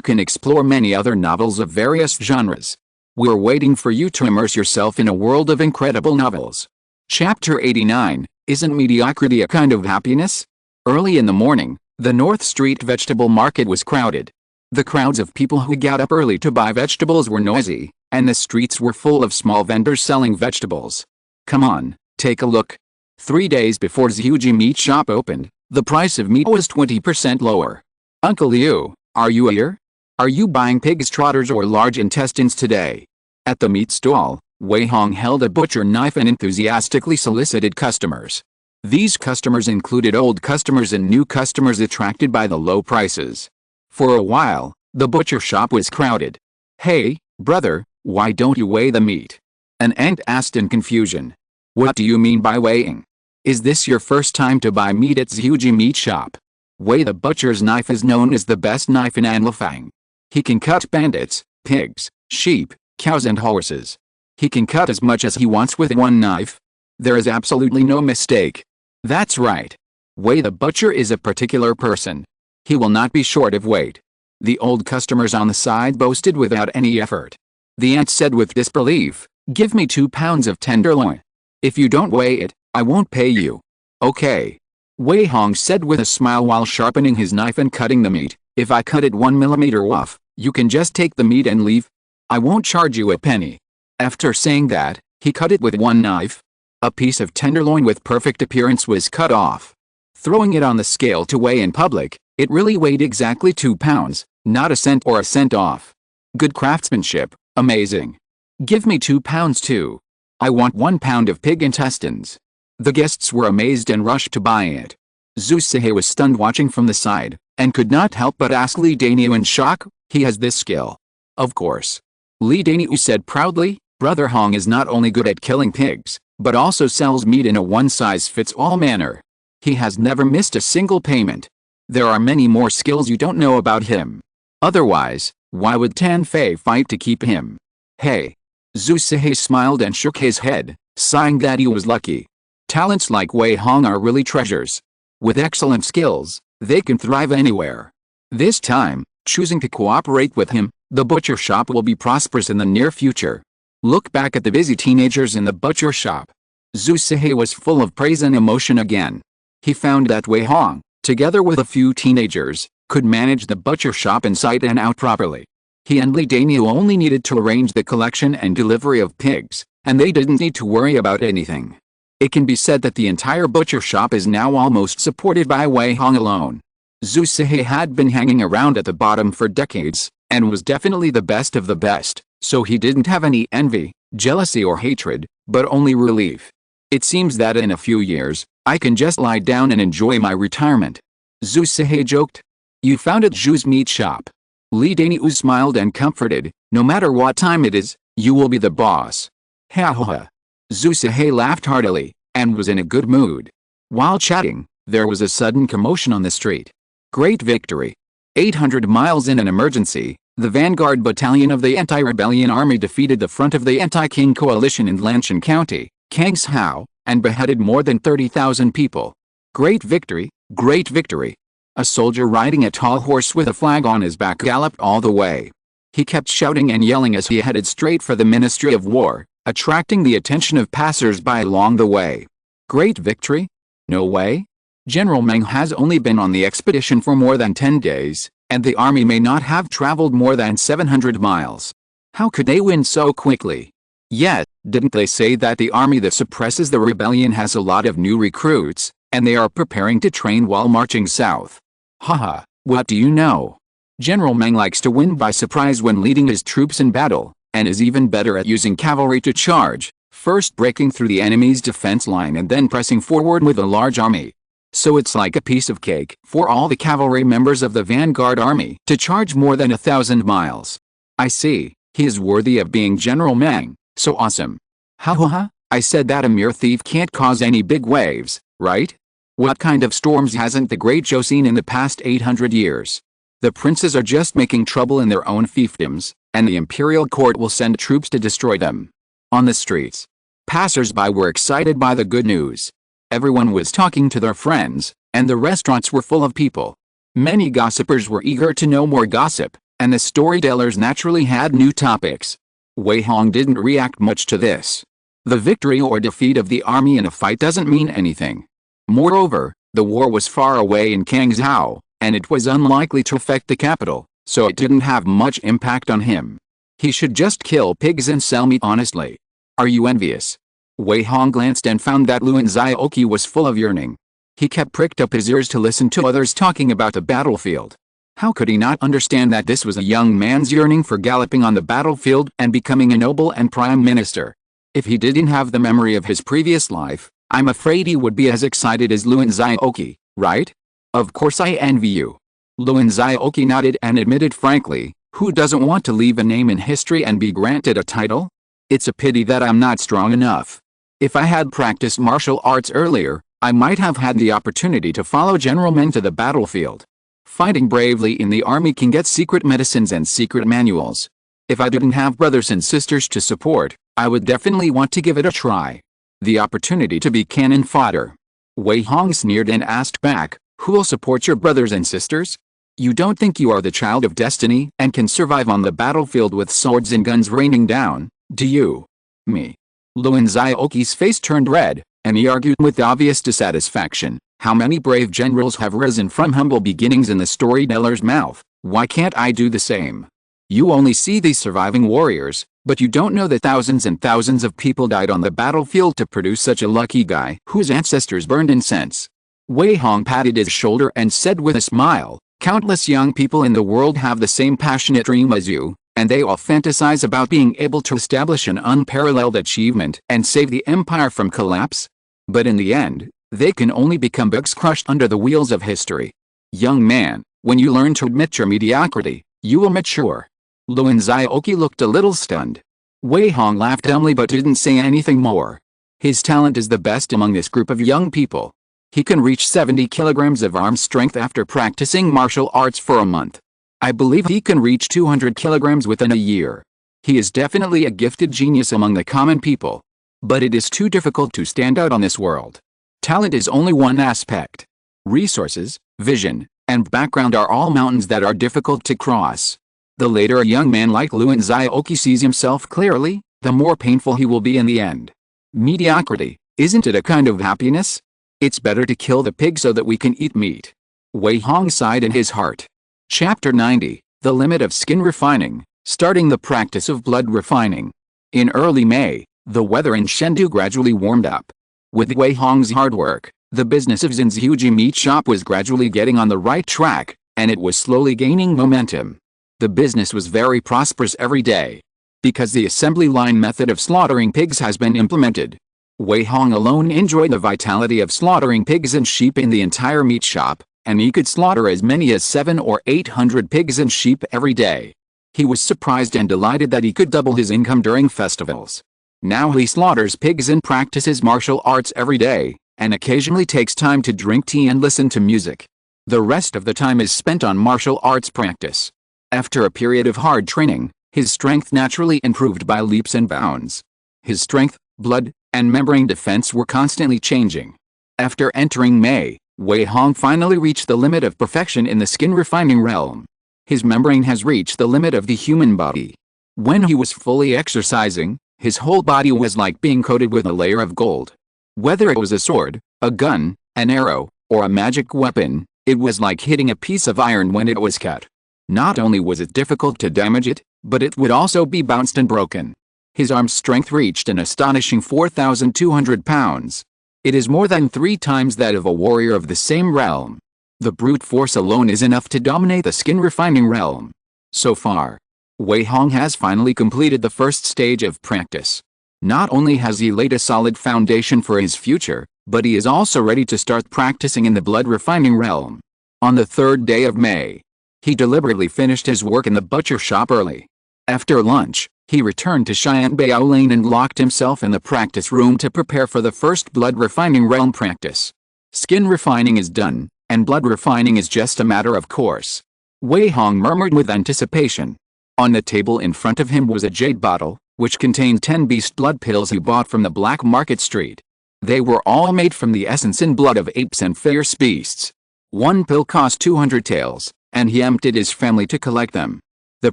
can explore many other novels of various genres. We're waiting for you to immerse yourself in a world of incredible novels. Chapter 89, Isn't Mediocrity a Kind of Happiness? Early in the morning, the North Street vegetable market was crowded. The crowds of people who got up early to buy vegetables were noisy, and the streets were full of small vendors selling vegetables. Come on, take a look. 3 days before Zhuji meat shop opened, the price of meat was 20% lower. Uncle Liu, are you here? Are you buying pig's trotters or large intestines today? At the meat stall, Wei Hong held a butcher knife and enthusiastically solicited customers. These customers included old customers and new customers attracted by the low prices. For a while, the butcher shop was crowded. "Hey, brother, why don't you weigh the meat?" an ant asked in confusion. "What do you mean by weighing? Is this your first time to buy meat at Zhuji meat shop?" Wei the butcher's knife is known as the best knife in Anlafang. He can cut bandits, pigs, sheep, cows and horses. He can cut as much as he wants with one knife. There is absolutely no mistake. That's right. Wei the butcher is a particular person. He will not be short of weight. The old customers on the side boasted without any effort. The ant said with disbelief, "Give me 2 pounds of tenderloin. If you don't weigh it, I won't pay you." "Okay." Wei Hong said with a smile while sharpening his knife and cutting the meat. "If I cut it 1 millimeter off, you can just take the meat and leave. I won't charge you a penny." After saying that, he cut it with one knife. A piece of tenderloin with perfect appearance was cut off. Throwing it on the scale to weigh in public, it really weighed exactly 2 pounds, not a cent or a cent off. Good craftsmanship, amazing. "Give me 2 pounds too. I want 1 pound of pig intestines." The guests were amazed and rushed to buy it. Zhu Sihe was stunned watching from the side, and could not help but ask Li Daniu in shock, "He has this skill?" "Of course." Li Daniu said proudly, "Brother Hong is not only good at killing pigs, but also sells meat in a one-size-fits-all manner. He has never missed a single payment. There are many more skills you don't know about him. Otherwise, why would Tan Fei fight to keep him?" "Hey." Zhu Sihe smiled and shook his head, sighing that he was lucky. Talents like Wei Hong are really treasures. With excellent skills, they can thrive anywhere. This time, choosing to cooperate with him, the butcher shop will be prosperous in the near future. Look back at the busy teenagers in the butcher shop. Zhu Sihe was full of praise and emotion again. He found that Wei Hong, together with a few teenagers, could manage the butcher shop inside and out properly. He and Li Daniu only needed to arrange the collection and delivery of pigs, and they didn't need to worry about anything. It can be said that the entire butcher shop is now almost supported by Wei Hong alone. Zhu Sihe had been hanging around at the bottom for decades, and was definitely the best of the best, so he didn't have any envy, jealousy or hatred, but only relief. "It seems that in a few years, I can just lie down and enjoy my retirement." Zhu Sihe joked. "You founded Zhu's meat shop." Li Daniu smiled and comforted, "No matter what time it is, you will be the boss." "Ha ha ha." Zhu Sihe laughed heartily, and was in a good mood. While chatting, there was a sudden commotion on the street. Great victory. 800 miles in an emergency, the vanguard battalion of the anti-rebellion army defeated the front of the anti-Qing coalition in Lanshan County, Kangshao, and beheaded more than 30,000 people. Great victory, great victory. A soldier riding a tall horse with a flag on his back galloped all the way. He kept shouting and yelling as he headed straight for the Ministry of War, attracting the attention of passers-by along the way. Great victory? No way. General Meng has only been on the expedition for more than 10 days, and the army may not have traveled more than 700 miles. How could they win so quickly? Yet, didn't they say that the army that suppresses the rebellion has a lot of new recruits, and they are preparing to train while marching south? Haha, what do you know? General Meng likes to win by surprise when leading his troops in battle, and is even better at using cavalry to charge, first breaking through the enemy's defense line and then pressing forward with a large army. So it's like a piece of cake for all the cavalry members of the vanguard army to charge more than 1,000 miles. I see, he is worthy of being General Meng, so awesome. Ha ha ha, I said that a mere thief can't cause any big waves, right? What kind of storms hasn't the great Zhou seen in the past 800 years? The princes are just making trouble in their own fiefdoms, and the imperial court will send troops to destroy them. On the streets, passers-by were excited by the good news. Everyone was talking to their friends, and the restaurants were full of people. Many gossipers were eager to know more gossip, and the storytellers naturally had new topics. Wei Hong didn't react much to this. The victory or defeat of the army in a fight doesn't mean anything. Moreover, the war was far away in Kangzhou, and it was unlikely to affect the capital, so it didn't have much impact on him. He should just kill pigs and sell meat honestly. Are you envious? Wei Hong glanced and found that Luan Zhaoqi was full of yearning. He kept pricked up his ears to listen to others talking about the battlefield. How could he not understand that this was a young man's yearning for galloping on the battlefield and becoming a noble and prime minister? If he didn't have the memory of his previous life, I'm afraid he would be as excited as Luan Zioki, right? Of course I envy you. Luan Zioki nodded and admitted frankly, who doesn't want to leave a name in history and be granted a title? It's a pity that I'm not strong enough. If I had practiced martial arts earlier, I might have had the opportunity to follow General Meng to the battlefield. Fighting bravely in the army can get secret medicines and secret manuals. If I didn't have brothers and sisters to support, I would definitely want to give it a try. The opportunity to be cannon fodder. Wei Hong sneered and asked back, who will support your brothers and sisters? You don't think you are the child of destiny and can survive on the battlefield with swords and guns raining down, do you? Me. Luan Zioki's face turned red, and he argued with obvious dissatisfaction. How many brave generals have risen from humble beginnings in the storyteller's mouth? Why can't I do the same? You only see these surviving warriors, but you don't know that thousands and thousands of people died on the battlefield to produce such a lucky guy whose ancestors burned incense. Wei Hong patted his shoulder and said with a smile, countless young people in the world have the same passionate dream as you, and they all fantasize about being able to establish an unparalleled achievement and save the empire from collapse. But in the end, they can only become bugs crushed under the wheels of history. Young man, when you learn to admit your mediocrity, you will mature. Luan Zioki looked a little stunned. Wei Hong laughed dumbly but didn't say anything more. His talent is the best among this group of young people. He can reach 70 kilograms of arm strength after practicing martial arts for a month. I believe he can reach 200 kilograms within a year. He is definitely a gifted genius among the common people. But it is too difficult to stand out on this world. Talent is only one aspect. Resources, vision, and background are all mountains that are difficult to cross. The later a young man like Luan Zioki sees himself clearly, the more painful he will be in the end. Mediocrity, isn't it a kind of happiness? It's better to kill the pig so that we can eat meat. Wei Hong sighed in his heart. Chapter 90, The Limit of Skin Refining, Starting the Practice of Blood Refining. In early May, the weather in Chengdu gradually warmed up. With Wei Hong's hard work, the business of Zinziuji meat shop was gradually getting on the right track, and it was slowly gaining momentum. The business was very prosperous every day. Because the assembly line method of slaughtering pigs has been implemented. Wei Hong alone enjoyed the vitality of slaughtering pigs and sheep in the entire meat shop, and he could slaughter as many as 700 or 800 pigs and sheep every day. He was surprised and delighted that he could double his income during festivals. Now he slaughters pigs and practices martial arts every day, and occasionally takes time to drink tea and listen to music. The rest of the time is spent on martial arts practice. After a period of hard training, his strength naturally improved by leaps and bounds. His strength, blood, and membrane defense were constantly changing. After entering May, Wei Hong finally reached the limit of perfection in the skin refining realm. His membrane has reached the limit of the human body. When he was fully exercising, his whole body was like being coated with a layer of gold. Whether it was a sword, a gun, an arrow, or a magic weapon, it was like hitting a piece of iron when it was cut. Not only was it difficult to damage it, but it would also be bounced and broken. His arm strength reached an astonishing 4,200 pounds. It is more than 3 times that of a warrior of the same realm. The brute force alone is enough to dominate the skin refining realm. So far, Wei Hong has finally completed the first stage of practice. Not only has he laid a solid foundation for his future, but he is also ready to start practicing in the blood refining realm. On the 3rd day of May, he deliberately finished his work in the butcher shop early. After lunch, he returned to Xianbao Lane and locked himself in the practice room to prepare for the first blood refining realm practice. Skin refining is done, and blood refining is just a matter of course. Wei Hong murmured with anticipation. On the table in front of him was a jade bottle, which contained 10 beast blood pills he bought from the black market street. They were all made from the essence and blood of apes and fierce beasts. One pill cost 200 taels, and he emptied his family to collect them. The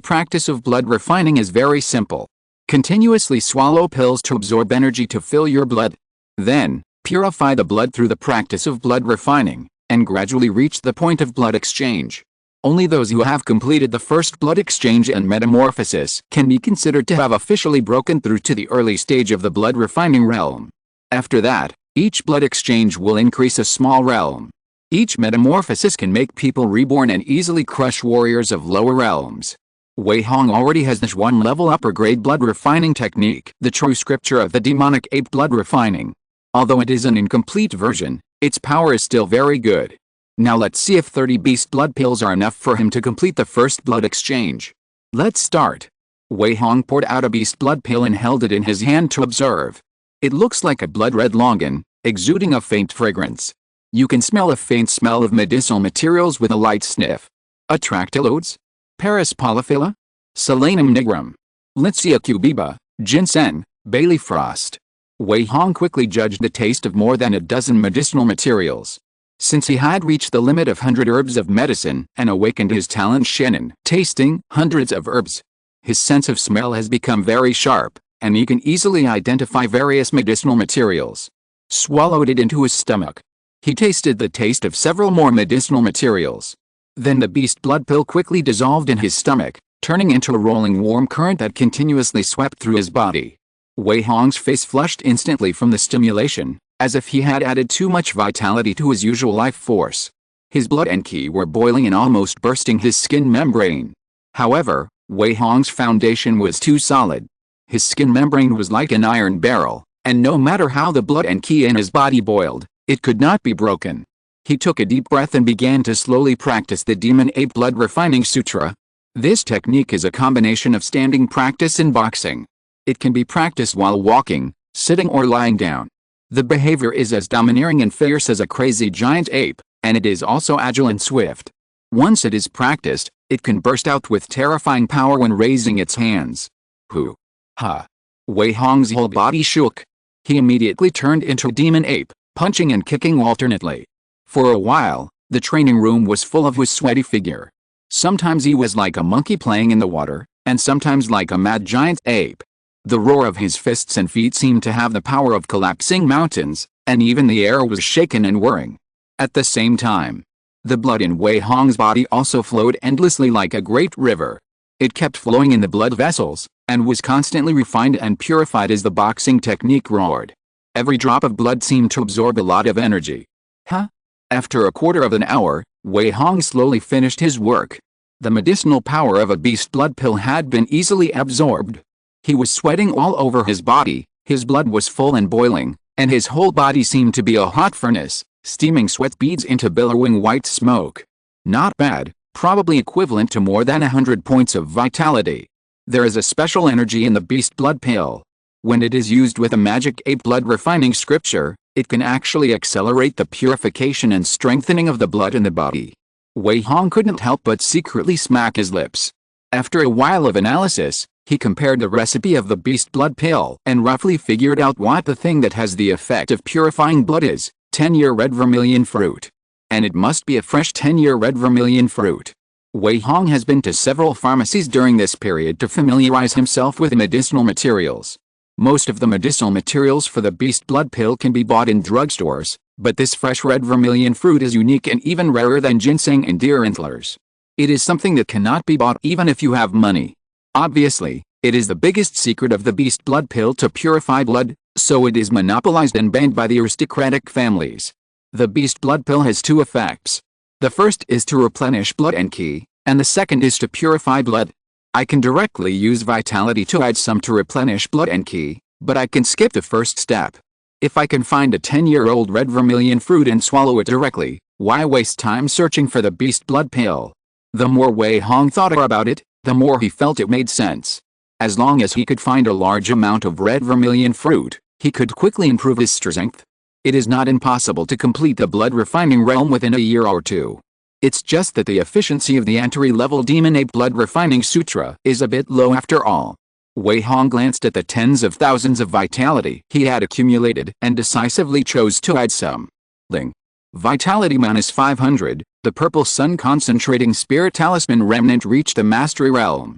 practice of blood refining is very simple. Continuously swallow pills to absorb energy to fill your blood. Then, purify the blood through the practice of blood refining, and gradually reach the point of blood exchange. Only those who have completed the first blood exchange and metamorphosis can be considered to have officially broken through to the early stage of the blood refining realm. After that, each blood exchange will increase a small realm. Each metamorphosis can make people reborn and easily crush warriors of lower realms. Wei Hong already has this 1 level upper grade blood refining technique, the true scripture of the demonic ape blood refining. Although it is an incomplete version, its power is still very good. Now let's see if 30 beast blood pills are enough for him to complete the first blood exchange. Let's start. Wei Hong poured out a beast blood pill and held it in his hand to observe. It looks like a blood-red longan, exuding a faint fragrance. You can smell a faint smell of medicinal materials with a light sniff. Atractylodes? Paris polyphylla? Solanum nigrum? Lycia cubiba, ginseng, Bailey frost. Wei Hong quickly judged the taste of more than a dozen medicinal materials. Since he had reached the limit of 100 herbs of medicine and awakened his talent in tasting hundreds of herbs, his sense of smell has become very sharp, and he can easily identify various medicinal materials. Swallowed it into his stomach. He tasted the taste of several more medicinal materials. Then the beast blood pill quickly dissolved in his stomach, turning into a rolling warm current that continuously swept through his body. Wei Hong's face flushed instantly from the stimulation, as if he had added too much vitality to his usual life force. His blood and qi were boiling and almost bursting his skin membrane. However, Wei Hong's foundation was too solid. His skin membrane was like an iron barrel, and no matter how the blood and qi in his body boiled, it could not be broken. He took a deep breath and began to slowly practice the Demon Ape Blood Refining Sutra. This technique is a combination of standing practice and boxing. It can be practiced while walking, sitting or lying down. The behavior is as domineering and fierce as a crazy giant ape, and it is also agile and swift. Once it is practiced, it can burst out with terrifying power when raising its hands. Hu! Ha! Wei Hong's whole body shook. He immediately turned into a demon ape, punching and kicking alternately. For a while, the training room was full of his sweaty figure. Sometimes he was like a monkey playing in the water, and sometimes like a mad giant ape. The roar of his fists and feet seemed to have the power of collapsing mountains, and even the air was shaken and whirring. At the same time, the blood in Wei Hong's body also flowed endlessly like a great river. It kept flowing in the blood vessels, and was constantly refined and purified as the boxing technique roared. Every drop of blood seemed to absorb a lot of energy. Huh? After a quarter of an hour, Wei Hong slowly finished his work. The medicinal power of a beast blood pill had been easily absorbed. He was sweating all over his body, his blood was full and boiling, and his whole body seemed to be a hot furnace, steaming sweat beads into billowing white smoke. Not bad, probably equivalent to more than 100 points of vitality. There is a special energy in the beast blood pill. When it is used with a magic ape blood refining scripture, it can actually accelerate the purification and strengthening of the blood in the body. Wei Hong couldn't help but secretly smack his lips. After a while of analysis, he compared the recipe of the beast blood pill and roughly figured out what the thing that has the effect of purifying blood is: 10-year red vermilion fruit. And it must be a fresh 10-year red vermilion fruit. Wei Hong has been to several pharmacies during this period to familiarize himself with medicinal materials. Most of the medicinal materials for the beast blood pill can be bought in drugstores, but this fresh red vermilion fruit is unique and even rarer than ginseng and deer antlers. It is something that cannot be bought even if you have money. Obviously, it is the biggest secret of the beast blood pill to purify blood, so it is monopolized and banned by the aristocratic families. The beast blood pill has two effects. The first is to replenish blood and qi, and the second is to purify blood. I can directly use vitality to add some to replenish blood and qi, but I can skip the first step. If I can find a 10-year-old red vermilion fruit and swallow it directly, why waste time searching for the beast blood pill? The more Wei Hong thought about it, the more he felt it made sense. As long as he could find a large amount of red vermilion fruit, he could quickly improve his strength. It is not impossible to complete the blood refining realm within a year or two. It's just that the efficiency of the entry-level Demon Ape Blood Refining Sutra is a bit low after all. Wei Hong glanced at the tens of thousands of vitality he had accumulated and decisively chose to add some. Ling. Vitality -500, the Purple Sun Concentrating Spirit Talisman Remnant reached the Mastery Realm.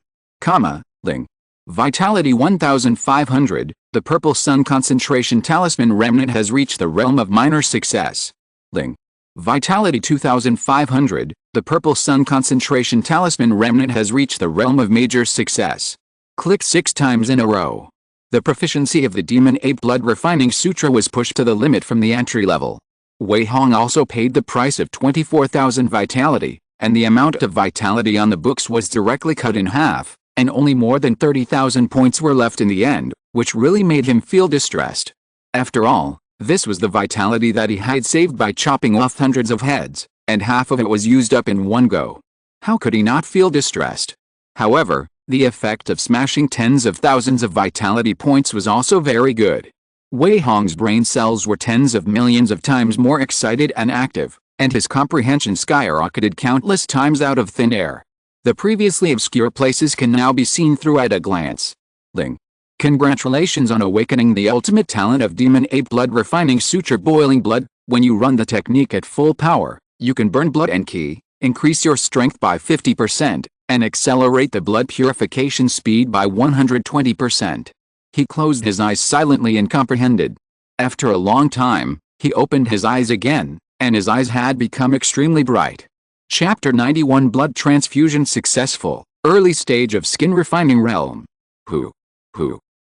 Ling. Vitality 1500, the Purple Sun Concentration Talisman Remnant has reached the realm of minor success. Ling. Vitality 2500, the Purple Sun Concentration Talisman Remnant has reached the realm of major success. Click 6 times in a row. The proficiency of the Demon Ape Blood Refining Sutra was pushed to the limit from the entry level. Wei Hong also paid the price of 24,000 vitality, and the amount of vitality on the books was directly cut in half, and only more than 30,000 points were left in the end, which really made him feel distressed. After all, This was the vitality that he had saved by chopping off hundreds of heads, and half of it was used up in one go. How could he not feel distressed? However, the effect of smashing tens of thousands of vitality points was also very good. Wei Hong's brain cells were tens of millions of times more excited and active, and his comprehension skyrocketed countless times out of thin air. The previously obscure places can now be seen through at a glance. Ling. Congratulations on awakening the ultimate talent of Demon Ape Blood Refining Suture Boiling Blood. When you run the technique at full power, you can burn blood and ki, increase your strength by 50%, and accelerate the blood purification speed by 120%. He closed his eyes silently and comprehended. After a long time, he opened his eyes again, and his eyes had become extremely bright. Chapter 91 Blood Transfusion Successful, Early Stage of Skin Refining Realm. Who?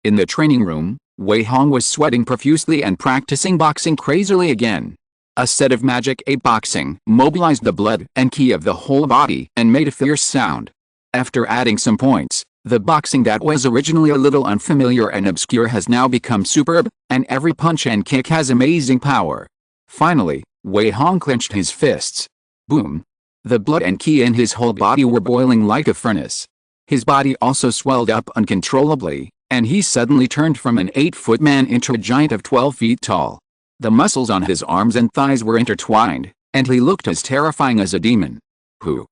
In the training room, Wei Hong was sweating profusely and practicing boxing crazily again. A set of magic ape boxing mobilized the blood and ki of the whole body and made a fierce sound. After adding some points, the boxing that was originally a little unfamiliar and obscure has now become superb, and every punch and kick has amazing power. Finally, Wei Hong clenched his fists. Boom! The blood and ki in his whole body were boiling like a furnace. His body also swelled up uncontrollably, and he suddenly turned from an 8-foot man into a giant of 12 feet tall. The muscles on his arms and thighs were intertwined, and he looked as terrifying as a demon. Who?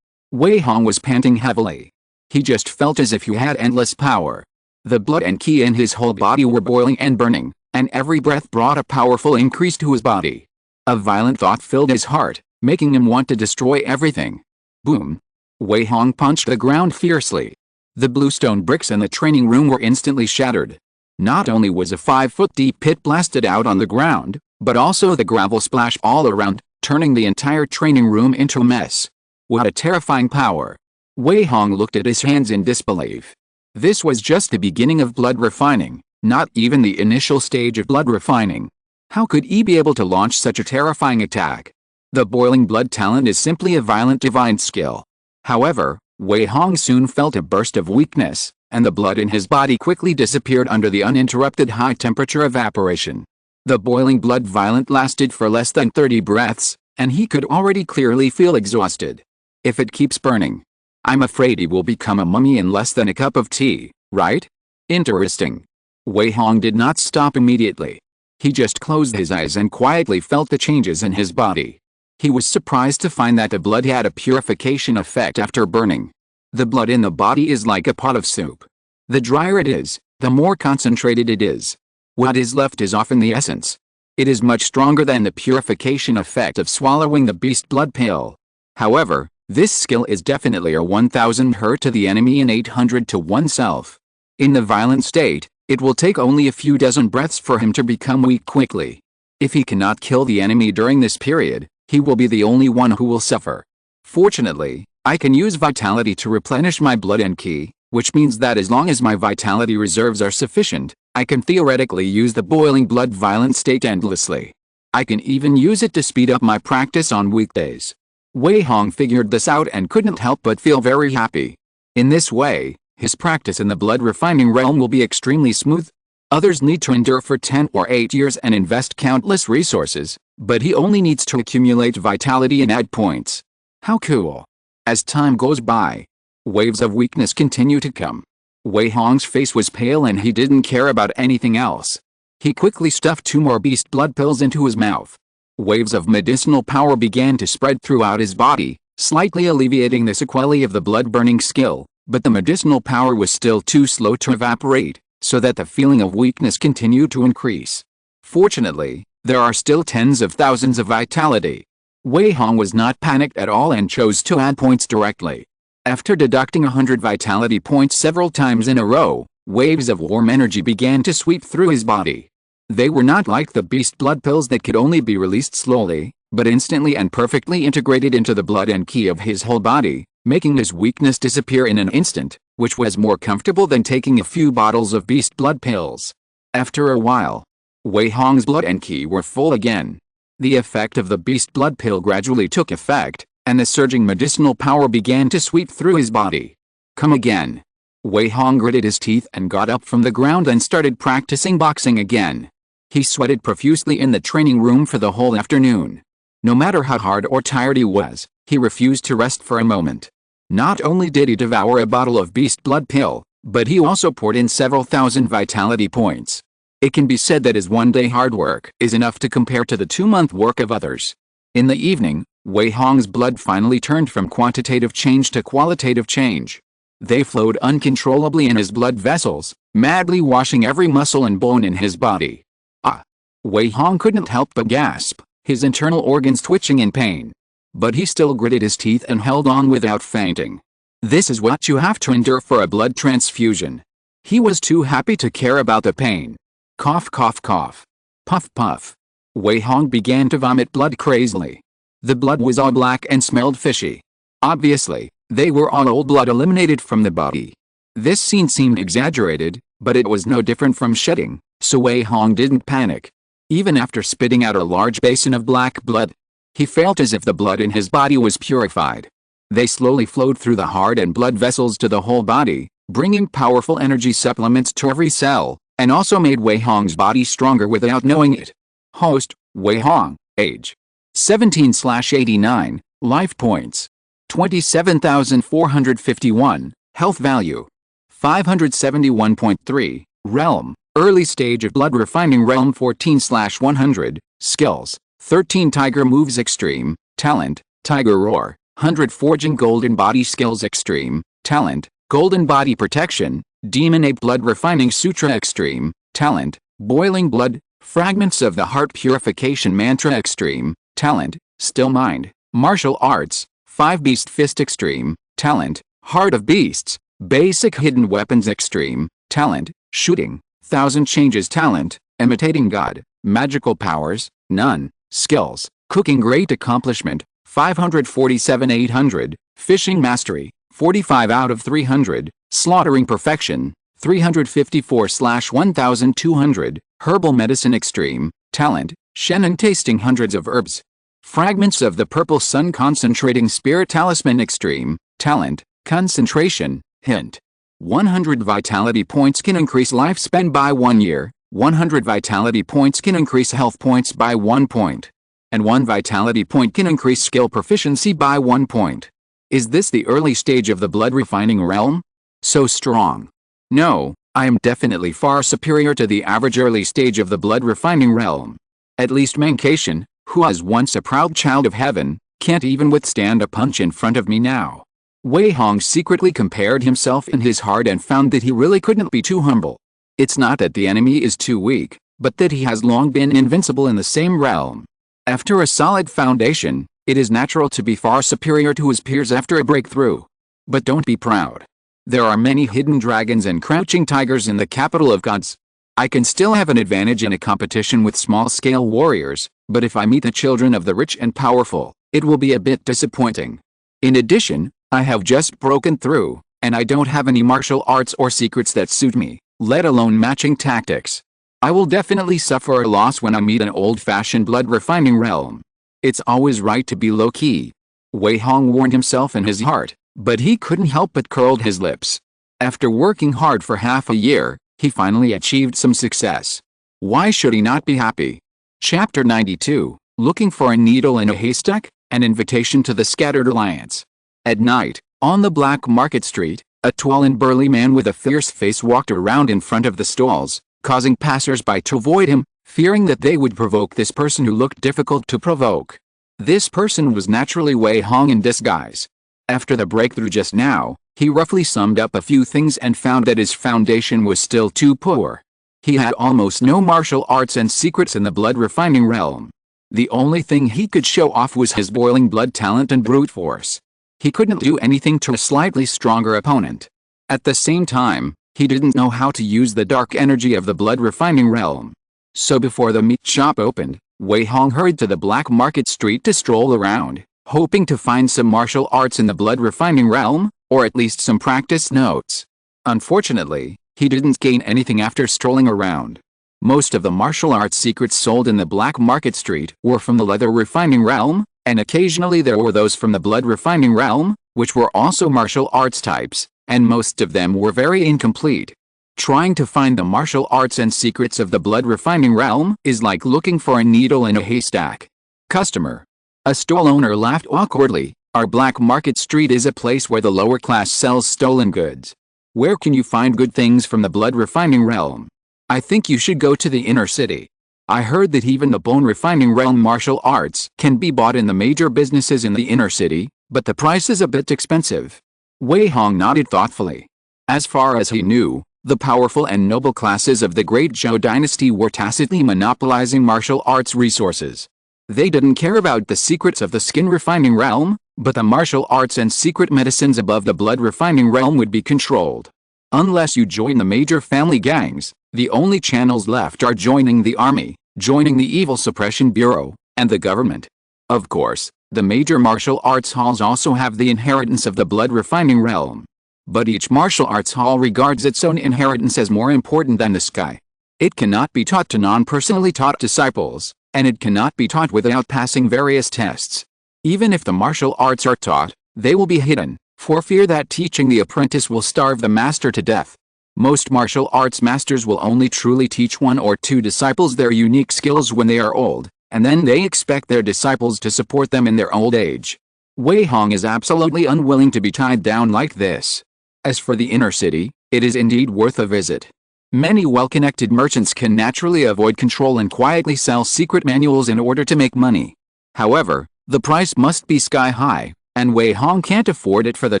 Wei Hong was panting heavily. He just felt as if he had endless power. The blood and ki in his whole body were boiling and burning, and every breath brought a powerful increase to his body. A violent thought filled his heart, making him want to destroy everything. Boom! Wei Hong punched the ground fiercely. The bluestone bricks in the training room were instantly shattered. Not only was a 5-foot deep pit blasted out on the ground, but also the gravel splashed all around, turning the entire training room into a mess. What a terrifying power! Wei Hong looked at his hands in disbelief. This was just the beginning of blood refining, not even the initial stage of blood refining. How could he be able to launch such a terrifying attack? The boiling blood talent is simply a violent divine skill. However, Wei Hong soon felt a burst of weakness, and the blood in his body quickly disappeared under the uninterrupted high-temperature evaporation. The boiling blood violent lasted for less than 30 breaths, and he could already clearly feel exhausted. If it keeps burning, I'm afraid he will become a mummy in less than a cup of tea, right? Interesting. Wei Hong did not stop immediately. He just closed his eyes and quietly felt the changes in his body. He was surprised to find that the blood had a purification effect after burning. The blood in the body is like a pot of soup. The drier it is, the more concentrated it is. What is left is often the essence. It is much stronger than the purification effect of swallowing the beast blood pill. However, this skill is definitely a 1000 hurt to the enemy and 800 to oneself. In the violent state, it will take only a few dozen breaths for him to become weak quickly. If he cannot kill the enemy during this period, he will be the only one who will suffer. Fortunately, I can use vitality to replenish my blood and ki, which means that as long as my vitality reserves are sufficient, I can theoretically use the boiling blood violent state endlessly. I can even use it to speed up my practice on weekdays. Wei Hong figured this out and couldn't help but feel very happy. In this way, his practice in the blood refining realm will be extremely smooth. Others need to endure for 10 or 8 years and invest countless resources, but he only needs to accumulate vitality and add points. How cool! As time goes by, waves of weakness continue to come. Wei Hong's face was pale and he didn't care about anything else. He quickly stuffed 2 more beast blood pills into his mouth. Waves of medicinal power began to spread throughout his body, slightly alleviating the sequelae of the blood-burning skill, but the medicinal power was still too slow to evaporate, so that the feeling of weakness continued to increase. Fortunately, there are still tens of thousands of vitality. Wei Hong was not panicked at all and chose to add points directly. After deducting 100 vitality points several times in a row, waves of warm energy began to sweep through his body. They were not like the beast blood pills that could only be released slowly, but instantly and perfectly integrated into the blood and ki of his whole body, making his weakness disappear in an instant, which was more comfortable than taking a few bottles of beast blood pills. After a while, Wei Hong's blood and ki were full again. The effect of the beast blood pill gradually took effect, and the surging medicinal power began to sweep through his body. Come again. Wei Hong gritted his teeth and got up from the ground and started practicing boxing again. He sweated profusely in the training room for the whole afternoon. No matter how hard or tired he was, he refused to rest for a moment. Not only did he devour a bottle of beast blood pill, but he also poured in several thousand vitality points. It can be said that his one-day hard work is enough to compare to the 2-month work of others. In the evening, Wei Hong's blood finally turned from quantitative change to qualitative change. They flowed uncontrollably in his blood vessels, madly washing every muscle and bone in his body. Ah! Wei Hong couldn't help but gasp, his internal organs twitching in pain. But he still gritted his teeth and held on without fainting. This is what you have to endure for a blood transfusion. He was too happy to care about the pain. Cough, cough, cough. Puff, puff. Wei Hong began to vomit blood crazily. The blood was all black and smelled fishy. Obviously, they were all old blood eliminated from the body. This scene seemed exaggerated, but it was no different from shedding, so Wei Hong didn't panic. Even after spitting out a large basin of black blood, he felt as if the blood in his body was purified. They slowly flowed through the heart and blood vessels to the whole body, bringing powerful energy supplements to every cell, and also made Wei Hong's body stronger without knowing it. Host, Wei Hong, age 17/89, life points 27,451, health value 571.3, realm, early stage of blood refining realm 14/100, skills 13 tiger moves extreme, talent, tiger roar, 100 forging golden body skills extreme, talent, golden body protection, demon ape blood refining sutra extreme, talent, boiling blood, fragments of the heart purification mantra extreme, talent, still mind, martial arts, 5 beast fist extreme, talent, heart of beasts, basic hidden weapons extreme, talent, shooting, 1000 changes talent, imitating god, magical powers, none. Skills, cooking great accomplishment, 547/800, fishing mastery, 45 out of 300, slaughtering perfection, 354/1200, herbal medicine extreme, talent, Shannon tasting hundreds of herbs. Fragments of the purple sun concentrating spirit talisman extreme, talent, concentration, hint. 100 vitality points can increase lifespan by 1 year. 100 vitality points can increase health points by 1 point. And 1 vitality point can increase skill proficiency by 1 point. Is this the early stage of the blood refining realm? So strong. No, I am definitely far superior to the average early stage of the blood refining realm. At least Mancation, who was once a proud child of heaven, can't even withstand a punch in front of me now. Wei Hong secretly compared himself in his heart and found that he really couldn't be too humble. It's not that the enemy is too weak, but that he has long been invincible in the same realm. After a solid foundation, it is natural to be far superior to his peers after a breakthrough. But don't be proud. There are many hidden dragons and crouching tigers in the capital of gods. I can still have an advantage in a competition with small-scale warriors, but if I meet the children of the rich and powerful, it will be a bit disappointing. In addition, I have just broken through, and I don't have any martial arts or secrets that suit me, let alone matching tactics. I will definitely suffer a loss when I meet an old-fashioned blood refining realm. It's always right to be low-key. Wei Hong warned himself in his heart, but he couldn't help but curled his lips. After working hard for half a year, he finally achieved some success. Why should he not be happy? Chapter 92, Looking for a Needle in a Haystack? An Invitation to the Scattered Alliance. At night, on the black market street, a tall and burly man with a fierce face walked around in front of the stalls, causing passers-by to avoid him, fearing that they would provoke this person who looked difficult to provoke. This person was naturally Wei Hong in disguise. After the breakthrough just now, he roughly summed up a few things and found that his foundation was still too poor. He had almost no martial arts and secrets in the blood refining realm. The only thing he could show off was his boiling blood talent and brute force. He couldn't do anything to a slightly stronger opponent. At the same time, he didn't know how to use the dark energy of the blood refining realm. So before the meat shop opened, Wei Hong hurried to the black market street to stroll around, hoping to find some martial arts in the blood refining realm, or at least some practice notes. Unfortunately, he didn't gain anything after strolling around. Most of the martial arts secrets sold in the black market street were from the leather refining realm, and occasionally there were those from the blood refining realm, which were also martial arts types, and most of them were very incomplete. Trying to find the martial arts and secrets of the blood refining realm is like looking for a needle in a haystack. Customer. A stall owner laughed awkwardly. Our black market street is a place where the lower class sells stolen goods. Where can you find good things from the blood refining realm? I think you should go to the inner city. I heard that even the bone refining realm martial arts can be bought in the major businesses in the inner city, but the price is a bit expensive. Wei Hong nodded thoughtfully. As far as he knew, the powerful and noble classes of the great Zhou dynasty were tacitly monopolizing martial arts resources. They didn't care about the secrets of the skin refining realm, but the martial arts and secret medicines above the blood refining realm would be controlled. Unless you join the major family gangs, the only channels left are joining the army, joining the Evil Suppression Bureau, and the government. Of course, the major martial arts halls also have the inheritance of the blood refining realm. But each martial arts hall regards its own inheritance as more important than the sky. It cannot be taught to non-personally taught disciples, and it cannot be taught without passing various tests. Even if the martial arts are taught, they will be hidden, for fear that teaching the apprentice will starve the master to death. Most martial arts masters will only truly teach 1 or 2 disciples their unique skills when they are old, and then they expect their disciples to support them in their old age. Wei Hong is absolutely unwilling to be tied down like this. As for the inner city, it is indeed worth a visit. Many well-connected merchants can naturally avoid control and quietly sell secret manuals in order to make money. However, the price must be sky-high, and Wei Hong can't afford it for the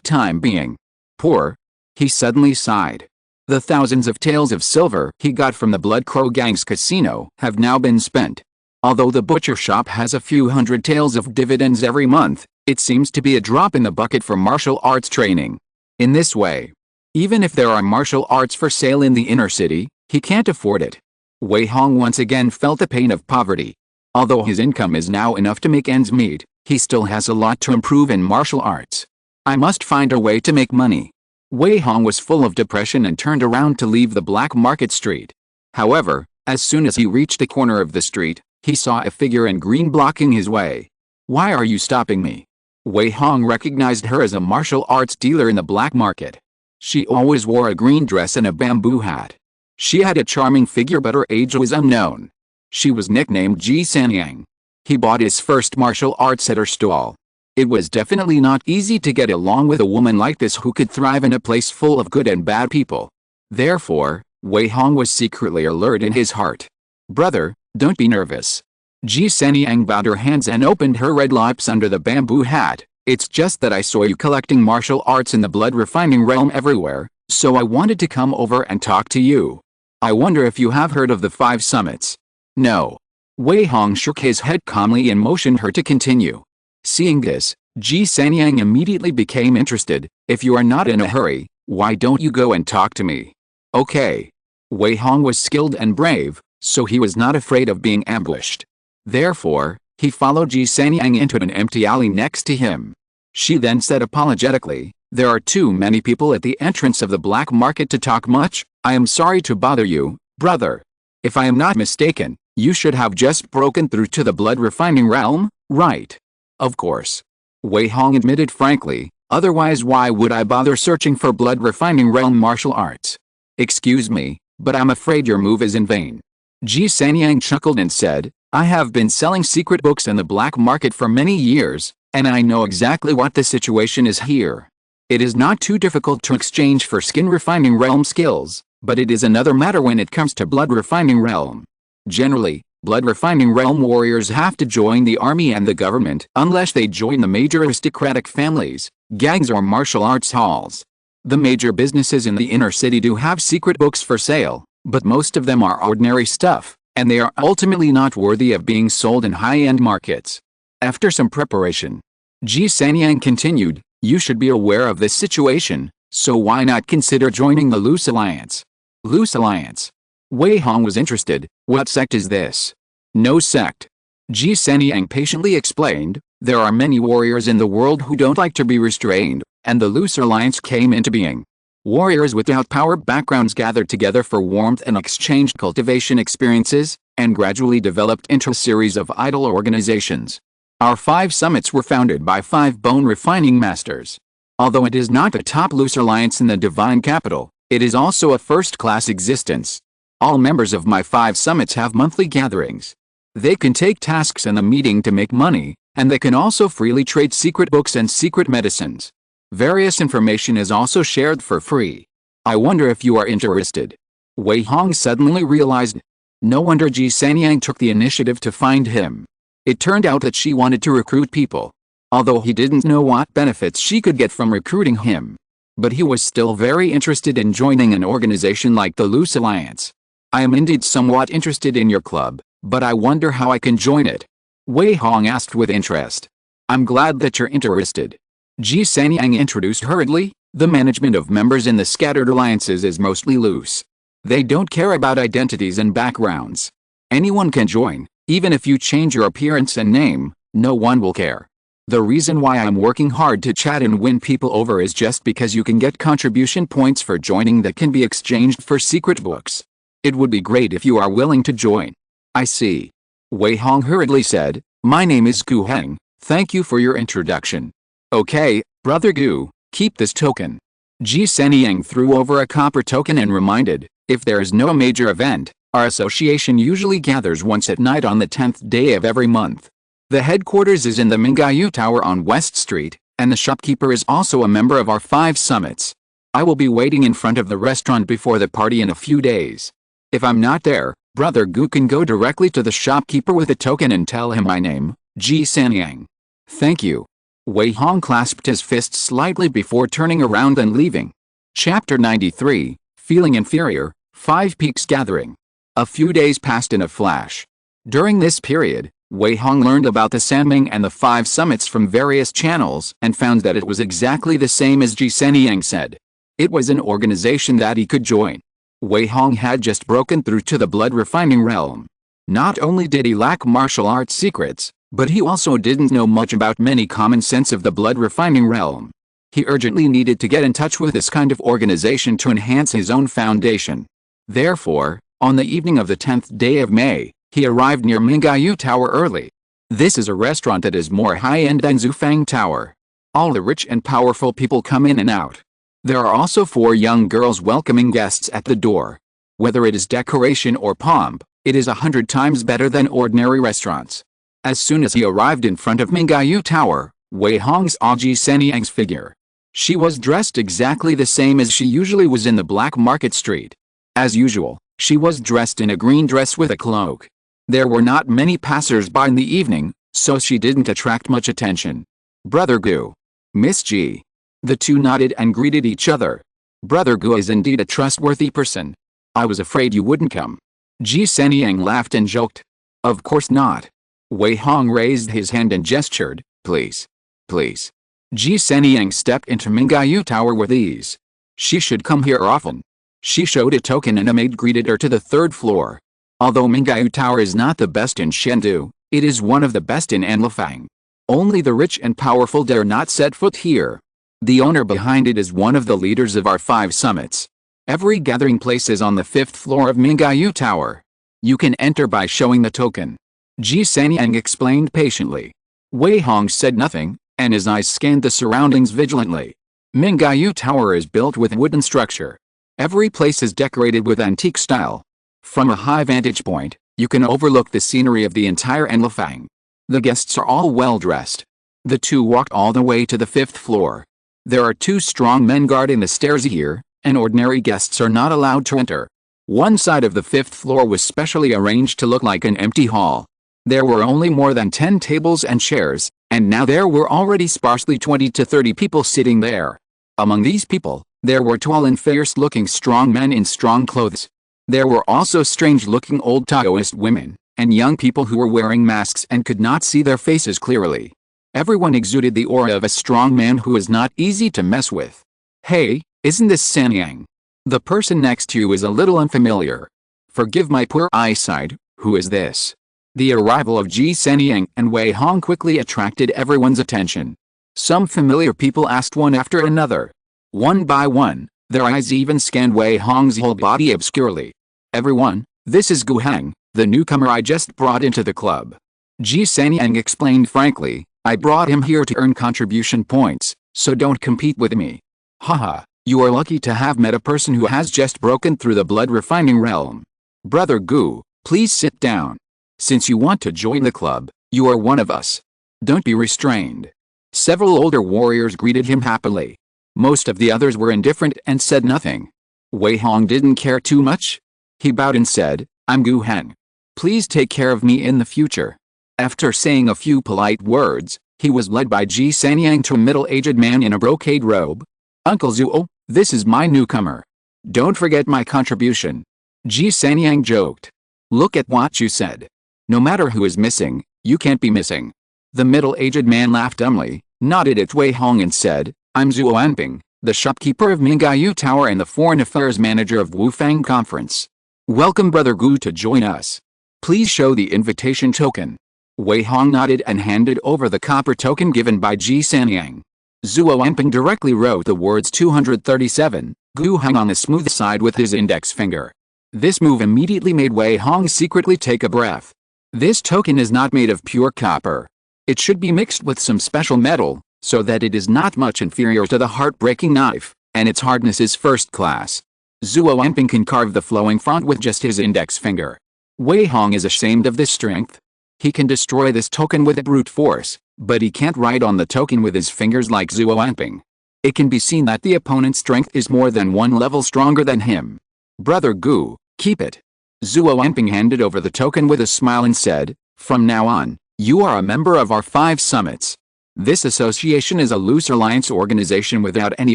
time being. Poor. He suddenly sighed. The thousands of taels of silver he got from the Blood Crow Gang's casino have now been spent. Although the butcher shop has a few hundred taels of dividends every month, it seems to be a drop in the bucket for martial arts training. In this way, even if there are martial arts for sale in the inner city, he can't afford it. Wei Hong once again felt the pain of poverty. Although his income is now enough to make ends meet, he still has a lot to improve in martial arts. I must find a way to make money. Wei Hong was full of depression and turned around to leave the black market street. However, as soon as he reached the corner of the street, he saw a figure in green blocking his way. Why are you stopping me? Wei Hong recognized her as a martial arts dealer in the black market. She always wore a green dress and a bamboo hat. She had a charming figure but her age was unknown. She was nicknamed Ji Sanyang. He bought his first martial arts at her stall. It was definitely not easy to get along with a woman like this who could thrive in a place full of good and bad people. Therefore, Wei Hong was secretly alert in his heart. Brother, don't be nervous. Ji Sanyang bowed her hands and opened her red lips under the bamboo hat. It's just that I saw you collecting martial arts in the blood refining realm everywhere, so I wanted to come over and talk to you. I wonder if you have heard of the 5 summits. No. Wei Hong shook his head calmly and motioned her to continue. Seeing this, Ji Sanyang immediately became interested. If you are not in a hurry, why don't you go and talk to me? Okay. Wei Hong was skilled and brave, so he was not afraid of being ambushed. Therefore, he followed Ji Sanyang into an empty alley next to him. She then said apologetically, there are too many people at the entrance of the black market to talk much. I am sorry to bother you, brother. If I am not mistaken, you should have just broken through to the blood refining realm, right? Of course. Wei Hong admitted frankly, otherwise why would I bother searching for blood refining realm martial arts? Excuse me, but I'm afraid your move is in vain. Ji Sanyang chuckled and said, I have been selling secret books in the black market for many years, and I know exactly what the situation is here. It is not too difficult to exchange for skin refining realm skills, but it is another matter when it comes to blood refining realm. Generally, blood refining realm warriors have to join the army and the government unless they join the major aristocratic families, gangs or martial arts halls. The major businesses in the inner city do have secret books for sale, but most of them are ordinary stuff, and they are ultimately not worthy of being sold in high-end markets. After some preparation, Ji Sanyang continued, you should be aware of this situation, so why not consider joining the Loose Alliance? Loose Alliance? Wei Hong was interested. What sect is this? No sect. Ji Sanyang patiently explained, there are many warriors in the world who don't like to be restrained, and the Loose Alliance came into being. Warriors without power backgrounds gathered together for warmth and exchanged cultivation experiences, and gradually developed into a series of idle organizations. Our 5 summits were founded by 5 bone refining masters. Although it is not the top Loose Alliance in the Divine Capital, It is also a first-class existence. All members of my 5 summits have monthly gatherings. They can take tasks in the meeting to make money, and they can also freely trade secret books and secret medicines. Various information is also shared for free. I wonder if you are interested. Wei Hong suddenly realized. No wonder Ji Sanyang took the initiative to find him. It turned out that she wanted to recruit people. Although he didn't know what benefits she could get from recruiting him. But he was still very interested in joining an organization like the Loose Alliance. I am indeed somewhat interested in your club, but I wonder how I can join it. Wei Hong asked with interest. I'm glad that you're interested. Ji Sanyang introduced hurriedly. The management of members in the scattered alliances is mostly loose. They don't care about identities and backgrounds. Anyone can join, even if you change your appearance and name, no one will care. The reason why I'm working hard to chat and win people over is just because you can get contribution points for joining that can be exchanged for secret books. It would be great if you are willing to join. I see. Wei Hong hurriedly said, my name is Gu Heng, thank you for your introduction. Okay, Brother Gu, keep this token. Ji Sanyang threw over a copper token and reminded, if there is no major event, our association usually gathers once at night on the 10th day of every month. The headquarters is in the Mingayu Tower on West Street, and the shopkeeper is also a member of our 5 summits. I will be waiting in front of the restaurant before the party in a few days. If I'm not there, Brother Gu can go directly to the shopkeeper with a token and tell him my name, Ji Sanyang. Thank you. Wei Hong clasped his fist slightly before turning around and leaving. Chapter 93, Feeling Inferior, 5 Peaks Gathering. A few days passed in a flash. During this period, Wei Hong learned about the Sanming and the 5 summits from various channels and found that it was exactly the same as Ji Sanyang said. It was an organization that he could join. Wei Hong had just broken through to the blood refining realm. Not only did he lack martial arts secrets, but he also didn't know much about many common sense of the blood refining realm. He urgently needed to get in touch with this kind of organization to enhance his own foundation. Therefore, on the evening of the 10th day of May, he arrived near Mingayu Tower early. This is a restaurant that is more high-end than Zufang Tower. All the rich and powerful people come in and out. There are also 4 young girls welcoming guests at the door. Whether it is decoration or pomp, it is 100 times better than ordinary restaurants. As soon as he arrived in front of Mingayu Tower, Wei Hong saw Ji Sanyang's figure. She was dressed exactly the same as she usually was in the Black Market Street. As usual, she was dressed in a green dress with a cloak. There were not many passers-by in the evening, so she didn't attract much attention. Brother Gu. Miss Ji. The two nodded and greeted each other. Brother Gu is indeed a trustworthy person. I was afraid you wouldn't come. Ji Sanyang laughed and joked. Of course not. Wei Hong raised his hand and gestured, please. Please. Ji Sanyang stepped into Mingayu Tower with ease. She should come here often. She showed a token and a maid greeted her to the 3rd floor. Although Mingayu Tower is not the best in Chengdu, it is one of the best in Anlifang. Only the rich and powerful dare not set foot here. The owner behind it is one of the leaders of our 5 summits. Every gathering place is on the 5th floor of Mingayu Tower. You can enter by showing the token. Ji Sanyang explained patiently. Wei Hong said nothing, and his eyes scanned the surroundings vigilantly. Mingayu Tower is built with wooden structure. Every place is decorated with antique style. From a high vantage point, you can overlook the scenery of the entire Anlifang. The guests are all well dressed. The two walked all the way to the 5th floor. There are 2 strong men guarding the stairs here, and ordinary guests are not allowed to enter. One side of the 5th floor was specially arranged to look like an empty hall. There were only more than 10 tables and chairs, and now there were already sparsely 20 to 30 people sitting there. Among these people, there were tall and fierce-looking strong men in strong clothes. There were also strange-looking old Taoist women, and young people who were wearing masks and could not see their faces clearly. Everyone exuded the aura of a strong man who is not easy to mess with. Hey, isn't this Sanyang? The person next to you is a little unfamiliar. Forgive my poor eyesight, who is this? The arrival of Ji Sanyang and Wei Hong quickly attracted everyone's attention. Some familiar people asked one after another. One by one, their eyes even scanned Wei Hong's whole body obscurely. Everyone, this is Gu Heng, the newcomer I just brought into the club. Ji Sanyang explained frankly, I brought him here to earn contribution points, so don't compete with me. Haha, You are lucky to have met a person who has just broken through the blood refining realm. Brother Gu, please sit down. Since you want to join the club, you are one of us. Don't be restrained. Several older warriors greeted him happily. Most of the others were indifferent and said nothing. Wei Hong didn't care too much. He bowed and said, I'm Gu Heng. Please take care of me in the future. After saying a few polite words, he was led by Ji Sanyang to a middle-aged man in a brocade robe. Uncle Zuo, this is my newcomer. Don't forget my contribution. Ji Sanyang joked. Look at what you said. No matter who is missing, you can't be missing. The middle-aged man laughed dumbly, nodded at Wei Hong and said, I'm Zuo Anping, the shopkeeper of Mingaiyu Tower and the foreign affairs manager of Wufang Conference. Welcome Brother Gu to join us. Please show the invitation token. Wei Hong nodded and handed over the copper token given by Ji Sanyang. Zuo Anping directly wrote the words 237, Gu Heng on the smooth side with his index finger. This move immediately made Wei Hong secretly take a breath. This token is not made of pure copper. It should be mixed with some special metal, so that it is not much inferior to the heartbreaking knife, and its hardness is first class. Zuo Anping can carve the flowing front with just his index finger. Wei Hong is ashamed of this strength. He can destroy this token with a brute force, but he can't write on the token with his fingers like Zuo Anping. It can be seen that the opponent's strength is more than one level stronger than him. Brother Gu, keep it. Zuo Anping handed over the token with a smile and said, from now on, you are a member of our 5 summits. This association is a loose alliance organization without any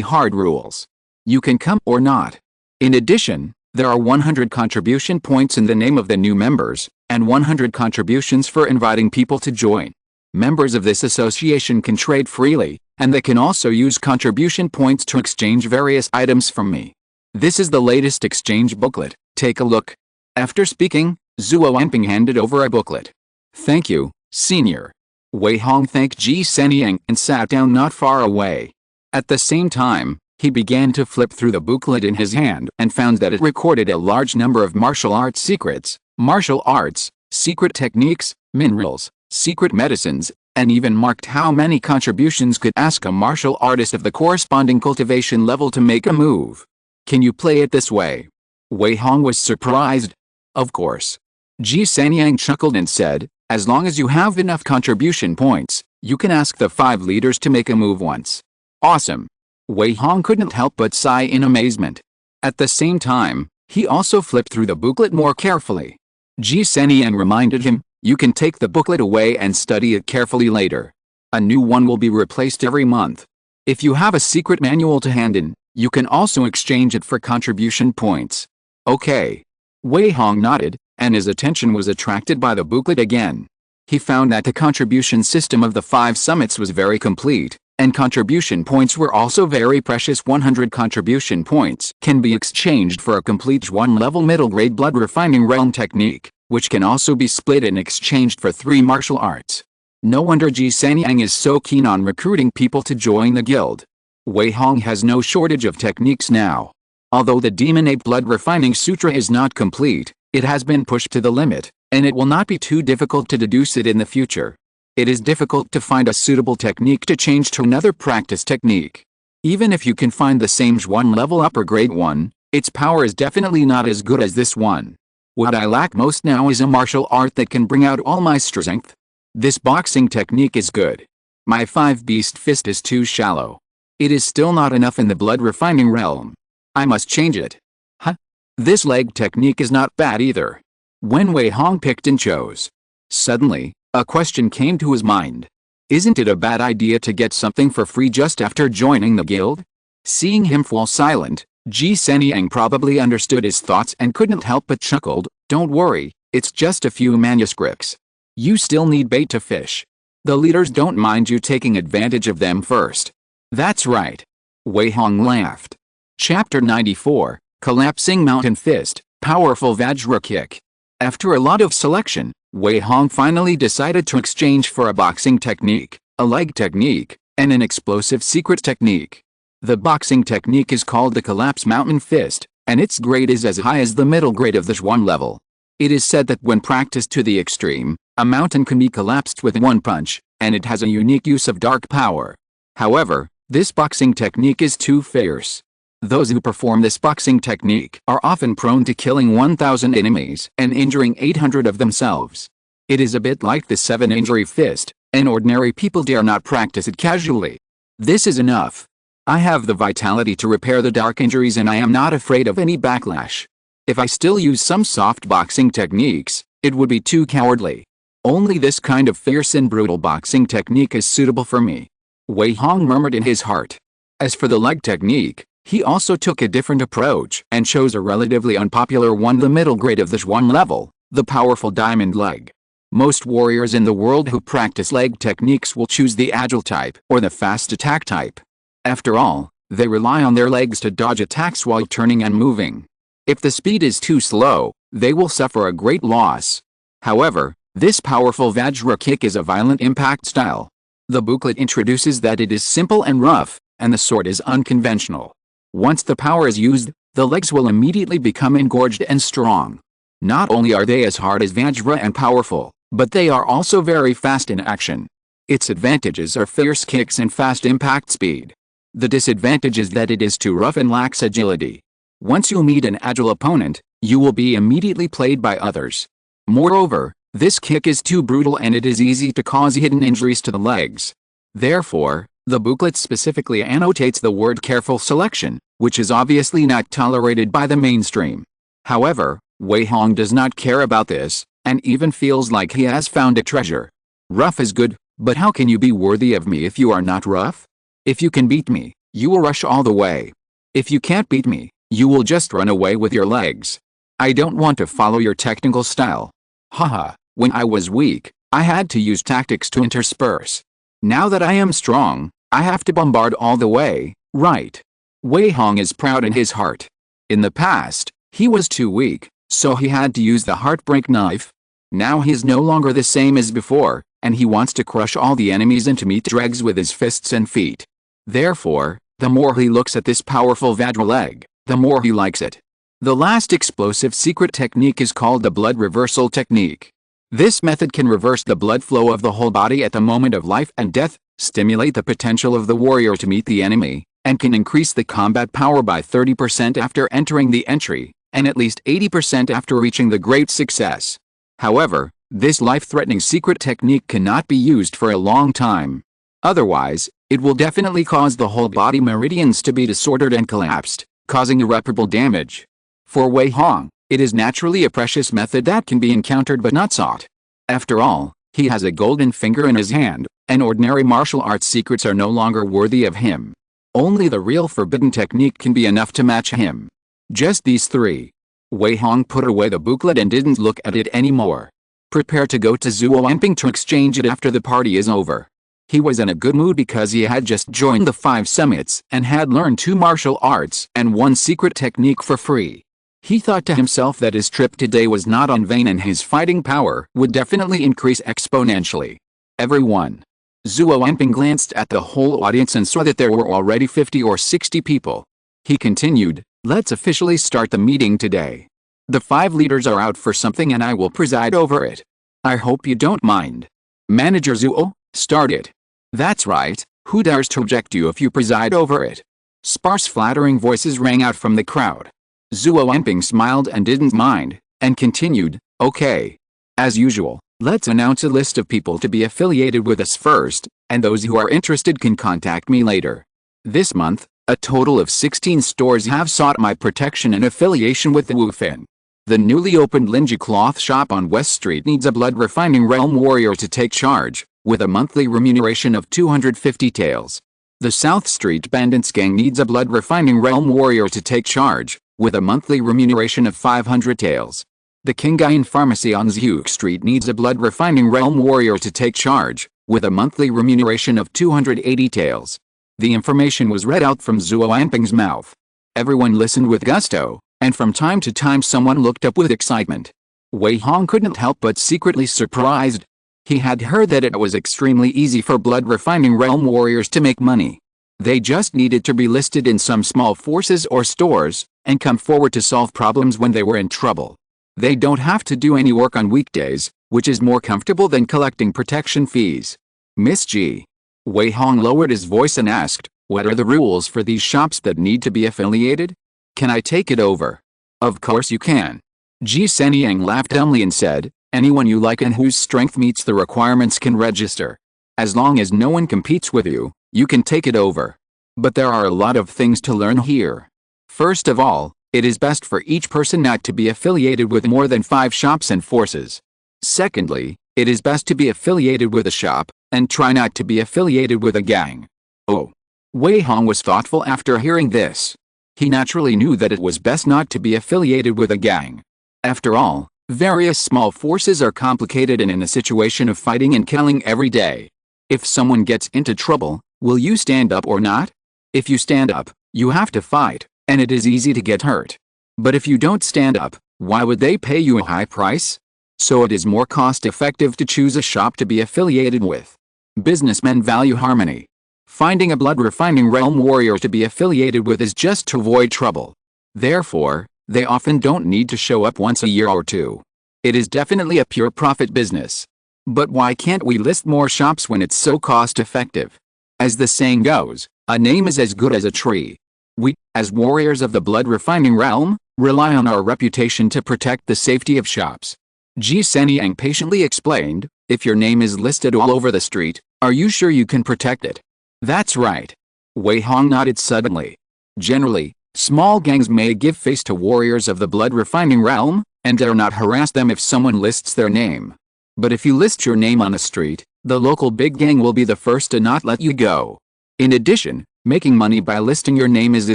hard rules. You can come or not. In addition, there are 100 contribution points in the name of the new members, and 100 contributions for inviting people to join. Members of this association can trade freely, and they can also use contribution points to exchange various items from me. This is the latest exchange booklet, take a look. After speaking, Zuo Anping handed over a booklet. Thank you, senior. Wei Hong thanked Ji Sanyang and sat down not far away. At the same time, he began to flip through the booklet in his hand and found that it recorded a large number of martial arts secrets, martial arts, secret techniques, minerals, secret medicines, and even marked how many contributions could ask a martial artist of the corresponding cultivation level to make a move. Can you play it this way? Wei Hong was surprised. Of course. Ji Sanyang chuckled and said, as long as you have enough contribution points, you can ask the 5 leaders to make a move once. Awesome. Wei Hong couldn't help but sigh in amazement. At the same time, he also flipped through the booklet more carefully. Ji Sanyang reminded him, you can take the booklet away and study it carefully later. A new one will be replaced every month. If you have a secret manual to hand in, you can also exchange it for contribution points. Okay. Wei Hong nodded, and his attention was attracted by the booklet again. He found that the contribution system of the 5 summits was very complete, and contribution points were also very precious. 100 contribution points can be exchanged for a complete 1-level middle-grade blood refining realm technique, which can also be split and exchanged for 3 martial arts. No wonder Ji Sanyang is so keen on recruiting people to join the guild. Wei Hong has no shortage of techniques now. Although the Demon Ape Blood Refining Sutra is not complete, it has been pushed to the limit, and it will not be too difficult to deduce it in the future. It is difficult to find a suitable technique to change to another practice technique. Even if you can find the same 1-level upper grade one, its power is definitely not as good as this one. What I lack most now is a martial art that can bring out all my strength. This boxing technique is good. My 5-beast fist is too shallow. It is still not enough in the blood refining realm. I must change it. Huh? This leg technique is not bad either. When Wei Hong picked and chose, suddenly, a question came to his mind. Isn't it a bad idea to get something for free just after joining the guild? Seeing him fall silent, Ji Sanyang probably understood his thoughts and couldn't help but chuckled. Don't worry, it's just a few manuscripts. You still need bait to fish. The leaders don't mind you taking advantage of them first. That's right. Wei Hong laughed. Chapter 94, Collapsing Mountain Fist, Powerful Vajra Kick. After a lot of selection, Wei Hong finally decided to exchange for a boxing technique, a leg technique, and an explosive secret technique. The boxing technique is called the Collapse Mountain Fist, and its grade is as high as the middle grade of the Zhuan level. It is said that when practiced to the extreme, a mountain can be collapsed with one punch, and it has a unique use of dark power. However, this boxing technique is too fierce. Those who perform this boxing technique are often prone to killing 1,000 enemies and injuring 800 of themselves. It is a bit like the 7-injury fist, and ordinary people dare not practice it casually. This is enough. I have the vitality to repair the dark injuries and I am not afraid of any backlash. If I still use some soft boxing techniques, it would be too cowardly. Only this kind of fierce and brutal boxing technique is suitable for me. Wei Hong murmured in his heart. As for the leg technique, he also took a different approach and chose a relatively unpopular one, the middle grade of the Zhuan level, the powerful diamond leg. Most warriors in the world who practice leg techniques will choose the agile type or the fast attack type. After all, they rely on their legs to dodge attacks while turning and moving. If the speed is too slow, they will suffer a great loss. However, this powerful Vajra kick is a violent impact style. The booklet introduces that it is simple and rough, and the sword is unconventional. Once the power is used, the legs will immediately become engorged and strong. Not only are they as hard as Vajra and powerful, but they are also very fast in action. Its advantages are fierce kicks and fast impact speed. The disadvantage is that it is too rough and lacks agility. Once you meet an agile opponent, you will be immediately played by others. Moreover, this kick is too brutal and it is easy to cause hidden injuries to the legs. Therefore, the booklet specifically annotates the word careful selection, which is obviously not tolerated by the mainstream. However, Wei Hong does not care about this, and even feels like he has found a treasure. Rough is good, but how can you be worthy of me if you are not rough? If you can beat me, you will rush all the way. If you can't beat me, you will just run away with your legs. I don't want to follow your technical style. Haha, when I was weak, I had to use tactics to intersperse. Now that I am strong, I have to bombard all the way, right? Wei Hong is proud in his heart. In the past, he was too weak, so he had to use the heartbreak knife. Now he is no longer the same as before, and he wants to crush all the enemies into meat dregs with his fists and feet. Therefore, the more he looks at this powerful Vajra leg, the more he likes it. The last explosive secret technique is called the blood reversal technique. This method can reverse the blood flow of the whole body at the moment of life and death, stimulate the potential of the warrior to meet the enemy, and can increase the combat power by 30% after entering the entry, and at least 80% after reaching the great success. However, this life-threatening secret technique cannot be used for a long time. Otherwise, it will definitely cause the whole body meridians to be disordered and collapsed, causing irreparable damage. For Wei Hong, it is naturally a precious method that can be encountered but not sought. After all, he has a golden finger in his hand, and ordinary martial arts secrets are no longer worthy of him. Only the real forbidden technique can be enough to match him. Just these three. Wei Hong put away the booklet and didn't look at it anymore. Prepare to go to Zuoanping to exchange it after the party is over. He was in a good mood because he had just joined the 5 summits and had learned 2 martial arts and 1 secret technique for free. He thought to himself that his trip today was not in vain and his fighting power would definitely increase exponentially. Everyone. Zuoanping glanced at the whole audience and saw that there were already 50 or 60 people. He continued, "Let's officially start the meeting today. The 5 leaders are out for something and I will preside over it. I hope you don't mind. Manager Zuo, start it." "That's right, who dares to object you if you preside over it?" Sparse flattering voices rang out from the crowd. Zuoanping smiled and didn't mind, and continued, "Okay. As usual, let's announce a list of people to be affiliated with us first, and those who are interested can contact me later. This month, a total of 16 stores have sought my protection and affiliation with the Wufin. The newly opened Linji cloth shop on West Street needs a blood refining realm warrior to take charge, with a monthly remuneration of 250 taels. The South Street Bandits gang needs a blood refining realm warrior to take charge, with a monthly remuneration of 500 taels. The Kingayan Pharmacy on Zhuge Street needs a blood refining realm warrior to take charge, with a monthly remuneration of 280 taels. The information was read out from Zuoanping's mouth. Everyone listened with gusto, and from time to time someone looked up with excitement. Wei Hong couldn't help but secretly surprised. He had heard that it was extremely easy for blood refining realm warriors to make money. They just needed to be listed in some small forces or stores, and come forward to solve problems when they were in trouble. They don't have to do any work on weekdays, which is more comfortable than collecting protection fees. "Miss G." Wei Hong lowered his voice and asked, What are the rules for these shops that need to be affiliated? Can I take it over? Of course you can. Ji Seniang laughed dumbly and said, anyone you like and whose strength meets the requirements can register. As long as no one competes with you, you can take it over. But there are a lot of things to learn here. First of all, it is best for each person not to be affiliated with more than 5 shops and forces. Secondly, it is best to be affiliated with a shop, and try not to be affiliated with a gang. Oh. Wei Hong was thoughtful after hearing this. He naturally knew that it was best not to be affiliated with a gang. After all, various small forces are complicated and in a situation of fighting and killing every day. If someone gets into trouble, will you stand up or not? If you stand up, you have to fight, and it is easy to get hurt. But if you don't stand up, why would they pay you a high price? So it is more cost-effective to choose a shop to be affiliated with. Businessmen value harmony. Finding a blood-refining realm warrior to be affiliated with is just to avoid trouble. Therefore, they often don't need to show up once a year or two. It is definitely a pure profit business. But why can't we list more shops when it's so cost-effective? As the saying goes, a name is as good as a tree. We, as warriors of the blood-refining realm, rely on our reputation to protect the safety of shops. Ji Seniang patiently explained, if your name is listed all over the street, are you sure you can protect it? That's right. Wei Hong nodded suddenly. Generally, small gangs may give face to warriors of the blood-refining realm, and dare not harass them if someone lists their name. But if you list your name on a street, the local big gang will be the first to not let you go. In addition, making money by listing your name is a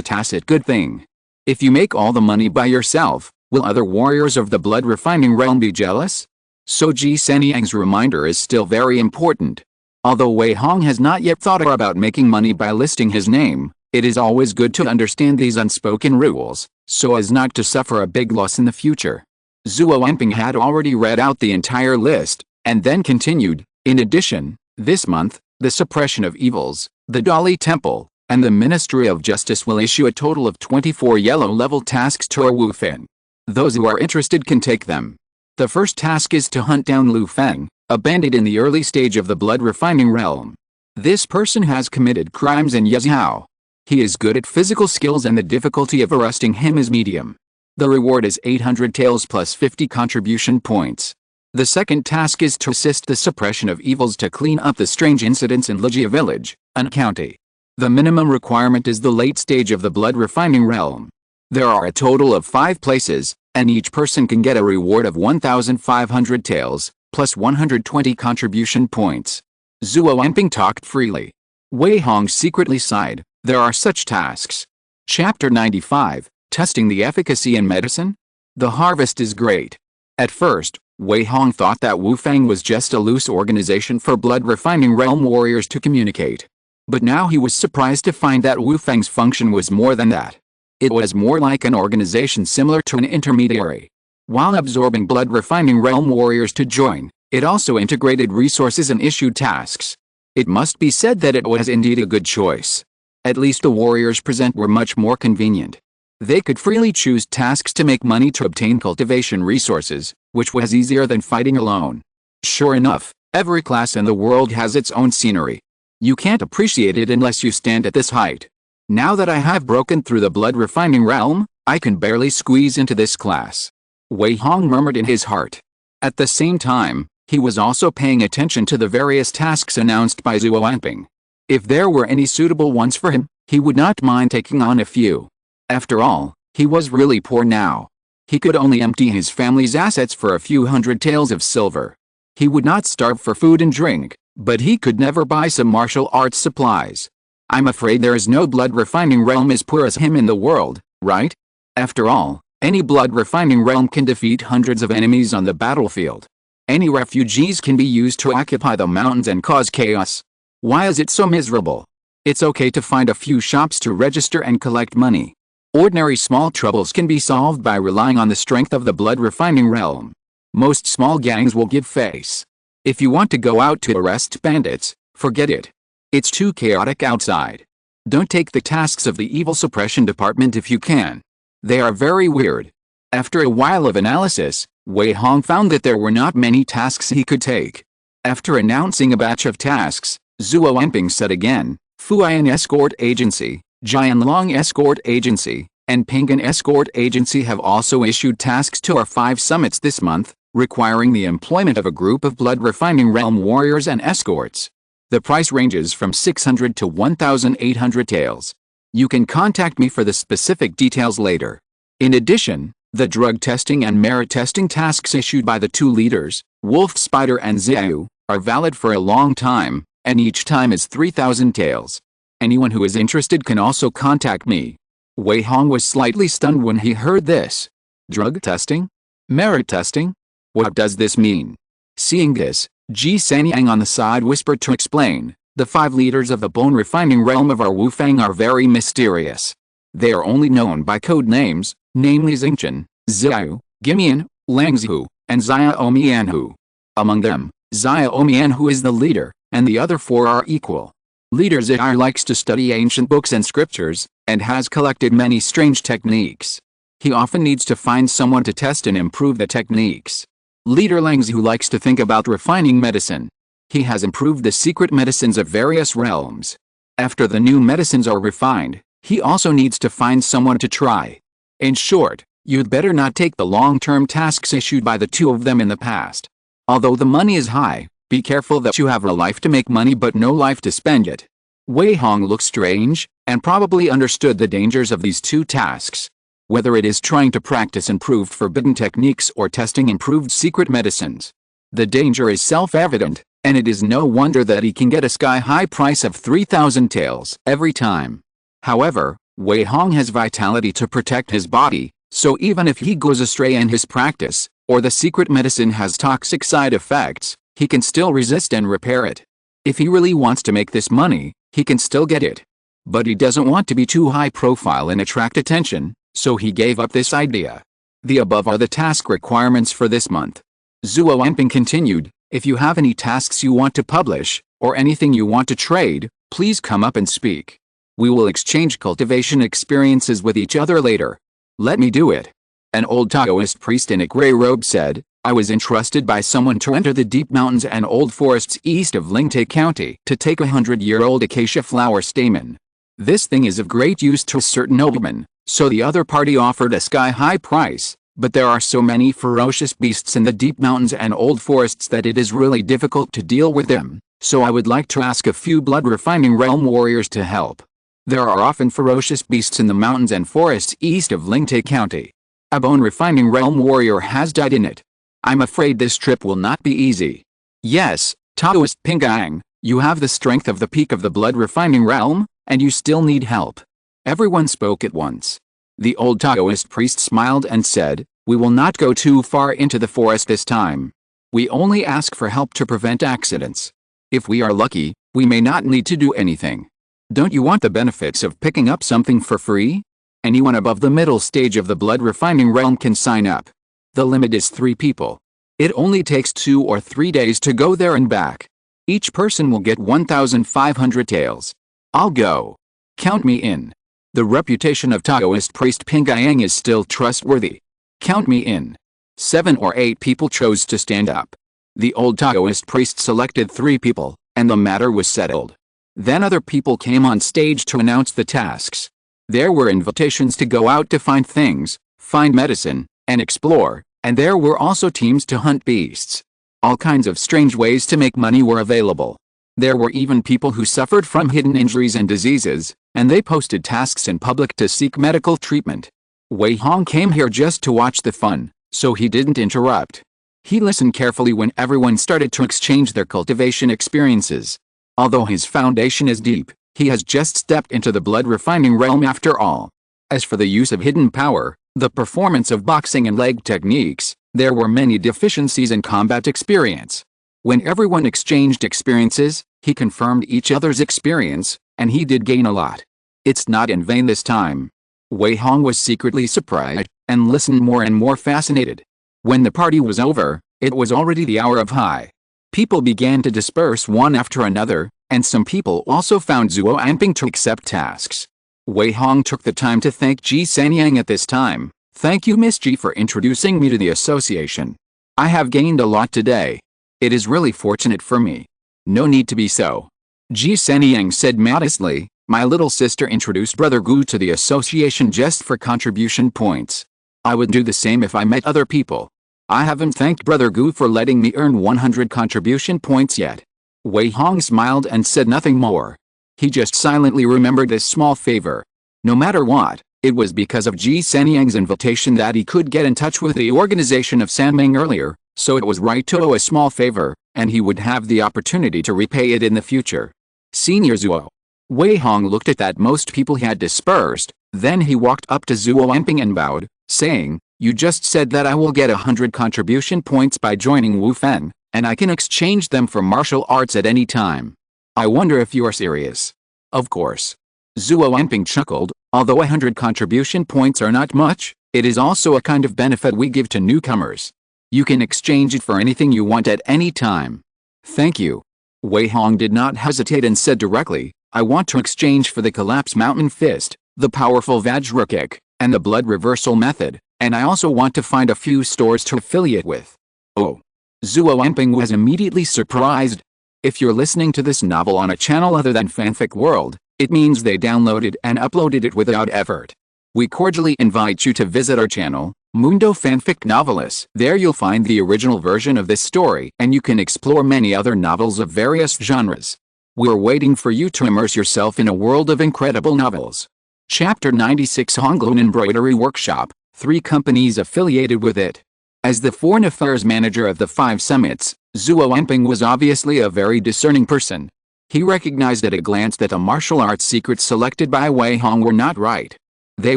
tacit good thing. If you make all the money by yourself, will other warriors of the blood-refining realm be jealous? So Ji Seniang's reminder is still very important. Although Wei Hong has not yet thought about making money by listing his name, it is always good to understand these unspoken rules, so as not to suffer a big loss in the future. Zhuo Enping had already read out the entire list, and then continued, in addition, this month, the Suppression of Evils, the Dali Temple, and the Ministry of Justice will issue a total of 24 yellow-level tasks to Wu Feng. Those who are interested can take them. The first task is to hunt down Lu Feng, a bandit in the early stage of the blood-refining realm. This person has committed crimes in Yezhou. He is good at physical skills and the difficulty of arresting him is medium. The reward is 800 taels plus 50 contribution points. The second task is to assist the suppression of evils to clean up the strange incidents in Ligia village, An County. The minimum requirement is the late stage of the blood-refining realm. There are a total of 5 places, and each person can get a reward of 1,500 taels, plus 120 contribution points. Zhuo Enping talked freely. Wei Hong secretly sighed, there are such tasks. Chapter 95, Testing the Efficacy in Medicine? The harvest is great. At first, Wei Hong thought that Wu Feng was just a loose organization for blood-refining realm warriors to communicate. But now he was surprised to find that Wu Feng's function was more than that. It was more like an organization similar to an intermediary. While absorbing blood-refining realm warriors to join, it also integrated resources and issued tasks. It must be said that it was indeed a good choice. At least the warriors present were much more convenient. They could freely choose tasks to make money to obtain cultivation resources, which was easier than fighting alone. Sure enough, every class in the world has its own scenery. You can't appreciate it unless you stand at this height. Now that I have broken through the blood-refining realm, I can barely squeeze into this class. Wei Hong murmured in his heart. At the same time, he was also paying attention to the various tasks announced by Zhuo Enping. If there were any suitable ones for him, he would not mind taking on a few. After all, he was really poor now. He could only empty his family's assets for a few hundred taels of silver. He would not starve for food and drink, but he could never buy some martial arts supplies. I'm afraid there is no blood-refining realm as poor as him in the world, right? After all, any blood-refining realm can defeat hundreds of enemies on the battlefield. Any refugees can be used to occupy the mountains and cause chaos. Why is it so miserable? It's okay to find a few shops to register and collect money. Ordinary small troubles can be solved by relying on the strength of the blood-refining realm. Most small gangs will give face. If you want to go out to arrest bandits, forget it. It's too chaotic outside. Don't take the tasks of the evil suppression department if you can. They are very weird. After a while of analysis, Wei Hong found that there were not many tasks he could take. After announcing a batch of tasks, Zhuo Enping said again, Fuyan Escort Agency, Jianlong Escort Agency, and Pingan Escort Agency have also issued tasks to our 5 summits this month, requiring the employment of a group of blood refining realm warriors and escorts. The price ranges from 600 to 1,800 taels. You can contact me for the specific details later. In addition, the drug testing and merit testing tasks issued by the 2 leaders, Wolf Spider and Xiao, are valid for a long time, and each time is 3,000 taels. Anyone who is interested can also contact me. Wei Hong was slightly stunned when he heard this. Drug testing? Merit testing? What does this mean? Seeing this, Ji Sanyang on the side whispered to explain, the 5 leaders of the bone refining realm of our Wufang are very mysterious. They are only known by code names, namely Xingchen, Xiao, Gimian, Langzhu, and Xiaomianhu. Among them, Xiaomianhu is the leader, and the other 4 are equal. Leader Xiao likes to study ancient books and scriptures, and has collected many strange techniques. He often needs to find someone to test and improve the techniques. Leader Langzhu likes to think about refining medicine. He has improved the secret medicines of various realms. After the new medicines are refined, he also needs to find someone to try. In short, you'd better not take the long-term tasks issued by the 2 of them in the past. Although the money is high, be careful that you have a life to make money but no life to spend it. Wei Hong looked strange, and probably understood the dangers of these 2 tasks. Whether it is trying to practice improved forbidden techniques or testing improved secret medicines. The danger is self-evident, and it is no wonder that he can get a sky-high price of 3,000 taels every time. However, Wei Hong has vitality to protect his body, so even if he goes astray in his practice, or the secret medicine has toxic side effects, he can still resist and repair it. If he really wants to make this money, he can still get it. But he doesn't want to be too high profile and attract attention, so he gave up this idea. The above are the task requirements for this month. Zhuo Anping continued, if you have any tasks you want to publish, or anything you want to trade, please come up and speak. We will exchange cultivation experiences with each other later. Let me do it. An old Taoist priest in a gray robe said, I was entrusted by someone to enter the deep mountains and old forests east of Lingtai County to take a 100-year-old acacia flower stamen. This thing is of great use to a certain nobleman, so the other party offered a sky-high price, but there are so many ferocious beasts in the deep mountains and old forests that it is really difficult to deal with them, so I would like to ask a few blood-refining realm warriors to help. There are often ferocious beasts in the mountains and forests east of Lingtai County. A bone-refining realm warrior has died in it. I'm afraid this trip will not be easy. Yes, Taoist Pingang, you have the strength of the peak of the blood-refining realm, and you still need help. Everyone spoke at once. The old Taoist priest smiled and said, we will not go too far into the forest this time. We only ask for help to prevent accidents. If we are lucky, we may not need to do anything. Don't you want the benefits of picking up something for free? Anyone above the middle stage of the blood refining realm can sign up. The limit is 3 people. It only takes 2 or 3 days to go there and back. Each person will get 1,500 taels. I'll go. Count me in. The reputation of Taoist priest Pingyang is still trustworthy. Count me in. 7 or 8 people chose to stand up. The old Taoist priest selected 3 people, and the matter was settled. Then other people came on stage to announce the tasks. There were invitations to go out to find things, find medicine, and explore, and there were also teams to hunt beasts. All kinds of strange ways to make money were available. There were even people who suffered from hidden injuries and diseases, and they posted tasks in public to seek medical treatment. Wei Hong came here just to watch the fun, so he didn't interrupt. He listened carefully when everyone started to exchange their cultivation experiences. Although his foundation is deep, he has just stepped into the blood refining realm after all. As for the use of hidden power, the performance of boxing and leg techniques, there were many deficiencies in combat experience. When everyone exchanged experiences, he confirmed each other's experience, and he did gain a lot. It's not in vain this time. Wei Hong was secretly surprised, and listened more and more fascinated. When the party was over, it was already the hour of high. People began to disperse one after another, and some people also found Zhuo Anping to accept tasks. Wei Hong took the time to thank Ji Sanyang at this time. Thank you Miss Ji for introducing me to the association. I have gained a lot today. It is really fortunate for me. No need to be so. Ji Seniang said modestly. My little sister introduced Brother Gu to the association just for contribution points. I would do the same if I met other people. I haven't thanked Brother Gu for letting me earn 100 contribution points yet. Wei Hong smiled and said nothing more. He just silently remembered this small favor. No matter what, it was because of Ji Seniang's invitation that he could get in touch with the organization of Sanming earlier, so it was right to owe a small favor, and he would have the opportunity to repay it in the future. Senior Zuo. Wei Hong looked at that most people had dispersed, then he walked up to Zuo Enping and bowed, saying, you just said that I will get 100 contribution points by joining Wu Fen, and I can exchange them for martial arts at any time. I wonder if you are serious. Of course. Zuo Enping chuckled, although 100 contribution points are not much, it is also a kind of benefit we give to newcomers. You can exchange it for anything you want at any time. Thank you. Wei Hong did not hesitate and said directly, I want to exchange for the Collapse Mountain Fist, the powerful Vajra Kick, and the Blood Reversal Method, and I also want to find a few stores to affiliate with. Oh. Zuo Enping was immediately surprised. If you're listening to this novel on a channel other than Fanfic World, it means they downloaded and uploaded it without effort. We cordially invite you to visit our channel, Mundo Fanfic Novelis. There you'll find the original version of this story and you can explore many other novels of various genres. We're waiting for you to immerse yourself in a world of incredible novels. Chapter 96 Honglun Embroidery Workshop, 3 companies affiliated with it. As the foreign affairs manager of the 5 summits, Zuo Enping was obviously a very discerning person. He recognized at a glance that the martial arts secrets selected by Wei Hong were not right. They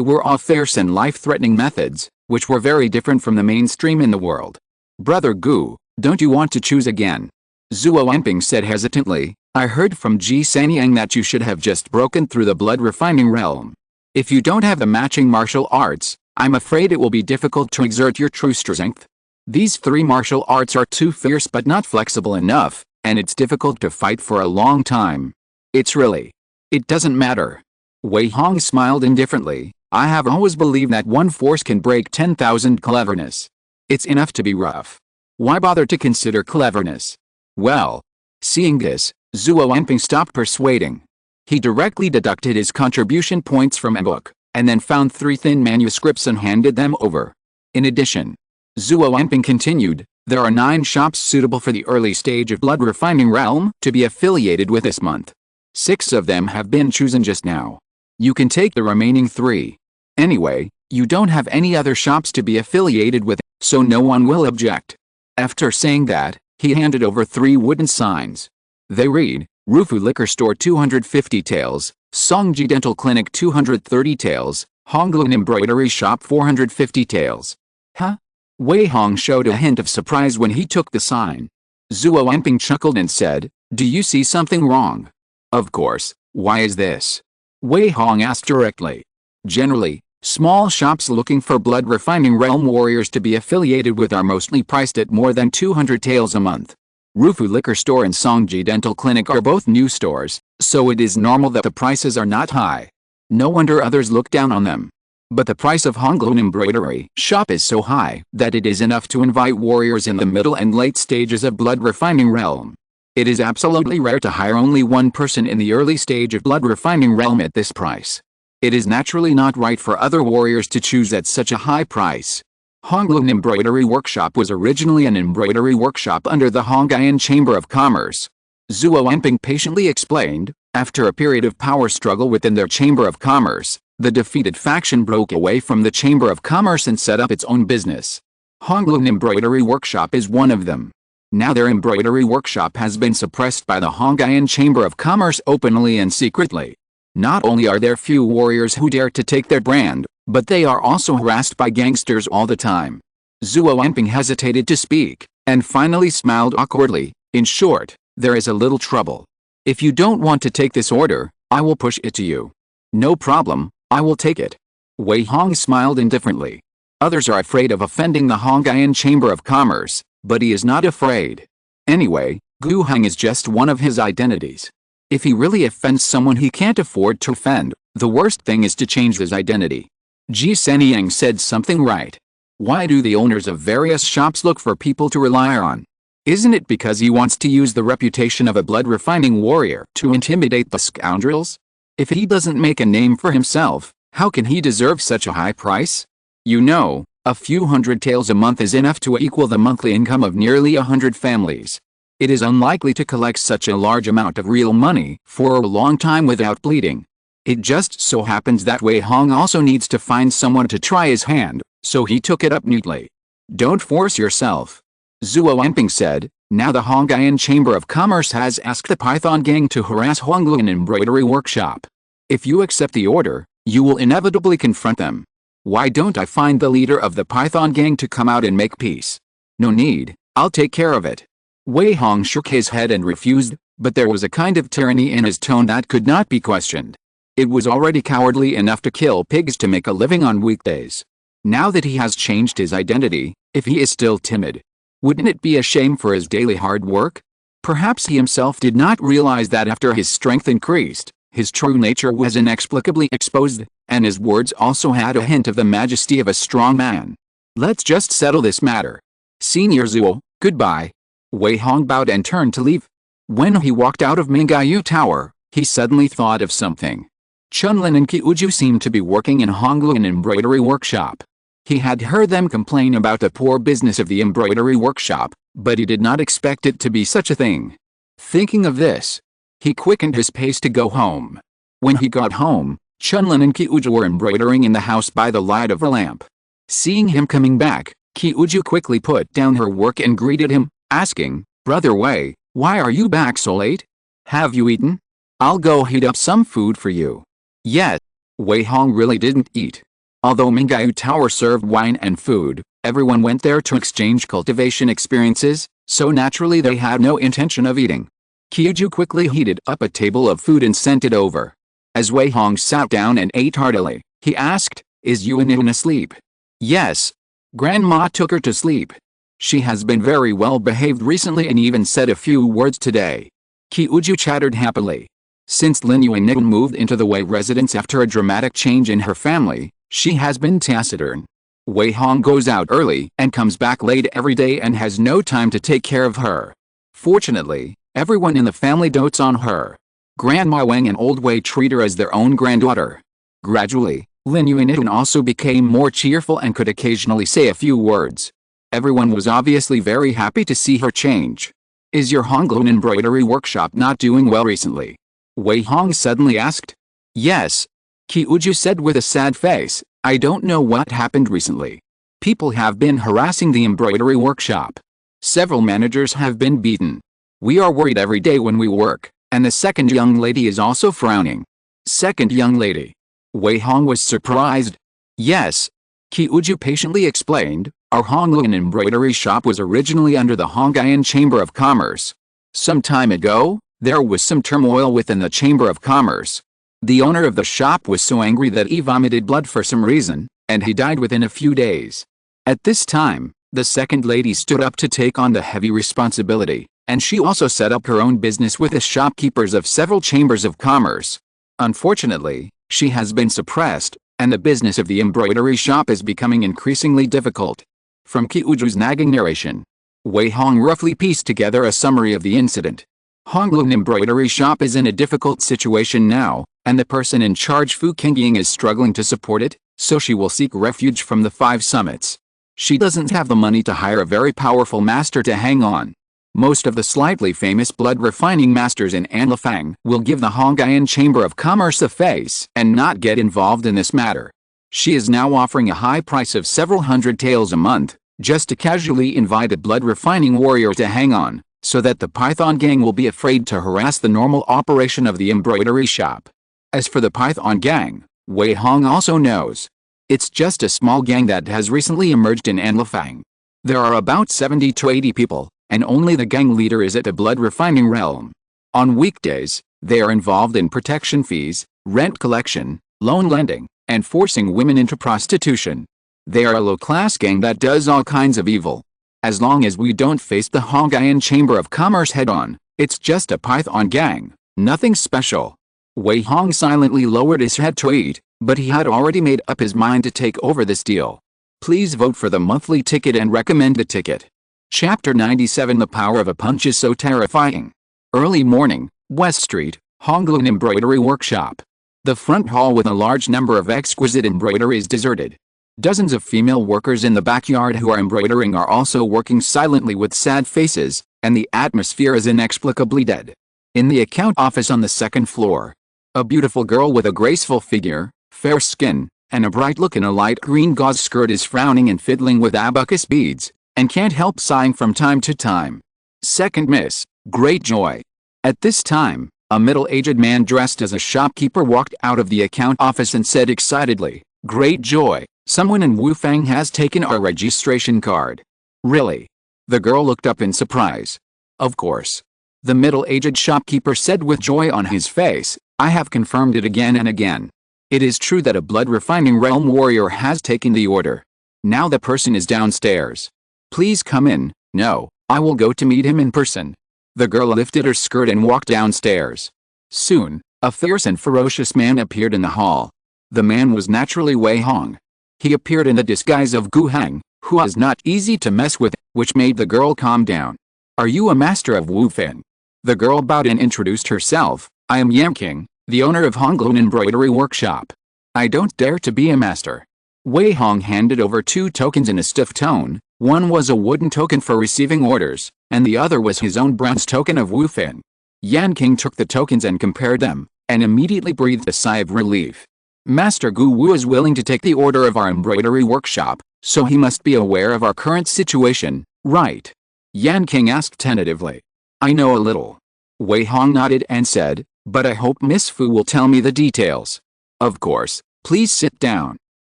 were all fierce and life-threatening methods, which were very different from the mainstream in the world. Brother Gu, don't you want to choose again? Zuo Enping said hesitantly, I heard from Ji Seniang that you should have just broken through the blood refining realm. If you don't have the matching martial arts, I'm afraid it will be difficult to exert your true strength. These 3 martial arts are too fierce but not flexible enough, and it's difficult to fight for a long time. It doesn't matter. Wei Hong smiled indifferently. I have always believed that one force can break 10,000 cleverness. It's enough to be rough. Why bother to consider cleverness? Well. Seeing this, Zuo Enping stopped persuading. He directly deducted his contribution points from a book, and then found 3 thin manuscripts and handed them over. In addition, Zuo Enping continued, there are 9 shops suitable for the early stage of blood refining realm to be affiliated with this month. 6 of them have been chosen just now. You can take the remaining 3. Anyway, you don't have any other shops to be affiliated with, so no one will object. After saying that, he handed over 3 wooden signs. They read, Rufu Liquor Store 250 taels, Songji Dental Clinic 230 taels, Honglun Embroidery Shop 450 taels. Huh? Wei Hong showed a hint of surprise when he took the sign. Zuo Enping chuckled and said, do you see something wrong? Of course, why is this? Wei Hong asked directly. Generally, small shops looking for blood refining realm warriors to be affiliated with are mostly priced at more than 200 taels a month. Rufu Liquor Store and Songji Dental Clinic are both new stores, so it is normal that the prices are not high. No wonder others look down on them. But the price of Honglun Embroidery Shop is so high that it is enough to invite warriors in the middle and late stages of blood refining realm. It is absolutely rare to hire only one person in the early stage of blood refining realm at this price. It is naturally not right for other warriors to choose at such a high price. Honglun Embroidery Workshop was originally an embroidery workshop under the Hongyan Chamber of Commerce. Zuo Enping patiently explained, after a period of power struggle within their Chamber of Commerce, the defeated faction broke away from the Chamber of Commerce and set up its own business. Honglun Embroidery Workshop is one of them. Now their embroidery workshop has been suppressed by the Hongyan Chamber of Commerce openly and secretly. Not only are there few warriors who dare to take their brand, but they are also harassed by gangsters all the time. Zuo Enping hesitated to speak, and finally smiled awkwardly. In short, there is a little trouble. If you don't want to take this order, I will push it to you. No problem, I will take it. Wei Hong smiled indifferently. Others are afraid of offending the Hongyan Chamber of Commerce, but he is not afraid. Anyway, Gu Heng is just one of his identities. If he really offends someone he can't afford to offend, the worst thing is to change his identity. Ji Seniang said something right. Why do the owners of various shops look for people to rely on? Isn't it because he wants to use the reputation of a blood-refining warrior to intimidate the scoundrels? If he doesn't make a name for himself, how can he deserve such a high price? You know, a few hundred taels a month is enough to equal the monthly income of nearly 100 families. It is unlikely to collect such a large amount of real money for a long time without bleeding. It just so happens that Wei Hong also needs to find someone to try his hand, so he took it up neatly. Don't force yourself. Zhuo Enping said. Now the Hongyan Chamber of Commerce has asked the Python Gang to harass Honglun Embroidery Workshop. If you accept the order, you will inevitably confront them. Why don't I find the leader of the Python Gang to come out and make peace? No need, I'll take care of it. Wei Hong shook his head and refused, but there was a kind of tyranny in his tone that could not be questioned. It was already cowardly enough to kill pigs to make a living on weekdays. Now that he has changed his identity, if he is still timid, wouldn't it be a shame for his daily hard work? Perhaps he himself did not realize that after his strength increased, his true nature was inexplicably exposed, and his words also had a hint of the majesty of a strong man. Let's just settle this matter. Senior Zhuo, goodbye. Wei Hong bowed and turned to leave. When he walked out of Mingyu Tower, he suddenly thought of something. Chunlin and Qiuju seemed to be working in Honglun Embroidery Workshop. He had heard them complain about the poor business of the embroidery workshop, but he did not expect it to be such a thing. Thinking of this, he quickened his pace to go home. When he got home, Chunlin and Qiuju were embroidering in the house by the light of a lamp. Seeing him coming back, Qiuju quickly put down her work and greeted him, asking, "Brother Wei, why are you back so late? Have you eaten? I'll go heat up some food for you." Yes. Wei Hong really didn't eat. Although Mingyu Tower served wine and food, everyone went there to exchange cultivation experiences, so naturally they had no intention of eating. Qiuju quickly heated up a table of food and sent it over. As Wei Hong sat down and ate heartily, he asked, "Is Yuan asleep?" "Yes. Grandma took her to sleep. She has been very well behaved recently and even said a few words today." Qiuju chattered happily. Since Lin Yuan moved into the Wei residence after a dramatic change in her family, she has been taciturn. Wei Hong goes out early and comes back late every day and has no time to take care of her. Fortunately, everyone in the family dotes on her. Grandma Wang and Old Wei treat her as their own granddaughter. Gradually, Lin Yuan also became more cheerful and could occasionally say a few words. Everyone was obviously very happy to see her change. "Is your Honglun embroidery workshop not doing well recently?" Wei Hong suddenly asked. "Yes," Qiuju said with a sad face, "I don't know what happened recently. People have been harassing the embroidery workshop. Several managers have been beaten. We are worried every day when we work, and the second young lady is also frowning." "Second young lady?" Wei Hong was surprised. "Yes," Qiuju patiently explained, "our Honglun embroidery shop was originally under the Hongyan Chamber of Commerce. Some time ago, there was some turmoil within the Chamber of Commerce. The owner of the shop was so angry that he vomited blood for some reason, and he died within a few days. At this time, the second lady stood up to take on the heavy responsibility, and she also set up her own business with the shopkeepers of several chambers of commerce. Unfortunately, she has been suppressed, and the business of the embroidery shop is becoming increasingly difficult." From Qiuju's nagging narration, Wei Hong roughly pieced together a summary of the incident. Honglun embroidery shop is in a difficult situation now, and the person in charge Fu Qingying is struggling to support it, so she will seek refuge from the 5 summits. She doesn't have the money to hire a very powerful master to hang on. Most of the slightly famous blood refining masters in Anlifang will give the Hongyan Chamber of Commerce a face and not get involved in this matter. She is now offering a high price of several hundred taels a month, just to casually invite a blood refining warrior to hang on, so that the Python Gang will be afraid to harass the normal operation of the embroidery shop. As for the Python Gang, Wei Hong also knows. It's just a small gang that has recently emerged in Anlifang. There are about 70 to 80 people, and only the gang leader is at the blood refining realm. On weekdays, they are involved in protection fees, rent collection, loan lending, and forcing women into prostitution. They are a low-class gang that does all kinds of evil. As long as we don't face the Hongyan Chamber of Commerce head-on, it's just a Python gang, nothing special. Wei Hong silently lowered his head to eat, but he had already made up his mind to take over this deal. Please vote for the monthly ticket and recommend the ticket. Chapter 97. The power of a punch is so terrifying. Early morning, West Street, Honglun Embroidery Workshop. The front hall with a large number of exquisite embroideries deserted. Dozens of female workers in the backyard who are embroidering are also working silently with sad faces, and the atmosphere is inexplicably dead. In the account office on the second floor, a beautiful girl with a graceful figure, fair skin, and a bright look in a light green gauze skirt is frowning and fiddling with abacus beads, and can't help sighing from time to time. Second Miss, great joy. At this time, a middle-aged man dressed as a shopkeeper walked out of the account office and said excitedly, "Great joy, someone in Wufang has taken our registration card." "Really?" The girl looked up in surprise. "Of course." The middle-aged shopkeeper said with joy on his face, "I have confirmed it again and again. It is true that a blood-refining realm warrior has taken the order. Now the person is downstairs. Please come in." "No, I will go to meet him in person." The girl lifted her skirt and walked downstairs. Soon, a fierce and ferocious man appeared in the hall. The man was naturally Wei Hong. He appeared in the disguise of Gu Hang, who was not easy to mess with, which made the girl calm down. "Are you a master of Wufan?" The girl bowed and introduced herself. "I am Yan King, the owner of Honglun Embroidery Workshop. I don't dare to be a master." Wei Hong handed over 2 tokens in a stiff tone. One was a wooden token for receiving orders, and the other was his own bronze token of Wufan. Yan King took the tokens and compared them, and immediately breathed a sigh of relief. "Master Gu Wu is willing to take the order of our embroidery workshop, so he must be aware of our current situation, right?" Yan King asked tentatively. "I know a little." Wei Hong nodded and said, "But I hope Miss Fu will tell me the details." "Of course, please sit down."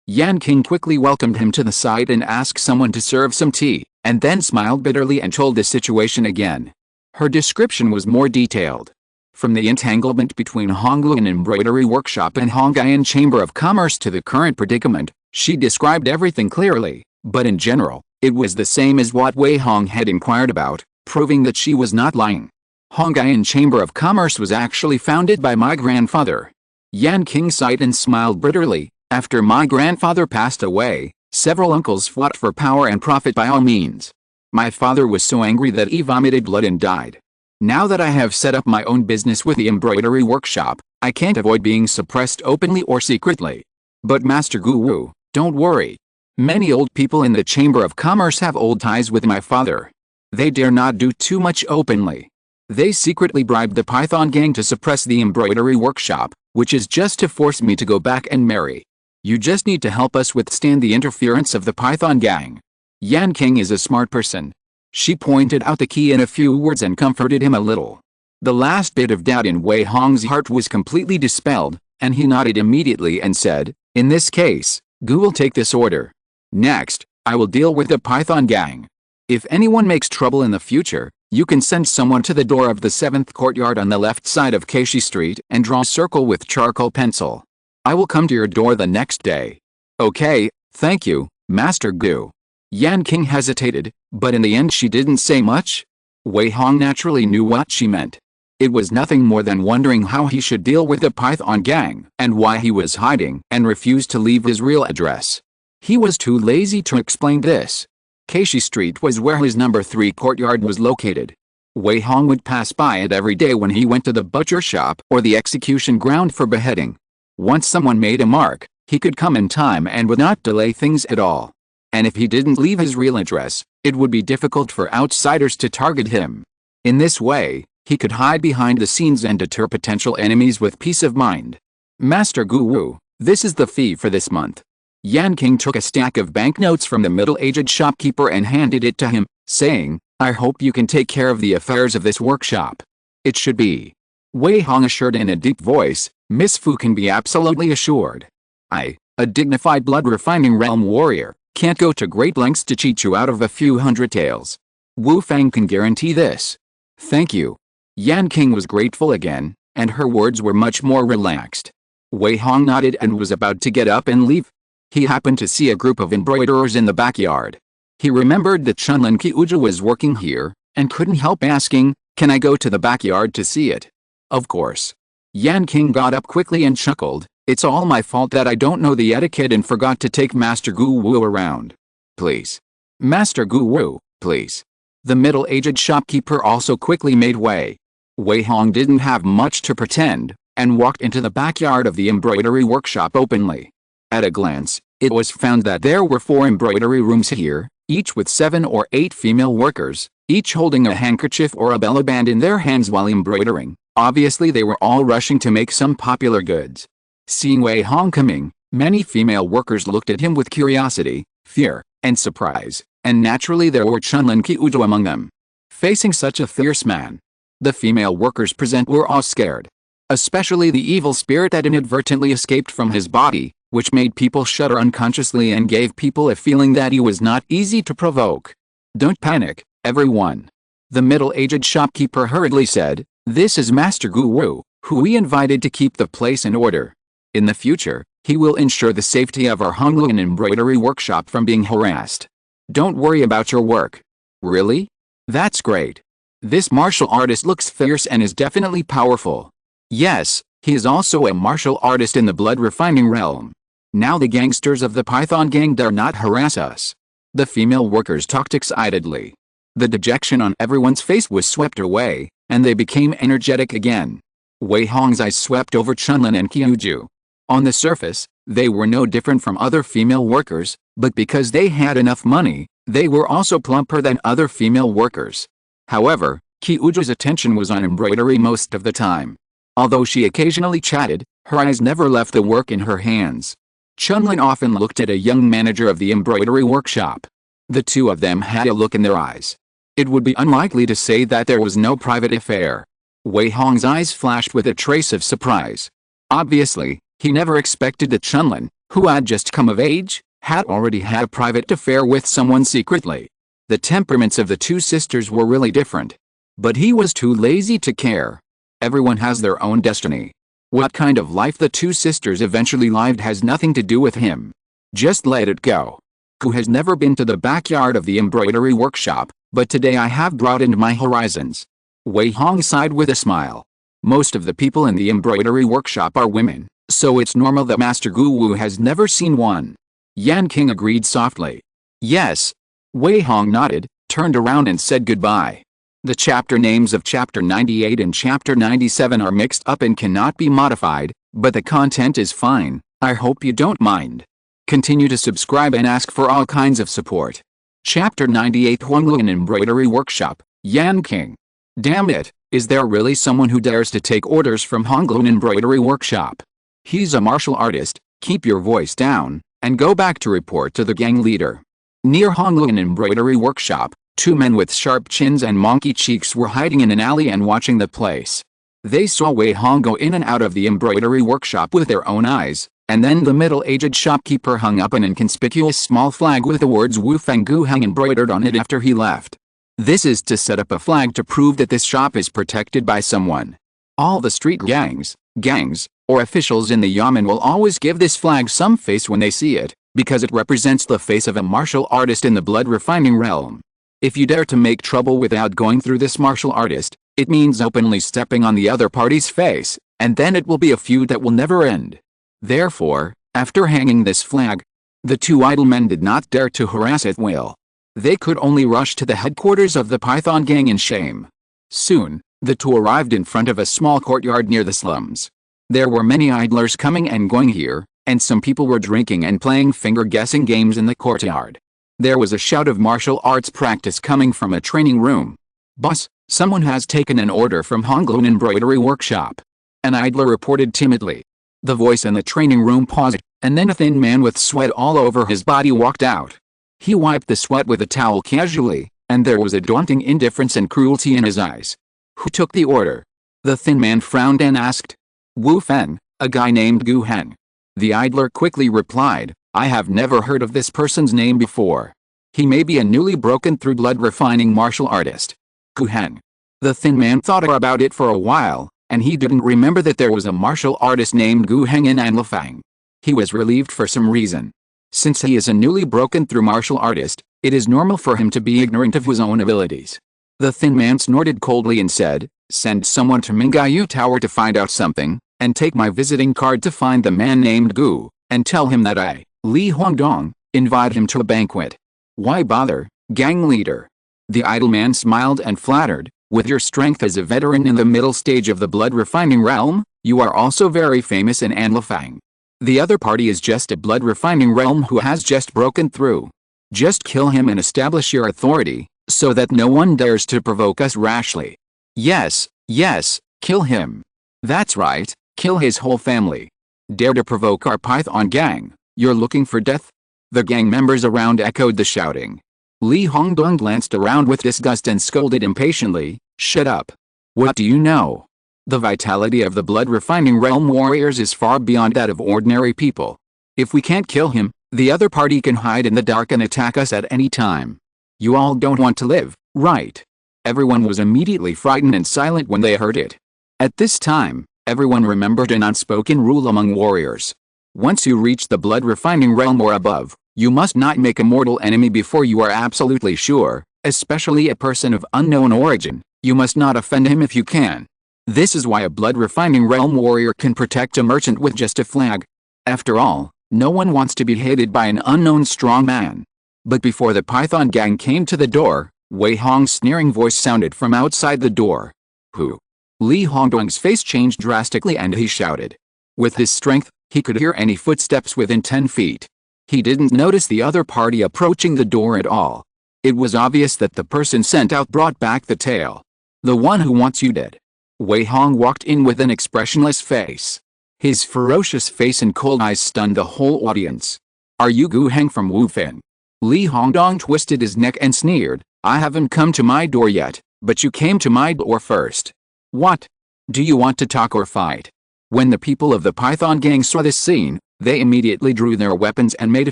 Yan King quickly welcomed him to the side and asked someone to serve some tea, and then smiled bitterly and told the situation again. Her description was more detailed. From the entanglement between Honglun Embroidery Workshop and Hongyan Chamber of Commerce to the current predicament, she described everything clearly, but in general, it was the same as what Wei Hong had inquired about, proving that she was not lying. Hongyan Chamber of Commerce was actually founded by my grandfather. Yan King sighed and smiled bitterly. "After my grandfather passed away, several uncles fought for power and profit by all means. My father was so angry that he vomited blood and died. Now that I have set up my own business with the embroidery workshop, I can't avoid being suppressed openly or secretly. But Master Gu Wu, don't worry. Many old people in the Chamber of Commerce have old ties with my father. They dare not do too much openly. They secretly bribed the Python gang to suppress the embroidery workshop, which is just to force me to go back and marry. You just need to help us withstand the interference of the Python gang." Yan King is a smart person. She pointed out the key in a few words and comforted him a little. The last bit of doubt in Wei Hong's heart was completely dispelled, and he nodded immediately and said, "In this case, Gu will take this order. Next, I will deal with the Python gang. If anyone makes trouble in the future, you can send someone to the door of the 7th courtyard on the left side of Keishi Street and draw a circle with charcoal pencil. I will come to your door the next day." "Okay, thank you, Master Gu." Yan King hesitated, but in the end she didn't say much. Wei Hong naturally knew what she meant. It was nothing more than wondering how he should deal with the Python gang and why he was hiding and refused to leave his real address. He was too lazy to explain this. Keishi Street was where his number 3 courtyard was located. Wei Hong would pass by it every day when he went to the butcher shop or the execution ground for beheading. Once someone made a mark, he could come in time and would not delay things at all. And if he didn't leave his real address, it would be difficult for outsiders to target him. In this way, he could hide behind the scenes and deter potential enemies with peace of mind. "Master Gu Wu, this is the fee for this month." Yan King took a stack of banknotes from the middle-aged shopkeeper and handed it to him, saying, "I hope you can take care of the affairs of this workshop." "It should be." Wei Hong assured in a deep voice, "Miss Fu can be absolutely assured. I, a dignified blood-refining realm warrior, can't go to great lengths to cheat you out of a few hundred taels. Wu Fang can guarantee this." "Thank you." Yan King was grateful again, and her words were much more relaxed. Wei Hong nodded and was about to get up and leave. He happened to see a group of embroiderers in the backyard. He remembered that Chunlin Kyuja was working here, and couldn't help asking, "Can I go to the backyard to see it?" "Of course." Yan King got up quickly and chuckled, "It's all my fault that I don't know the etiquette and forgot to take Master Gu Wu around. Please. Master Gu Wu, please." The middle-aged shopkeeper also quickly made way. Wei Hong didn't have much to pretend, and walked into the backyard of the embroidery workshop openly. At a glance, it was found that there were 4 embroidery rooms here, each with 7 or 8 female workers, each holding a handkerchief or a belly band in their hands while embroidering. Obviously they were all rushing to make some popular goods. Seeing Wei Hong coming, many female workers looked at him with curiosity, fear, and surprise, and naturally there were Chunlin and Qiuju among them. Facing such a fierce man, the female workers present were all scared. Especially the evil spirit that inadvertently escaped from his body, which made people shudder unconsciously and gave people a feeling that he was not easy to provoke. "Don't panic, everyone," the middle-aged shopkeeper hurriedly said. "This is Master Gu Wu, who we invited to keep the place in order. In the future, he will ensure the safety of our Honglun embroidery workshop from being harassed. Don't worry about your work." "Really? That's great. This martial artist looks fierce and is definitely powerful." "Yes, he is also a martial artist in the blood refining realm. Now the gangsters of the Python gang dare not harass us." The female workers talked excitedly. The dejection on everyone's face was swept away, and they became energetic again. Wei Hong's eyes swept over Chunlin and Qiuju. On the surface, they were no different from other female workers, but because they had enough money, they were also plumper than other female workers. However, Qiuju's attention was on embroidery most of the time. Although she occasionally chatted, her eyes never left the work in her hands. Chunlin often looked at a young manager of the embroidery workshop. The two of them had a look in their eyes. It would be unlikely to say that there was no private affair. Wei Hong's eyes flashed with a trace of surprise. Obviously, he never expected that Chunlin, who had just come of age, had already had a private affair with someone secretly. The temperaments of the two sisters were really different. But he was too lazy to care. Everyone has their own destiny. What kind of life the two sisters eventually lived has nothing to do with him. Just let it go. Who has never been to the backyard of the embroidery workshop, but today I have broadened my horizons. Wei Hong sighed with a smile. Most of the people in the embroidery workshop are women, so it's normal that Master Gu Wu has never seen one. Yan King agreed softly. Yes. Wei Hong nodded, turned around and said goodbye. The chapter names of Chapter 98 and Chapter 97 are mixed up and cannot be modified, but the content is fine. I hope you don't mind. Continue to subscribe and ask for all kinds of support. Chapter 98 Honglun Embroidery Workshop, Yan King. Damn it, is there really someone who dares to take orders from Honglun Embroidery Workshop? He's a martial artist, keep your voice down, and go back to report to the gang leader. Near Honglun Embroidery Workshop, 2 men with sharp chins and monkey cheeks were hiding in an alley and watching the place. They saw Wei Hong go in and out of the embroidery workshop with their own eyes, and then the middle-aged shopkeeper hung up an inconspicuous small flag with the words Wu Feng Gu Hang embroidered on it after he left. This is to set up a flag to prove that this shop is protected by someone. All the street gangs, or officials in the yamen will always give this flag some face when they see it, because it represents the face of a martial artist in the blood refining realm. If you dare to make trouble without going through this martial artist, it means openly stepping on the other party's face, and then it will be a feud that will never end. Therefore, after hanging this flag, the 2 idle men did not dare to harass at will. They could only rush to the headquarters of the Python gang in shame. Soon, the 2 arrived in front of a small courtyard near the slums. There were many idlers coming and going here, and some people were drinking and playing finger-guessing games in the courtyard. There was a shout of martial arts practice coming from a training room. "Boss, someone has taken an order from Honglun Embroidery Workshop," an idler reported timidly. The voice in the training room paused, and then a thin man with sweat all over his body walked out. He wiped the sweat with a towel casually, and there was a daunting indifference and cruelty in his eyes. "Who took the order?" The thin man frowned and asked. "Wu Feng, a guy named Gu Heng." The idler quickly replied, "I have never heard of this person's name before. He may be a newly broken through blood refining martial artist." Gu Heng. The thin man thought about it for a while, and he didn't remember that there was a martial artist named Gu Heng in Anlafang. He was relieved for some reason. Since he is a newly broken through martial artist, it is normal for him to be ignorant of his own abilities. The thin man snorted coldly and said, "Send someone to Mingayu Tower to find out something, and take my visiting card to find the man named Gu, and tell him that I, Li Huangdong, invite him to a banquet." "Why bother, gang leader? The idle man smiled and flattered, with your strength as a veteran in the middle stage of the blood refining realm, you are also very famous in Anlafang. The other party is just a blood refining realm who has just broken through. Just kill him and establish your authority, so that no one dares to provoke us rashly. Yes, yes, kill him. That's right, kill his whole family. Dare to provoke our Python gang, you're looking for death? The gang members around echoed the shouting. Wei Hong glanced around with disgust and scolded impatiently, shut up. What do you know? The vitality of the blood refining realm warriors is far beyond that of ordinary people. If we can't kill him, the other party can hide in the dark and attack us at any time. You all don't want to live, right? Everyone was immediately frightened and silent when they heard it. At this time, everyone remembered an unspoken rule among warriors. Once you reach the blood refining realm or above, you must not make a mortal enemy before you are absolutely sure, especially a person of unknown origin. You must not offend him if you can. This is why a blood refining realm warrior can protect a merchant with just a flag. After all, no one wants to be hated by an unknown strong man. But before the Python gang came to the door, Wei Hong's sneering voice sounded from outside the door. Who? Wei Hong's face changed drastically and he shouted. With his strength, he could hear any footsteps within 10 feet. He didn't notice the other party approaching the door at all. It was obvious that the person sent out brought back the tail. The one who wants you dead. Wei Hong walked in with an expressionless face. His ferocious face and cold eyes stunned the whole audience. Are you Gu Heng from Wufan? Wei Hong twisted his neck and sneered. I haven't come to my door yet, but you came to my door first. What? Do you want to talk or fight? When the people of the Python gang saw this scene, they immediately drew their weapons and made a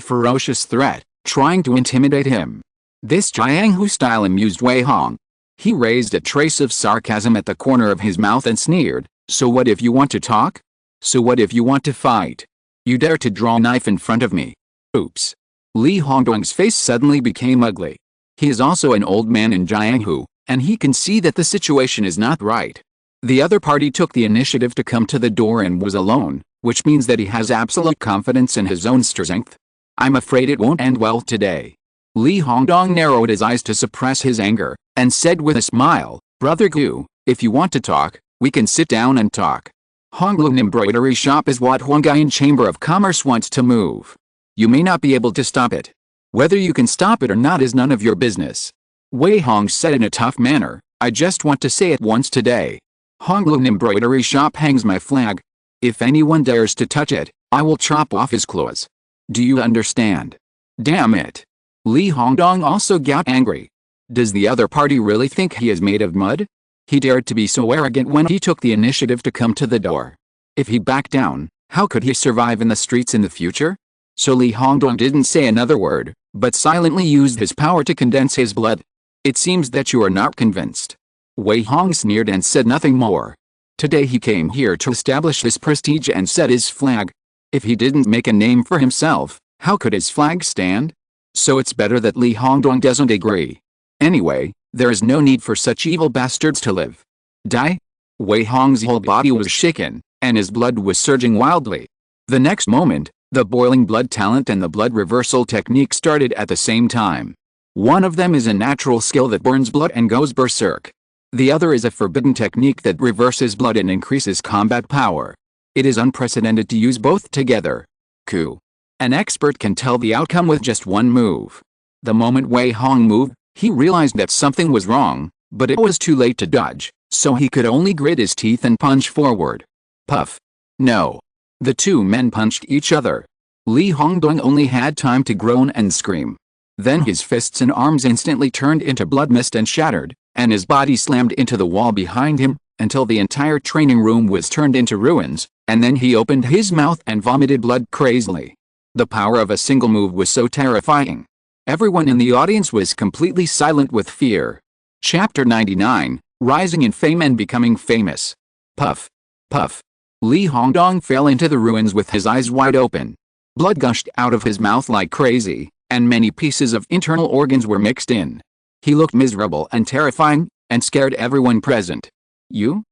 ferocious threat, trying to intimidate him. This Jianghu style amused Wei Hong. He raised a trace of sarcasm at the corner of his mouth and sneered, so what if you want to talk? So what if you want to fight? You dare to draw a knife in front of me? Oops. Wei Hong's face suddenly became ugly. He is also an old man in Jianghu, and he can see that the situation is not right. The other party took the initiative to come to the door and was alone, which means that he has absolute confidence in his own strength. I'm afraid it won't end well today. Wei Hong narrowed his eyes to suppress his anger, and said with a smile, Brother Gu, if you want to talk, we can sit down and talk. Honglun Embroidery Shop is what Huangyan Chamber of Commerce wants to move. You may not be able to stop it. Whether you can stop it or not is none of your business. Wei Hong said in a tough manner, I just want to say it once today. Honglun Embroidery Shop hangs my flag. If anyone dares to touch it, I will chop off his claws. Do you understand? Damn it. Wei Hong also got angry. Does the other party really think he is made of mud? He dared to be so arrogant when he took the initiative to come to the door. If he backed down, how could he survive in the streets in the future? So Wei Hong didn't say another word, but silently used his power to condense his blood. It seems that you are not convinced. Wei Hong sneered and said nothing more. Today he came here to establish his prestige and set his flag. If he didn't make a name for himself, how could his flag stand? So it's better that Wei Hong doesn't agree. Anyway, there is no need for such evil bastards to live. Die? Wei Hong's whole body was shaken, and his blood was surging wildly. The next moment, the boiling blood talent and the blood reversal technique started at the same time. One of them is a natural skill that burns blood and goes berserk. The other is a forbidden technique that reverses blood and increases combat power. It is unprecedented to use both together. Coup. An expert can tell the outcome with just one move. The moment Wei Hong moved, he realized that something was wrong, but it was too late to dodge, so he could only grit his teeth and punch forward. Puff. No. The two men punched each other. Wei Hong only had time to groan and scream. Then his fists and arms instantly turned into blood mist and shattered, and his body slammed into the wall behind him, until the entire training room was turned into ruins, and then he opened his mouth and vomited blood crazily. The power of a single move was so terrifying. Everyone in the audience was completely silent with fear. Chapter 99, Rising in Fame and Becoming Famous. Puff. Puff. Wei Hong fell into the ruins with his eyes wide open. Blood gushed out of his mouth like crazy, and many pieces of internal organs were mixed in. He looked miserable and terrifying, and scared everyone present. You?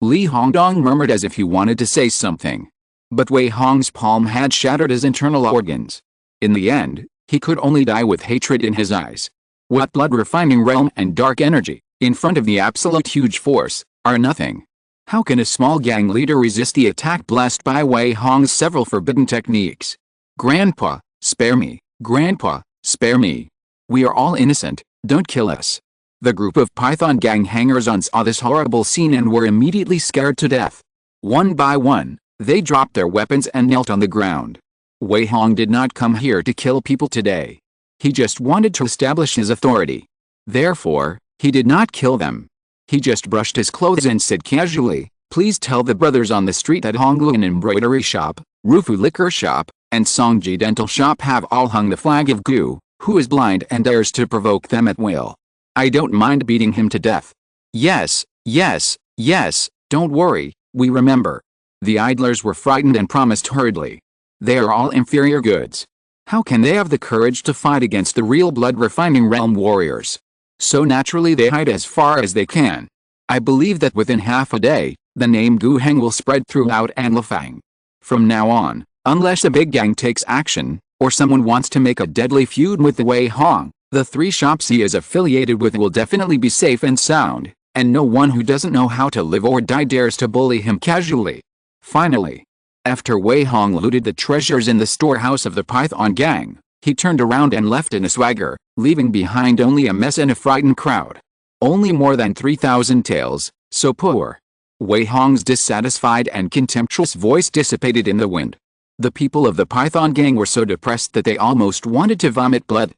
Wei Hong murmured as if he wanted to say something. But Wei Hong's palm had shattered his internal organs. In the end, he could only die with hatred in his eyes. What blood refining realm and dark energy, in front of the absolute huge force, are nothing. How can a small gang leader resist the attack blessed by Wei Hong's several forbidden techniques? Grandpa, spare me. Grandpa, spare me. We are all innocent, don't kill us. The group of Python gang hangers-on saw this horrible scene and were immediately scared to death. One by one, they dropped their weapons and knelt on the ground. Wei Hong did not come here to kill people today. He just wanted to establish his authority. Therefore, he did not kill them. He just brushed his clothes and said casually, "Please tell the brothers on the street that Hongluan Embroidery Shop, Rufu Liquor Shop, and Songji Dental Shop have all hung the flag of Gu, who is blind and dares to provoke them at will. I don't mind beating him to death." "Yes, yes, yes, don't worry, we remember." The idlers were frightened and promised hurriedly. They are all inferior goods. How can they have the courage to fight against the real blood-refining realm warriors? So naturally they hide as far as they can. I believe that within half a day, the name Gu Heng will spread throughout Anlafang. From now on, unless a big gang takes action, or someone wants to make a deadly feud with the Wei Hong, the 3 shops he is affiliated with will definitely be safe and sound, and no one who doesn't know how to live or die dares to bully him casually. Finally, after Wei Hong looted the treasures in the storehouse of the Python gang, he turned around and left in a swagger, leaving behind only a mess and a frightened crowd. Only more than 3,000 taels, so poor. Wei Hong's dissatisfied and contemptuous voice dissipated in the wind. The people of the Python gang were so depressed that they almost wanted to vomit blood.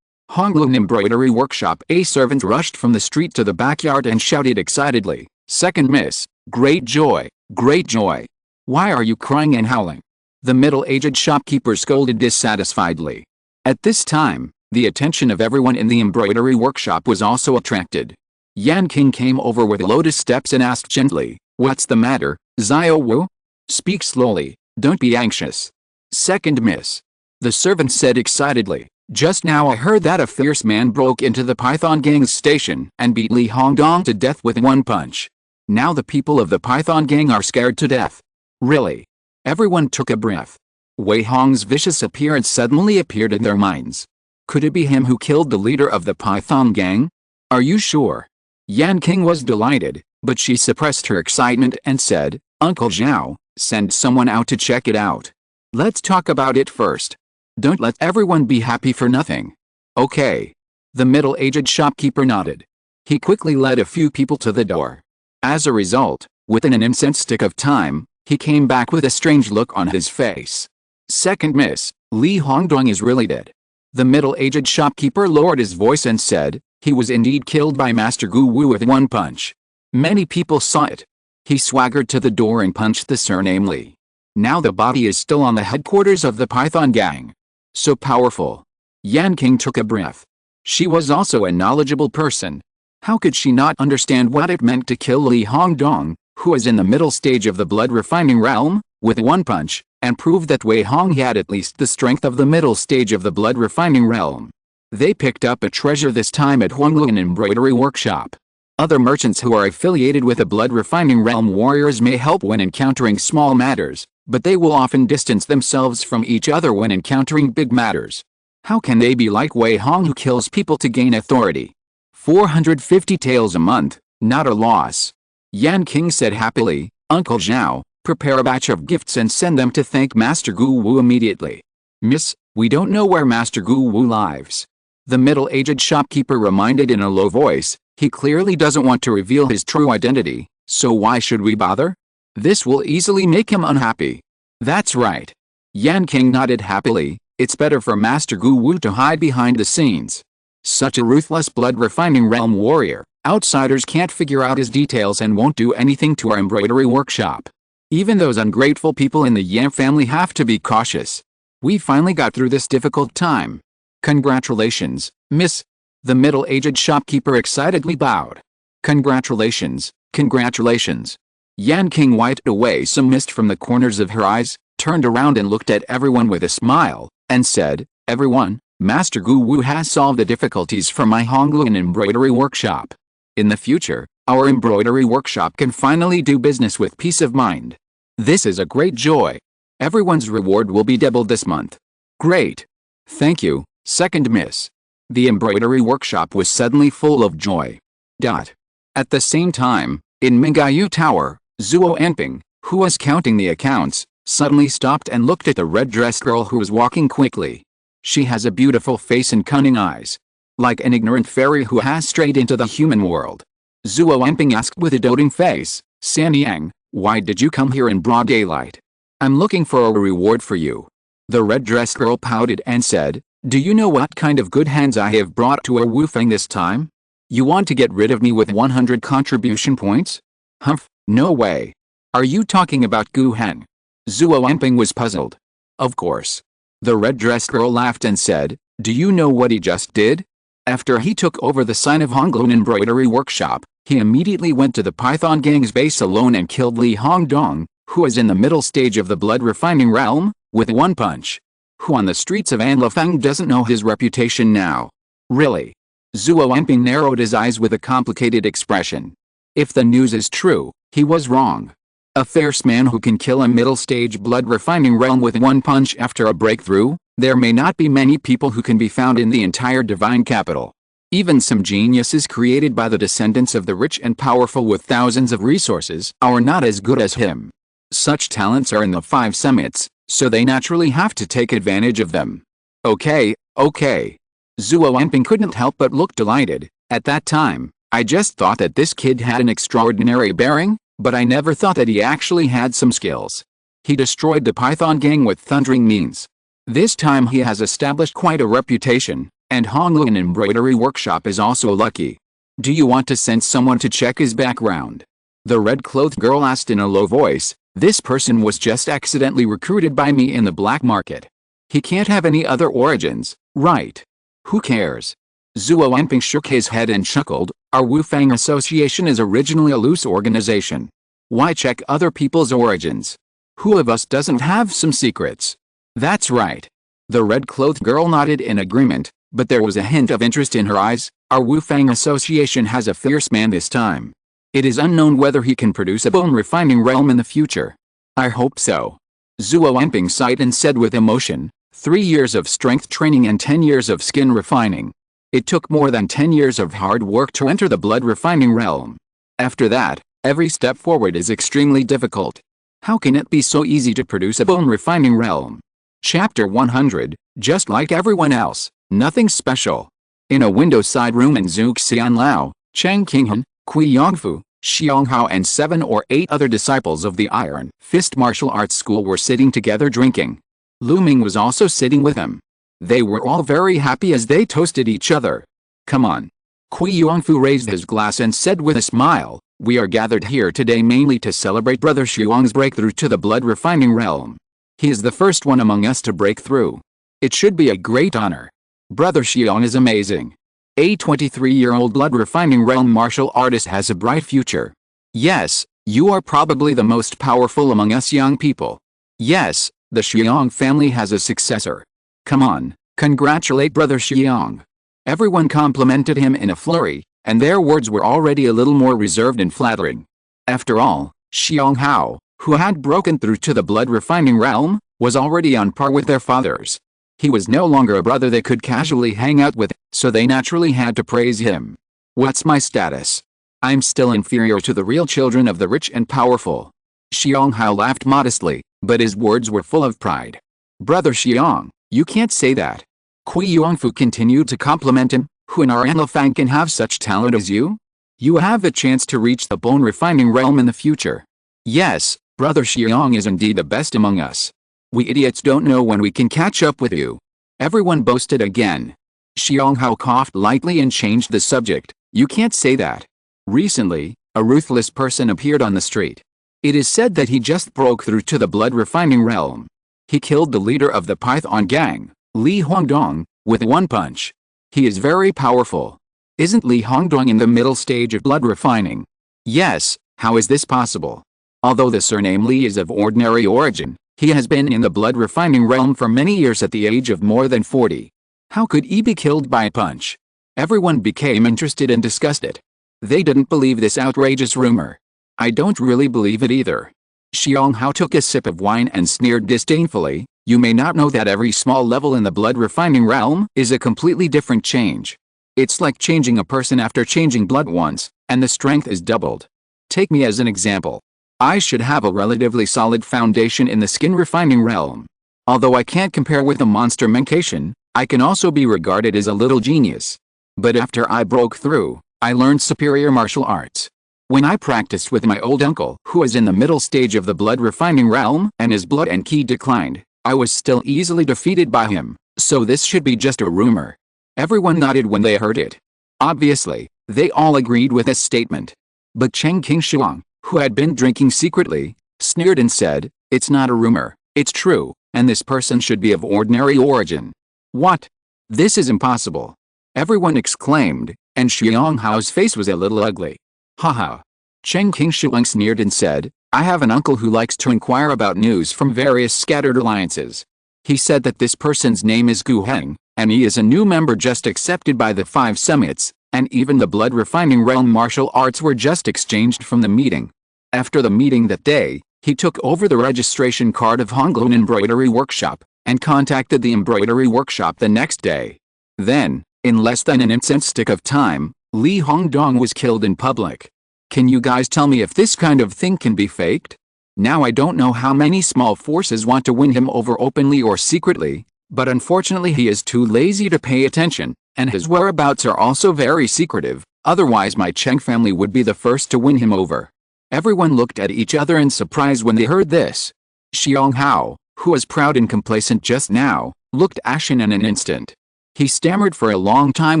Hongluan Embroidery Workshop. A servant rushed from the street to the backyard and shouted excitedly, "Second miss, great joy, great joy. Why are you crying and howling?" The middle-aged shopkeeper scolded dissatisfiedly. At this time, the attention of everyone in the embroidery workshop was also attracted. Yan King came over with lotus steps and asked gently, "What's the matter, Xiao Wu? Speak slowly, don't be anxious." "Second miss," the servant said excitedly, "just now I heard that a fierce man broke into the Python gang's station and beat Li Hongdong to death with one punch. Now the people of the Python gang are scared to death." "Really?" Everyone took a breath. Wei Hong's vicious appearance suddenly appeared in their minds. Could it be him who killed the leader of the Python gang? "Are you sure?" Yan King was delighted, but she suppressed her excitement and said, "Uncle Zhao, send someone out to check it out. Let's talk about it first. Don't let everyone be happy for nothing." "Okay." The middle-aged shopkeeper nodded. He quickly led a few people to the door. As a result, within an instant of time, he came back with a strange look on his face. "Second miss, Li Hongdong is really dead." The middle-aged shopkeeper lowered his voice and said, "He was indeed killed by Master Gu Wu with one punch. Many people saw it." He swaggered to the door and punched the surname Li. Now the body is still on the headquarters of the Python gang. So powerful. Yan King took a breath. She was also a knowledgeable person. How could she not understand what it meant to kill Li Hongdong, who is in the middle stage of the blood-refining realm, with one punch, and prove that Wei Hong had at least the strength of the middle stage of the blood-refining realm? They picked up a treasure this time at Hongluan Embroidery Workshop. Other merchants who are affiliated with the blood-refining realm warriors may help when encountering small matters, but they will often distance themselves from each other when encountering big matters. How can they be like Wei Hong who kills people to gain authority? 450 taels a month, not a loss. Yan King said happily, "Uncle Zhao, prepare a batch of gifts and send them to thank Master Gu Wu immediately." "Miss, we don't know where Master Gu Wu lives." The middle-aged shopkeeper reminded in a low voice. He clearly doesn't want to reveal his true identity, so why should we bother? This will easily make him unhappy. "That's right." Yan King nodded happily. "It's better for Master Gu Wu to hide behind the scenes. Such a ruthless blood-refining realm warrior, outsiders can't figure out his details and won't do anything to our embroidery workshop. Even those ungrateful people in the Yan family have to be cautious. We finally got through this difficult time. Congratulations, Miss." The middle-aged shopkeeper excitedly bowed. "Congratulations, congratulations." Yan King wiped away some mist from the corners of her eyes, turned around and looked at everyone with a smile, and said, "Everyone, Master Gu Wu has solved the difficulties for my Hongluan Embroidery Workshop. In the future, our embroidery workshop can finally do business with peace of mind. This is a great joy. Everyone's reward will be doubled this month." "Great. Thank you, second miss." The embroidery workshop was suddenly full of joy. At the same time, in Mingayu Tower, Zuo Anping, who was counting the accounts, suddenly stopped and looked at the red-dressed girl who was walking quickly. She has a beautiful face and cunning eyes. Like an ignorant fairy who has strayed into the human world. Zuo Anping asked with a doting face, "Sanyang, why did you come here in broad daylight? I'm looking for a reward for you." The red-dressed girl pouted and said, "Do you know what kind of good hands I have brought to a Wufeng this time? You want to get rid of me with 100 contribution points? Humph, no way. Are you talking about Gu Hen?" Zuo Anping was puzzled. Of course. The red-dressed girl laughed and said, "Do you know what he just did? After he took over the Sign of Honglun embroidery workshop, he immediately went to the Python gang's base alone and killed Li Hongdong, who is in the middle stage of the blood refining realm, with one punch. Who on the streets of Anlafang doesn't know his reputation now? Really?" Zuo Anping narrowed his eyes with a complicated expression. If the news is true, he was wrong. A fierce man who can kill a middle-stage blood refining realm with one punch after a breakthrough? There may not be many people who can be found in the entire divine capital. Even some geniuses created by the descendants of the rich and powerful with thousands of resources are not as good as him. Such talents are in the 5 summits, so they naturally have to take advantage of them. Okay. Zuo Anping couldn't help but look delighted. At that time, I just thought that this kid had an extraordinary bearing, but I never thought that he actually had some skills. He destroyed the Python gang with thundering means. This time he has established quite a reputation, and Honglun embroidery workshop is also lucky. Do you want to send someone to check his background? The red-clothed girl asked in a low voice. This person was just accidentally recruited by me in the black market. He can't have any other origins, right? Who cares? Zuo Anping shook his head and chuckled. Our Wufang Association is originally a loose organization. Why check other people's origins? Who of us doesn't have some secrets? That's right. The red-clothed girl nodded in agreement, but there was a hint of interest in her eyes. Our Wufang Association has a fierce man this time. It is unknown whether he can produce a bone refining realm in the future. I hope so. Zuo Anping sighed and said with emotion, 3 years of strength training and 10 years of skin refining. It took more than 10 years of hard work to enter the blood refining realm. After that, every step forward is extremely difficult. How can it be so easy to produce a bone refining realm? Chapter 100, just like everyone else, nothing special. In a window-side room in Zuxianlao, Chang Qinghan, Kui Yongfu, Xianghao and 7 or 8 other disciples of the Iron Fist martial arts school were sitting together drinking. Lu Ming was also sitting with them. They were all very happy as they toasted each other. Come on. Kui Yongfu raised his glass and said with a smile, we are gathered here today mainly to celebrate Brother Xiong's breakthrough to the blood refining realm. He is the first one among us to break through. It should be a great honor. Brother Xiong is amazing. A 23-year-old blood refining realm martial artist has a bright future. Yes, you are probably the most powerful among us young people. Yes, the Xiong family has a successor. Come on, congratulate Brother Xiong. Everyone complimented him in a flurry, and their words were already a little more reserved and flattering. After all, Xiong Hao, who had broken through to the blood refining realm, was already on par with their fathers. He was no longer a brother they could casually hang out with, so they naturally had to praise him. What's my status? I'm still inferior to the real children of the rich and powerful. Xiong Hao laughed modestly, but his words were full of pride. Brother Xiong, you can't say that. Kui Yongfu continued to compliment him. Who in our Anlafang can have such talent as you? You have a chance to reach the bone refining realm in the future. Yes, Brother Xiong is indeed the best among us. We idiots don't know when we can catch up with you. Everyone boasted again. Xiong Hao coughed lightly and changed the subject. You can't say that. Recently, a ruthless person appeared on the street. It is said that he just broke through to the blood refining realm. He killed the leader of the Python gang, Li Hongdong, with one punch. He is very powerful. Isn't Li Hongdong in the middle stage of blood refining? Yes, how is this possible? Although the surname Li is of ordinary origin, he has been in the blood refining realm for many years at the age of more than 40. How could he be killed by a punch? Everyone became interested and discussed it. They didn't believe this outrageous rumor. I don't really believe it either. Xiong Hao took a sip of wine and sneered disdainfully. You may not know that every small level in the blood refining realm is a completely different change. It's like changing a person after changing blood once, and the strength is doubled. Take me as an example. I should have a relatively solid foundation in the skin refining realm. Although I can't compare with a monster mencation, I can also be regarded as a little genius. But after I broke through, I learned superior martial arts. When I practiced with my old uncle, who is in the middle stage of the blood refining realm, and his blood and ki declined, I was still easily defeated by him, so this should be just a rumor. Everyone nodded when they heard it. Obviously, they all agreed with this statement. But Cheng Qingshuang, who had been drinking secretly, sneered and said, "It's not a rumor, it's true, and this person should be of ordinary origin." "What? This is impossible!" everyone exclaimed, and Xiang Hao's face was a little ugly. "Haha." Cheng Qingshuang sneered and said, "I have an uncle who likes to inquire about news from various scattered alliances. He said that this person's name is Gu Heng, and he is a new member just accepted by the 5 summits, and even the blood refining realm martial arts were just exchanged from the meeting." After the meeting that day, he took over the registration card of Honglun Embroidery Workshop, and contacted the embroidery workshop the next day. Then, in less than an instant of time, Li Hongdong was killed in public. Can you guys tell me if this kind of thing can be faked? Now I don't know how many small forces want to win him over openly or secretly, but unfortunately he is too lazy to pay attention, and his whereabouts are also very secretive, otherwise my Cheng family would be the first to win him over. Everyone looked at each other in surprise when they heard this. Xiang Hao, who was proud and complacent just now, looked ashen in an instant. He stammered for a long time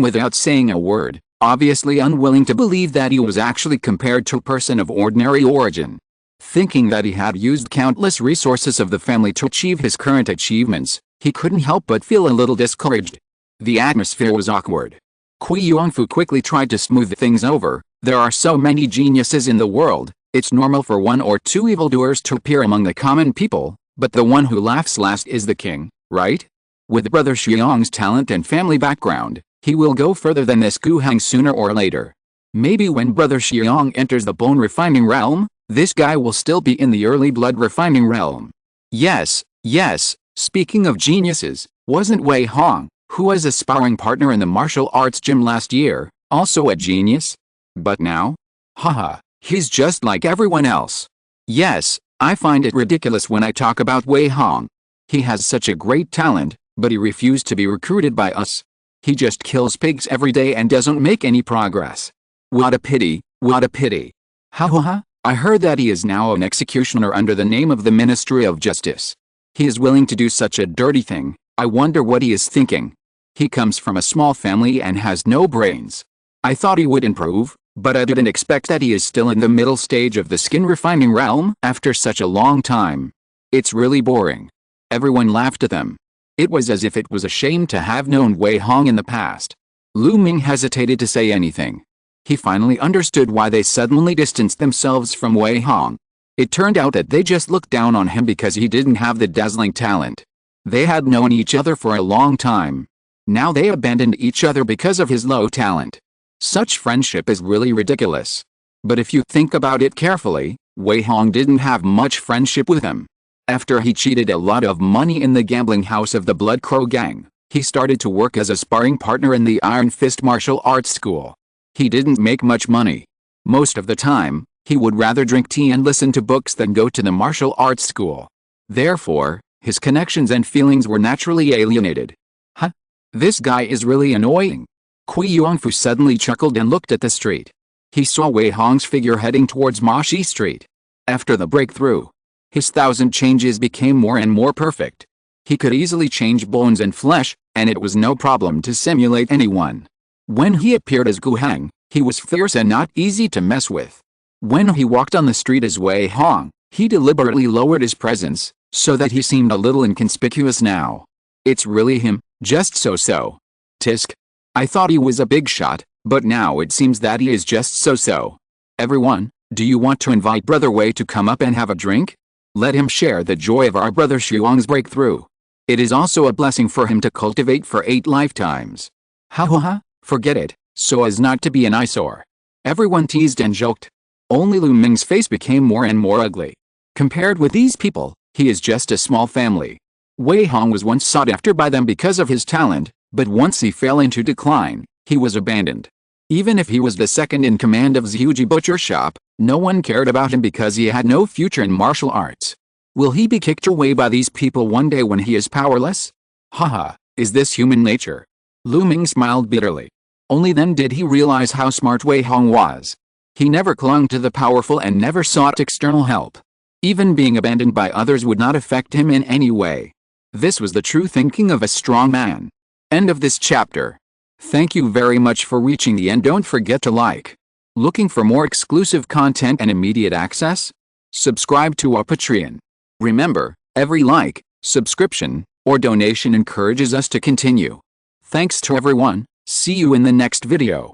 without saying a word, obviously unwilling to believe that he was actually compared to a person of ordinary origin. Thinking that he had used countless resources of the family to achieve his current achievements, he couldn't help but feel a little discouraged. The atmosphere was awkward. Kui Yongfu quickly tried to smooth things over. There are so many geniuses in the world, it's normal for 1 or 2 evildoers to appear among the common people, but the one who laughs last is the king, right? With Brother Xiang's talent and family background, he will go further than this Gu Heng sooner or later. Maybe when Brother Xiang enters the bone refining realm, this guy will still be in the early blood refining realm. Yes, speaking of geniuses, wasn't Wei Hong, who was a sparring partner in the martial arts gym last year, also a genius? But now? Haha, he's just like everyone else. Yes, I find it ridiculous when I talk about Wei Hong. He has such a great talent, but he refused to be recruited by us. He just kills pigs every day and doesn't make any progress. What a pity, what a pity. Ha. I heard that he is now an executioner under the name of the Ministry of Justice. He is willing to do such a dirty thing. I wonder what he is thinking. He comes from a small family and has no brains. I thought he would improve, but I didn't expect that he is still in the middle stage of the skin refining realm after such a long time. It's really boring. Everyone laughed at them. It was as if it was a shame to have known Wei Hong in the past. Lu Ming hesitated to say anything. He finally understood why they suddenly distanced themselves from Wei Hong. It turned out that they just looked down on him because he didn't have the dazzling talent. They had known each other for a long time. Now they abandoned each other because of his low talent. Such friendship is really ridiculous. But if you think about it carefully, Wei Hong didn't have much friendship with him. After he cheated a lot of money in the gambling house of the Blood Crow Gang, he started to work as a sparring partner in the Iron Fist martial arts school. He didn't make much money. Most of the time, he would rather drink tea and listen to books than go to the martial arts school. Therefore, his connections and feelings were naturally alienated. Huh? This guy is really annoying. Kui Yongfu suddenly chuckled and looked at the street. He saw Wei Hong's figure heading towards Mashi Street. After the breakthrough, his 1,000 changes became more and more perfect. He could easily change bones and flesh, and it was no problem to simulate anyone. When he appeared as Gu Heng, he was fierce and not easy to mess with. When he walked on the street as Wei Hong, he deliberately lowered his presence, so that he seemed a little inconspicuous now. It's really him, just so-so. Tisk. I thought he was a big shot, but now it seems that he is just so-so. Everyone, do you want to invite Brother Wei to come up and have a drink? Let him share the joy of our Brother Shuang's breakthrough. It is also a blessing for him to cultivate for 8 lifetimes. Ha, forget it, so as not to be an eyesore. Everyone teased and joked. Only Lu Ming's face became more and more ugly. Compared with these people, he is just a small family. Wei Hong was once sought after by them because of his talent, but once he fell into decline, he was abandoned. Even if he was the second in command of Zhuji Butcher Shop, no one cared about him because he had no future in martial arts. Will he be kicked away by these people one day when he is powerless? Haha, is this human nature? Lu Ming smiled bitterly. Only then did he realize how smart Wei Hong was. He never clung to the powerful and never sought external help. Even being abandoned by others would not affect him in any way. This was the true thinking of a strong man. End of this chapter. Thank you very much for reaching the end. Don't forget to like. Looking for more exclusive content and immediate access? Subscribe to our Patreon. Remember, every like, subscription, or donation encourages us to continue. Thanks to everyone. See you in the next video.